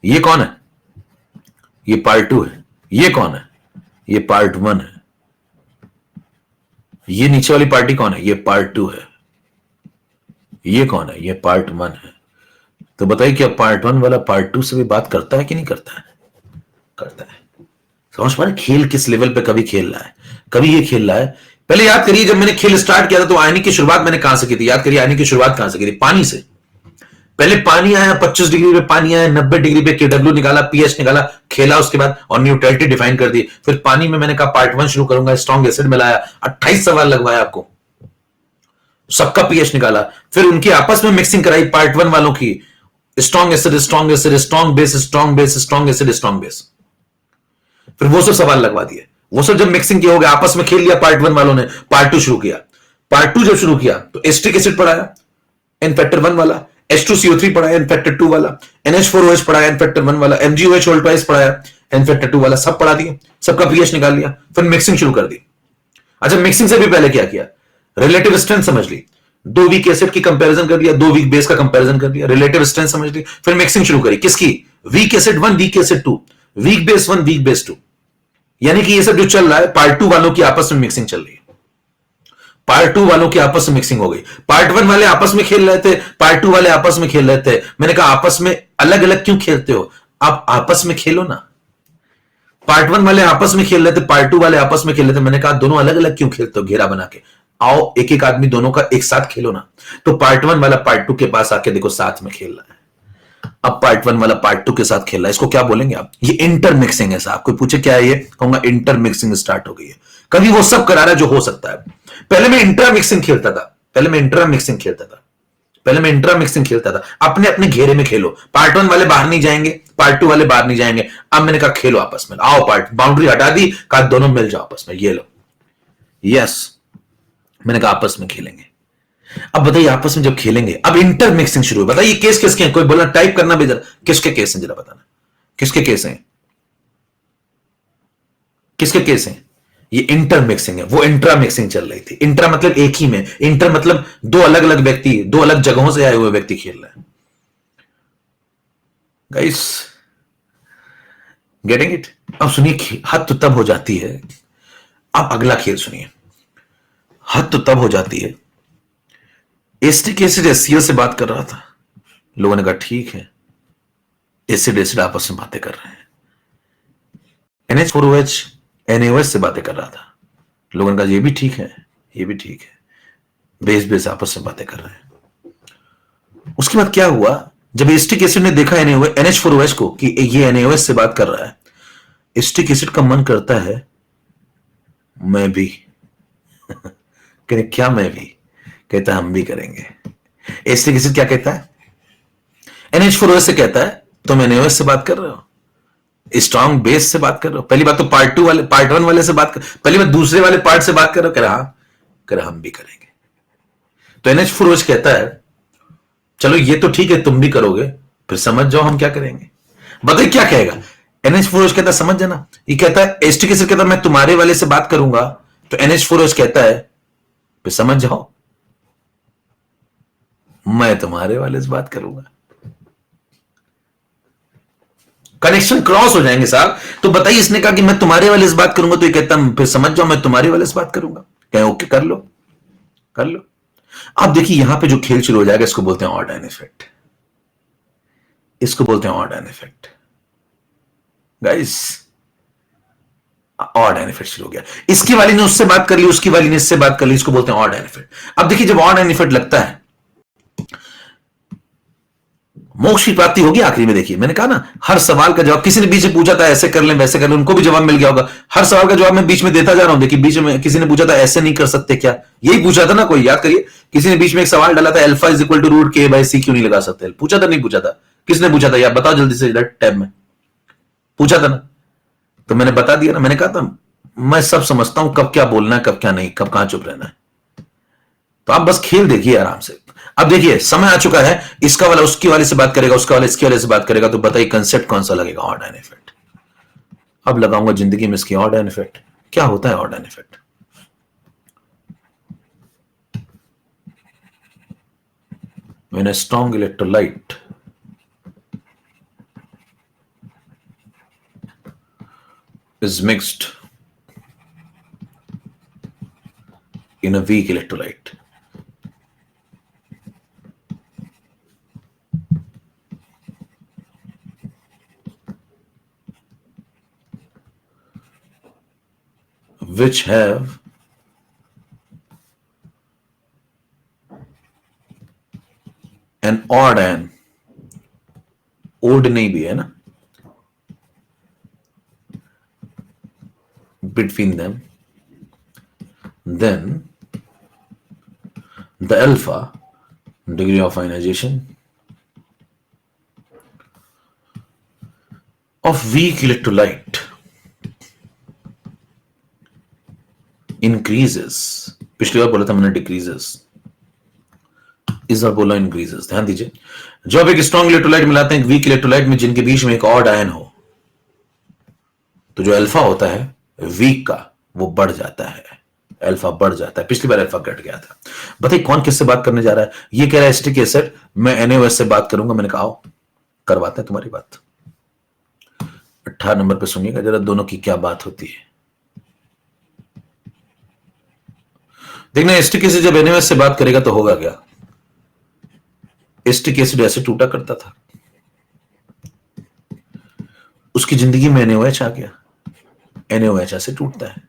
ये कौन है? ये पार्ट 2 है। ये कौन है? ये पार्ट 1 है। ये नीचे वाली पार्टी कौन है? ये पार्ट 2 है। ये कौन है? ये पार्ट 1 है। तो बताइए क्या पार्ट 1 वाला पार्ट 2 से भी बात करता है कि नहीं करता है? करता है। समझ पा रहे खेल किस लेवल पे कभी खेल रहा है, कभी ये खेल रहा है। पहले याद करिए जब मैंने खेल स्टार्ट किया था तो आयनिक की शुरुआत मैंने कहां से की थी? याद करिए आयनिक की शुरुआत कहां से की थी? पानी से। पहले पानी आया, 25 डिग्री पे पानी आया, 90 डिग्री पे KW निकाला, पीएच निकाला, खेला उसके बाद और न्यूट्रलिटी डिफाइन कर दी। फिर पानी में मैंने कहा पार्ट 1 शुरू करूंगा, स्ट्रॉन्ग एसिड मिलाया, 28 सवाल लगवाया आपको, सबका पीएच निकाला। फिर उनकी आपस में मिक्सिंग कराई पार्ट 1 वालों की, strong acid strong acid, strong base strong base, strong acid strong base. फिर वो सब सवाल लगवा दिए। वो सब जब मिक्सिंग किया हो गया, आपस में खेल लिया पार्ट 1 वालों ने, पार्ट 2 शुरू किया। पार्ट 2 जब शुरू किया तो एस्ट्रिक एसिड पढ़ाया इन फैक्टर 1 वाला, H2CO3 पढ़ाया इन फैक्टर 2 वाला, NH4OH पढ़ाया इन फैक्टर 1 वाला, MgOH होल ट्वाइस पढ़ाया इन फैक्टर 2 वाला, सब पढ़ा दिए, सबका पीएच निकाल लिया। फिर मिक्सिंग शुरू कर दी। अच्छा मिक्सिंग से भी पहले क्या किया? रिलेटिव स्ट्रेंथ समझ ली, 2 वीक एसिड की कंपैरिजन कर दिया, 2 वीक बेस का कंपैरिजन कर दिया, रिलेटिव स्ट्रेंथ समझ ली। फिर मिक्सिंग शुरू करी किसकी? Weak acid 1 weak acid 2, weak base 1 weak base 2। यानी कि ये सब जो चल रहा है पार्ट 2 वालों की आपस में मिक्सिंग चल रही है। पार्ट 2 वालों की आपस में मिक्सिंग हो गई। पार्ट 1 वाले आपस में खेल रहे थे, पार्ट 2 वाले आपस में खेल रहे थे। मैंने कहा आपस में अलग अलग क्यों खेलते हो? आप आपस में खेलो ना। पार्ट 1 वाले आपस में खेल रहे थे, पार्ट 2 वाले आपस में खेल रहे थे। मैंने कहा दोनों अलग अलग क्यों खेलते हो? घेरा बना के आओ, एक एक आदमी दोनों का एक साथ खेलो ना। तो पार्ट 1 वाला पार्ट 2 के पास आके देखो साथ में खेल रहा है। अब पार्ट 1 वाला पार्ट 2 के साथ खेल रहा है। इसको क्या बोलेंगे आप? ये इंटरमिक्सिंग है साहब। कोई पूछे क्या है ये, कहूंगा इंटरमिक्सिंग स्टार्ट हो गई है। कभी वो सब करा रहा है जो हो सकता है। पहले मैं इंट्रा मिक्सिंग खेलता था, पहले मैं इंट्रा मिक्सिंग खेलता था, पहले मैं इंट्रा मिक्सिंग खेलता था। अपने अपने घेरे में खेलो। पार्ट 1 वाले बाहर नहीं जाएंगे, पार्ट 2 वाले बाहर नहीं जाएंगे। अब मैंने कहा खेलो आपस में, आओ पार्ट बाउंड्री हटा दी, कहा दोनों मिल जाओ आपस में, ये लो। यस, मैंने कहा आपस में खेलेंगे। अब बताइए आपस में जब खेलेंगे, अब इंटर मिक्सिंग शुरू है। बताइए केस किसके हैं? कोई बोला टाइप करना भी जरा, किसके केस हैं जरा बताना, किसके केस हैं? किसके केस हैं? ये इंटर मिक्सिंग है, वो इंट्रा मिक्सिंग चल रही थी। इंट्रा मतलब एक ही में, इंटर मतलब दो अलग अलग व्यक्ति, दो अलग जगहों से आए हुए व्यक्ति खेल रहे हैं। Guys getting it? अब सुनिए, हद तो तब हो जाती है। अब अगला खेल सुनिए, हद तो तब हो जाती है। एस्टिक एसिड एससीएल से बात कर रहा था, लोगों ने कहा ठीक है, एसिड एसिड आपस में बातें कर रहे हैं। NH4OH NaOH से बातें कर रहा था, लोगों ने कहा ये भी ठीक है, ये भी ठीक है, बेस बेस आपस में बातें कर रहे हैं। उसके बाद क्या हुआ, जब एस्टिक एसिड ने देखा NH4OH को कि ये NaOH से बात कर रहा है, एस्टिक एसिड का मन करता है मैं भी कहते क्या मैं भी, कहता हम भी करेंगे। एस्टिक एसिड क्या कहता है, NH4OH से कहता है तुम NaOH से बात कर रहे हो, स्ट्रॉन्ग बेस से बात कर रहे हो। पहली बात तो पार्ट 1 वाले से बात कर, पहली बात दूसरे वाले पार्ट से बात कर रहे हो, कह रहा हाँ, कह रहा हम भी करेंगे। तो NH4OH कहता है चलो ये तो ठीक है तुम भी करोगे, फिर समझ जाओ हम क्या करेंगे। बताइए क्या कहेगा, NH4OH कहता है समझ जाना, ये कहता है एस्टिक एसिड कहता है मैं तुम्हारे वाले से बात करूंगा, तो NH4OH कहता है फिर समझ जाओ मैं तुम्हारे वाले से बात करूंगा। कनेक्शन क्रॉस हो जाएंगे साहब। तो बताइए, इसने कहा कि मैं तुम्हारे वाले से बात करूंगा, तो ये कहता फिर समझ जाओ मैं तुम्हारे वाले से बात करूंगा। कहें ओके कर लो, कर लो। अब देखिए यहां पे जो खेल शुरू हो जाएगा, इसको बोलते हैं ऑड एंड इफेक्ट, इसको बोलते हैं odd and effect guys. Odd and effect शुरू हो गया, इसकी वाली ने उससे बात कर ली, उसकी वाली ने इससे बात कर ली, इसको बोलते हैं ऑड एंड इफेक्ट। अब देखिए जब ऑड एंड इफेक्ट लगता है, मोक्ष की प्राप्ति होगी आखिरी में। देखिए मैंने कहा ना, हर सवाल का जवाब, किसी ने बीच में पूछा था ऐसे कर लें वैसे कर लें, उनको भी जवाब मिल गया होगा। हर सवाल का जवाब मैं बीच में देता जा रहा हूं। देखिए बीच में किसी ने पूछा था ऐसे नहीं कर सकते क्या, यही पूछा था ना कोई, याद करिए। किसी ने बीच में एक सवाल डाला था, alpha is equal to root K by C क्यों नहीं लगा सकते, पूछा था नहीं पूछा था, किसने पूछा था यार बताओ जल्दी से, टैब में पूछा था ना। तो मैंने बता दिया ना, मैंने कहा था मैं सब समझता हूं, कब क्या बोलना है कब क्या नहीं, कब कहां चुप रहना है। तो आप बस खेल देखिए आराम से। अब देखिए समय आ चुका है, इसका वाला उसकी वाले से बात करेगा, उसका वाला इसके वाले से बात करेगा, तो बताइए कंसेप्ट कौन सा लगेगा, ऑड एंड इफेक्ट। अब लगाऊंगा जिंदगी में इसकी ऑड एंड इफेक्ट। क्या होता है odd and effect, when a strong electrolyte is mixed in a weak electrolyte, which have an odd and odd नहीं भी है ना between them, then the alpha degree of ionization of weak electrolyte increases। पिछली बार बोला था मैंने decreases, इस बार बोला इंक्रीजेस। ध्यान दीजिए, जब एक स्ट्रॉन्ग इलेक्ट्रोलाइट मिलाते हैं वीक इलेक्ट्रोलाइट में जिनके बीच में एक ऑड आयन हो, तो जो अल्फा होता है वीक का वो बढ़ जाता है, अल्फा बढ़ जाता है। पिछली बार अल्फा घट गया था। बताइए कौन किससे बात करने जा रहा है, ये कह रहा है एस्टिक एसिड मैं NaOH से बात करूंगा। मैंने कहा आओ करवाते हैं तुम्हारी बात। 18 नंबर पे सुनिएगा जरा दोनों की क्या बात होती है। देखना एस्टिक एसिड जब NaOH से बात करेगा तो होगा क्या, एस्टिक एसिड ऐसे टूटा करता था, उसकी जिंदगी में NaOH आ गया, NaOH ऐसे टूटता है।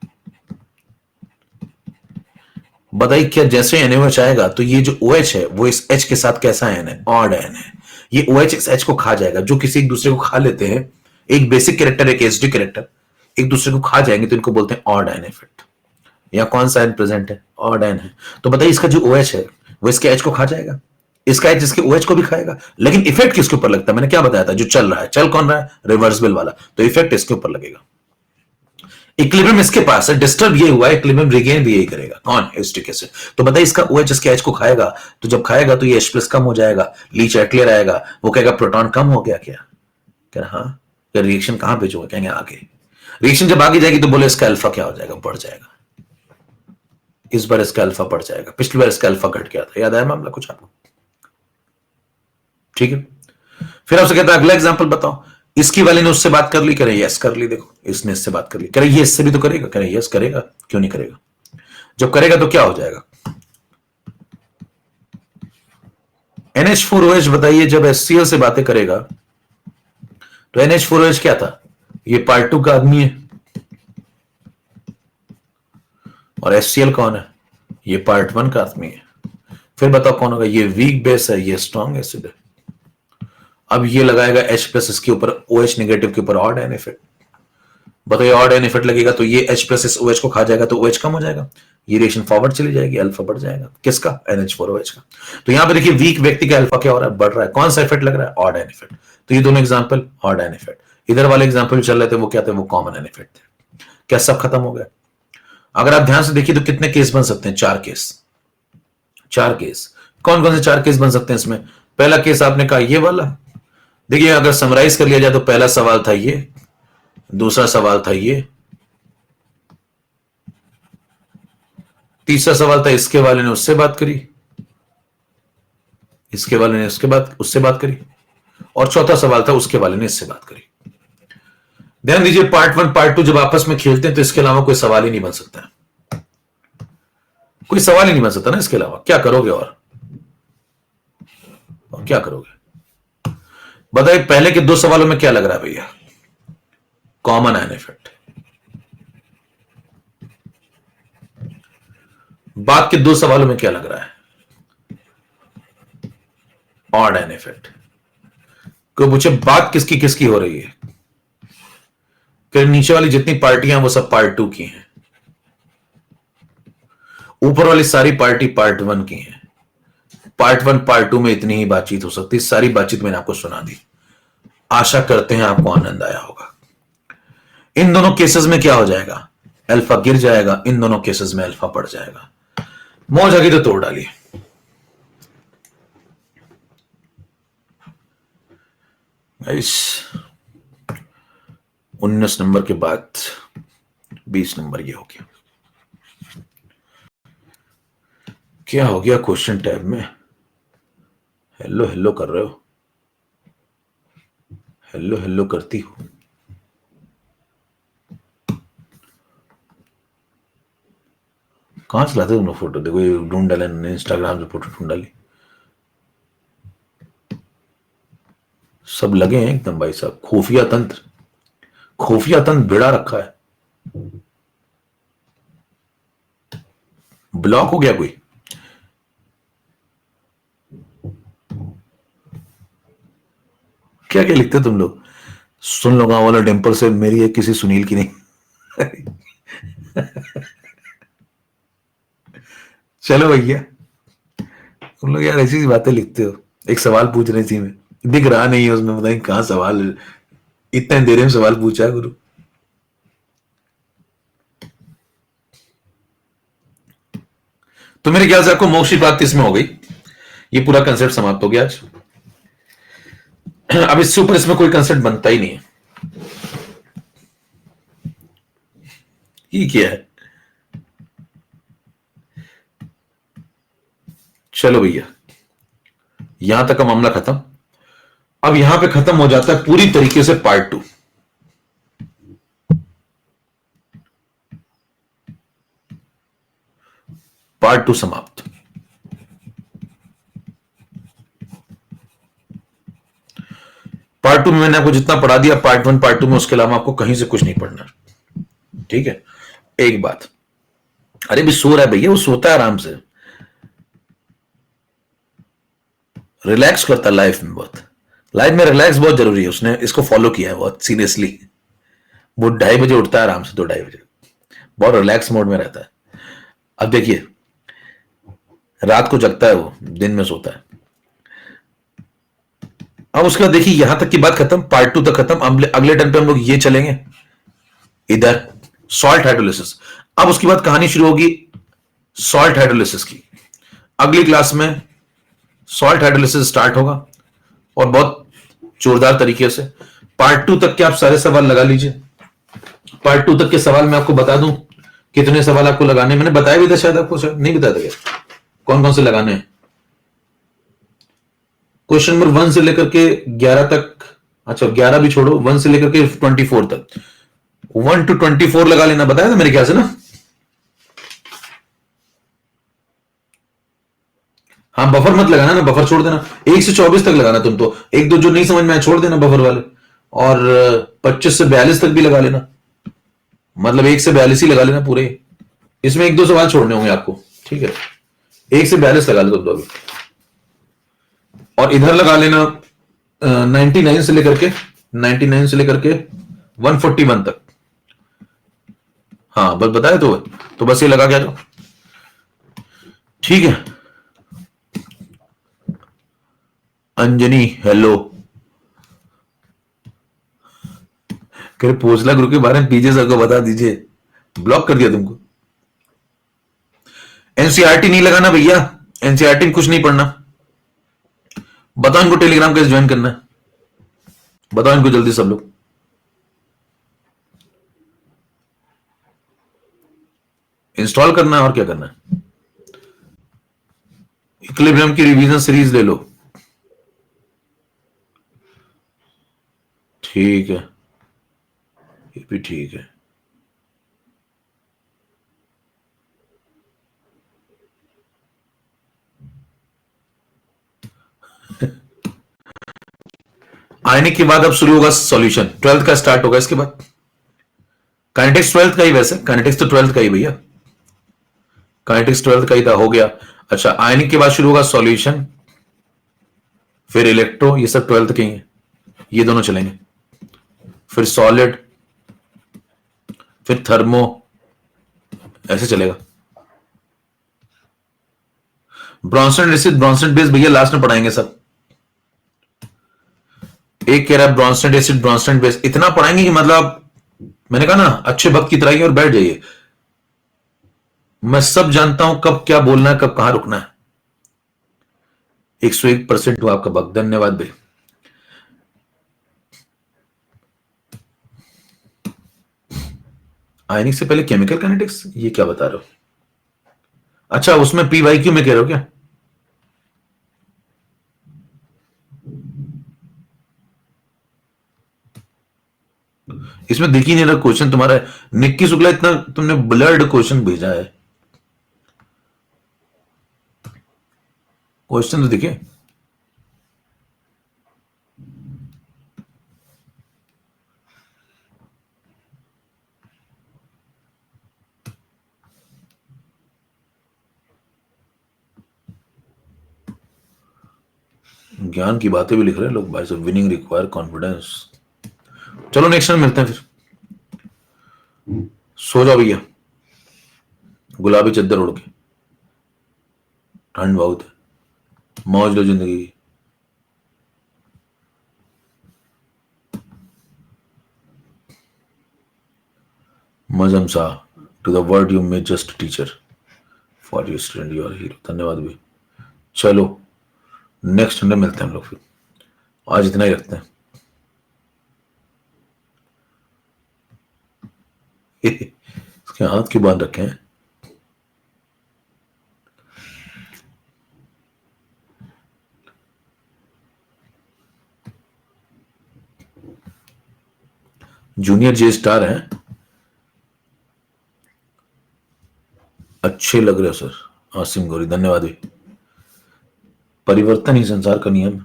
बताइए क्या जैसे NaOH आएगा तो ये जो OH है वो इस H के साथ कैसा आयन है, ऑड आयन है। ये OH इस H को खा जाएगा, जो किसी एक दूसरे को खा लेते हैं, एक बेसिक कैरेक्टर एक एसिडिक कैरेक्टर एक दूसरे को खा जाएंगे, तो इनको बोलते हैं ऑड आयन इफेक्ट। या कौन सा आयन प्रेजेंट है, ऑड आयन है। तो बताइए इसका जो OH है वो इसके H को खा जाएगा, इसका H इसके OH को भी खाएगा, लेकिन इफेक्ट किसके ऊपर लगता है, मैंने क्या बताया था, जो चल रहा है, चल कौन रहा है, रिवर्सिबल वाला, तो इफेक्ट इसके ऊपर लगेगा। इक्विलिब्रियम इसके पास है, डिस्टर्ब ये हुआ है, इक्विलिब्रियम रिगेन भी यही करेगा, कौन, एस्टिक एसिड। तो बताइए इसका OH इसके H को खाएगा, तो जब खाएगा तो ये H+ कम हो जाएगा, लीच क्लियर आएगा, वो कहेगा प्रोटॉन कम हो गया क्या, कह रहा हाँ, क्या रिएक्शन कहां भेजोगे, कहेंगे आगे। रिएक्शन जब आगे जाएगी तो बोले इसका अल्फा क्या हो जाएगा, बढ़ जाएगा। इस बार इसका अल्फा बढ़ जाएगा, पिछली बार इसका अल्फा घट गया था, याद आया मामला कुछ आपको, ठीक है। फिर आपसे कहता है अगला एग्जांपल बताओ, इसकी वाले ने उससे बात कर ली, करे यस कर ली, देखो इसने इससे बात कर ली, करे ये इससे भी तो करेगा, करे यस करेगा, क्यों नहीं करेगा। जब करेगा तो क्या हो जाएगा, NH4OH बताइए, जब HCl से बातें करेगा तो NH4OH क्या था? ये पार्ट 2 का आदमी है। और HCl कौन है? ये पार्ट 1 का आदमी है। फिर बताओ कौन होगा? ये वीक बेस है, ये स्ट्रॉन्ग एसिड है। अब ये लगाएगा H प्लस इसके ऊपर, OH नेगेटिव के ऊपर ऑड एन इफेक्ट। बताइए ऑड एन इफेक्ट लगेगा तो ये H प्लस इस OH को खा जाएगा तो OH कम हो जाएगा, ये रिएक्शन फॉरवर्ड चली जाएगी, अल्फा बढ़ जाएगा। किसका? NH4OH का। तो यहां पे देखिए वीक व्यक्ति का अल्फा क्या हो रहा है? बढ़ रहा है। कौन सा इफेक्ट लग रहा है? Odd an effect. तो ये दोनों एग्जांपल ऑड एन इफेक्ट। इधर वाले एग्जांपल चल रहे थे वो क्या थे? वो कॉमन एन इफेक्ट थे। क्या सब खत्म हो गया? अगर आप ध्यान से देखिए तो कितने केस बन सकते हैं? 4 केस। 4 केस। कौन कौन से 4 केस बन सकते हैं इसमें? पहला केस आपने कहा ये वाला। देखिए अगर समराइज कर लिया जाए तो पहला सवाल था ये, दूसरा सवाल था ये, तीसरा सवाल था इसके वाले ने उससे बात करी, इसके वाले ने उसके बाद उससे बात करी, और चौथा सवाल था उसके वाले ने इससे बात करी। ध्यान दीजिए पार्ट 1 पार्ट 2 जब आपस में खेलते हैं तो इसके अलावा कोई सवाल ही नहीं बन सकता, कोई सवाल ही नहीं बन सकता ना इसके अलावा। क्या करोगे और क्या करोगे? बताइए पहले के 2 सवालों में क्या लग रहा है भैया? Common an effect. बाद के 2 सवालों में क्या लग रहा है? Odd an effect. कोई पूछे बात किसकी किसकी हो रही है? कि नीचे वाली जितनी पार्टियां वो सब पार्ट 2 की हैं, ऊपर वाली सारी पार्टी पार्ट 1 की हैं। पार्ट 1 पार्ट 2 में इतनी ही बातचीत हो सकती है, सारी बातचीत मैंने आपको सुना दी। आशा करते हैं आपको आनंद आया होगा। इन दोनों केसेस में क्या हो जाएगा? अल्फा गिर जाएगा, इन दोनों केसेस में अल्फा बढ़ जाएगा। मौज आ गई तो तोड़ डालिए। इस 19 नंबर के बाद 20 नंबर ये हो गया। क्या हो गया क्वेश्चन टैब में? हेलो हेलो कर रहे हो? हेलो हेलो करती हो? कहां से लाते तुम फोटो? देखो ये ढूंढ डाले, इंस्टाग्राम से फोटो ढूंढ डाली। सब लगे हैं एकदम भाई साहब। खुफिया तंत्र, खुफिया तंत्र भिड़ा रखा है। ब्लॉक हो गया कोई? क्या क्या लिखते तुम लोग? सुन लो गांव वाला डिंपल से मेरी है, किसी सुनील की नहीं। चलो भैया, तुम लोग यार ऐसी बातें लिखते हो। एक सवाल पूछ रही थी मैं, दिख रहा नहीं है उसमें, बताइए कहां सवाल, इतने देर में सवाल पूछा है गुरु। तो मेरे ख्याल से आपको मोक्ष की प्राप्ति इसमें हो गई। ये पूरा कंसेप्ट समाप्त हो गया आज। अब इससे ऊपर इसमें कोई कंसेप्ट बनता ही नहीं है। ये क्या है? चलो भैया, यहां तक का मामला खत्म। अब यहां पे खत्म हो जाता है पूरी तरीके से पार्ट 2। पार्ट 2 समाप्त। पार्ट 2 में मैंने आपको जितना पढ़ा दिया पार्ट 1 पार्ट 2 में, उसके अलावा आपको कहीं से कुछ नहीं पढ़ना। ठीक है? एक बात, अरे भी सो रहा है भैया, वो सोता है आराम से, रिलैक्स करता है लाइफ में। बहुत लाइफ में रिलैक्स बहुत जरूरी है, उसने इसको फॉलो किया है बहुत सीरियसली। वो 2:30 बजे उठता है आराम से, 2-2:30 बजे, बहुत रिलैक्स मोड में रहता है। अब देखिए, रात को जगता है वो, दिन में सोता है। अब उसके बाद देखिए यहां तक की बात खत्म, पार्ट 2 तक खत्म। अगले टर्न पे हम लोग ये चलेंगे इधर, सॉल्ट हाइड्रोलिसिस। अब उसके बाद कहानी शुरू होगी सॉल्ट हाइड्रोलिसिस की। अगली क्लास में सॉल्ट हाइड्रोलिसिस स्टार्ट होगा, और बहुत जोरदार तरीके से। पार्ट 2 तक के आप सारे सवाल लगा लीजिए। पार्ट 2 तक के सवाल मैं आपको बता दूं कितने सवाल आपको लगाने, मैंने बताया भी था शायद आपको, शायद नहीं बताया था क्या, कौन कौन से लगाने हैं। क्वेश्चन नंबर 1 से लेकर के 11 तक, अच्छा 11 भी छोड़ो, 1 से लेकर के 24 तक, 1 to 24 लगा लेना, बताया था मेरे ख्याल से ना। हाँ, बफर मत लगाना ना, बफर छोड़ देना। 1 से 24 तक लगाना तुम तो, एक दो जो नहीं समझ में आए छोड़ देना बफर वाले, और 25 से 42 तक भी लगा लेना, मतलब 1 से 42 ही लगा लेना पूरे। इसमें एक दो सवाल छोड़ने होंगे आपको, ठीक है। 1 से 42 लगा लो तुम तो अभी, और इधर लगा लेना 99 से लेकर के 141 तक। हाँ बस बताया तो बस ये लगा के आ जाओ, ठीक है। अंजनी हेलो, कह पोस्टला ग्रुप के बारे में पीजे सर को बता दीजिए, ब्लॉक कर दिया तुमको। एनसीईआरटी नहीं लगाना भैया, एनसीईआरटी में कुछ नहीं पढ़ना। बताओ इनको टेलीग्राम कैसे ज्वाइन करना है, बताओ इनको जल्दी सब लोग। इंस्टॉल करना है और क्या करना है। इक्विलिब्रियम की रिवीजन सीरीज ले लो, ठीक है, ये भी ठीक है। आने के बाद अब शुरू होगा सॉल्यूशन, 12th का स्टार्ट होगा इसके बाद। काइनेटिक्स 12th का ही, वैसे काइनेटिक्स तो 12th का ही भैया, काइनेटिक्स 12th का ही था, हो गया। अच्छा, आयनिक के बाद शुरू होगा सॉल्यूशन, फिर इलेक्ट्रो, ये सब 12th के ही हैं, ये दोनों चलेंगे। फिर सॉलिड, फिर थर्मो, ऐसे चलेगा। ब्रॉन्सन एसिड, ब्रॉन्सन बेस भैया लास्ट में पढ़ाएंगे सब। एक कह रहा है ब्रॉन्सन एसिड, ब्रॉन्सन बेस, इतना पढ़ाएंगे कि मतलब मैंने कहा ना, अच्छे भक्त की तरह और बैठ जाइए। मैं सब जानता हूं कब क्या बोलना है, कब कहां रुकना है। 101% हुआ आपका भक्त, धन्यवाद भाई। आयनिक से पहले केमिकल काइनेटिक्स, ये क्या बता रहे हो। अच्छा, उसमें पीवाईक्यू में कह रहे हो क्या। इसमें दिख ही नहीं रहा क्वेश्चन तुम्हारा, निक्की शुक्ला, इतना तुमने ब्लर्ड क्वेश्चन भेजा है, क्वेश्चन तो दिखे। ज्ञान की बातें भी लिख रहे हैं लोग भाई साहब, विनिंग रिक्वायर कॉन्फिडेंस। चलो नेक्स्ट टाइम मिलते हैं फिर, सो जाओ भैया, गुलाबी चद्दर उड़ के, ठंड बहुत है, मौज लो जिंदगी की। मजम सा to the word you may just teacher for you student you are hero, धन्यवाद भी। चलो नेक्स्ट संडे मिलते हैं हम लोग फिर, आज इतना ही रखते हैं। इसके हाथ क्यों बांध रखे हैं। जूनियर जे स्टार हैं, अच्छे लग रहे हो सर। आसिम गौरी, धन्यवाद भी। परिवर्तन ही संसार का नियम।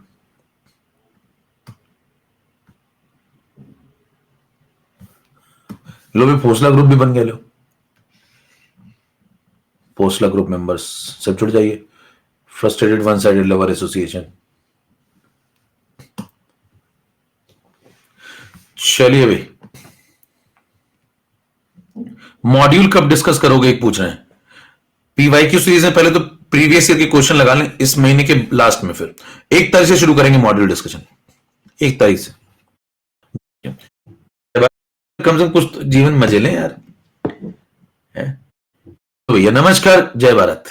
लो भी पोस्टला ग्रुप भी बन गया, लो पोस्टला ग्रुप मेंबर्स सब जुड़ जाइए। Frustrated one sided lover association. चलिए भाई, मॉड्यूल कब डिस्कस करोगे, एक पूछ रहे हैं। पीवाईक्यू सीरीज में पहले तो प्रीवियस ईयर के क्वेश्चन लगा लें इस महीने के लास्ट में, फिर 1 तारीख से शुरू करेंगे मॉड्यूल डिस्कशन, 1 तारीख से। कम से कम कुछ तो जीवन मजे लें यार, है तो भैया। नमस्कार, जय भारत।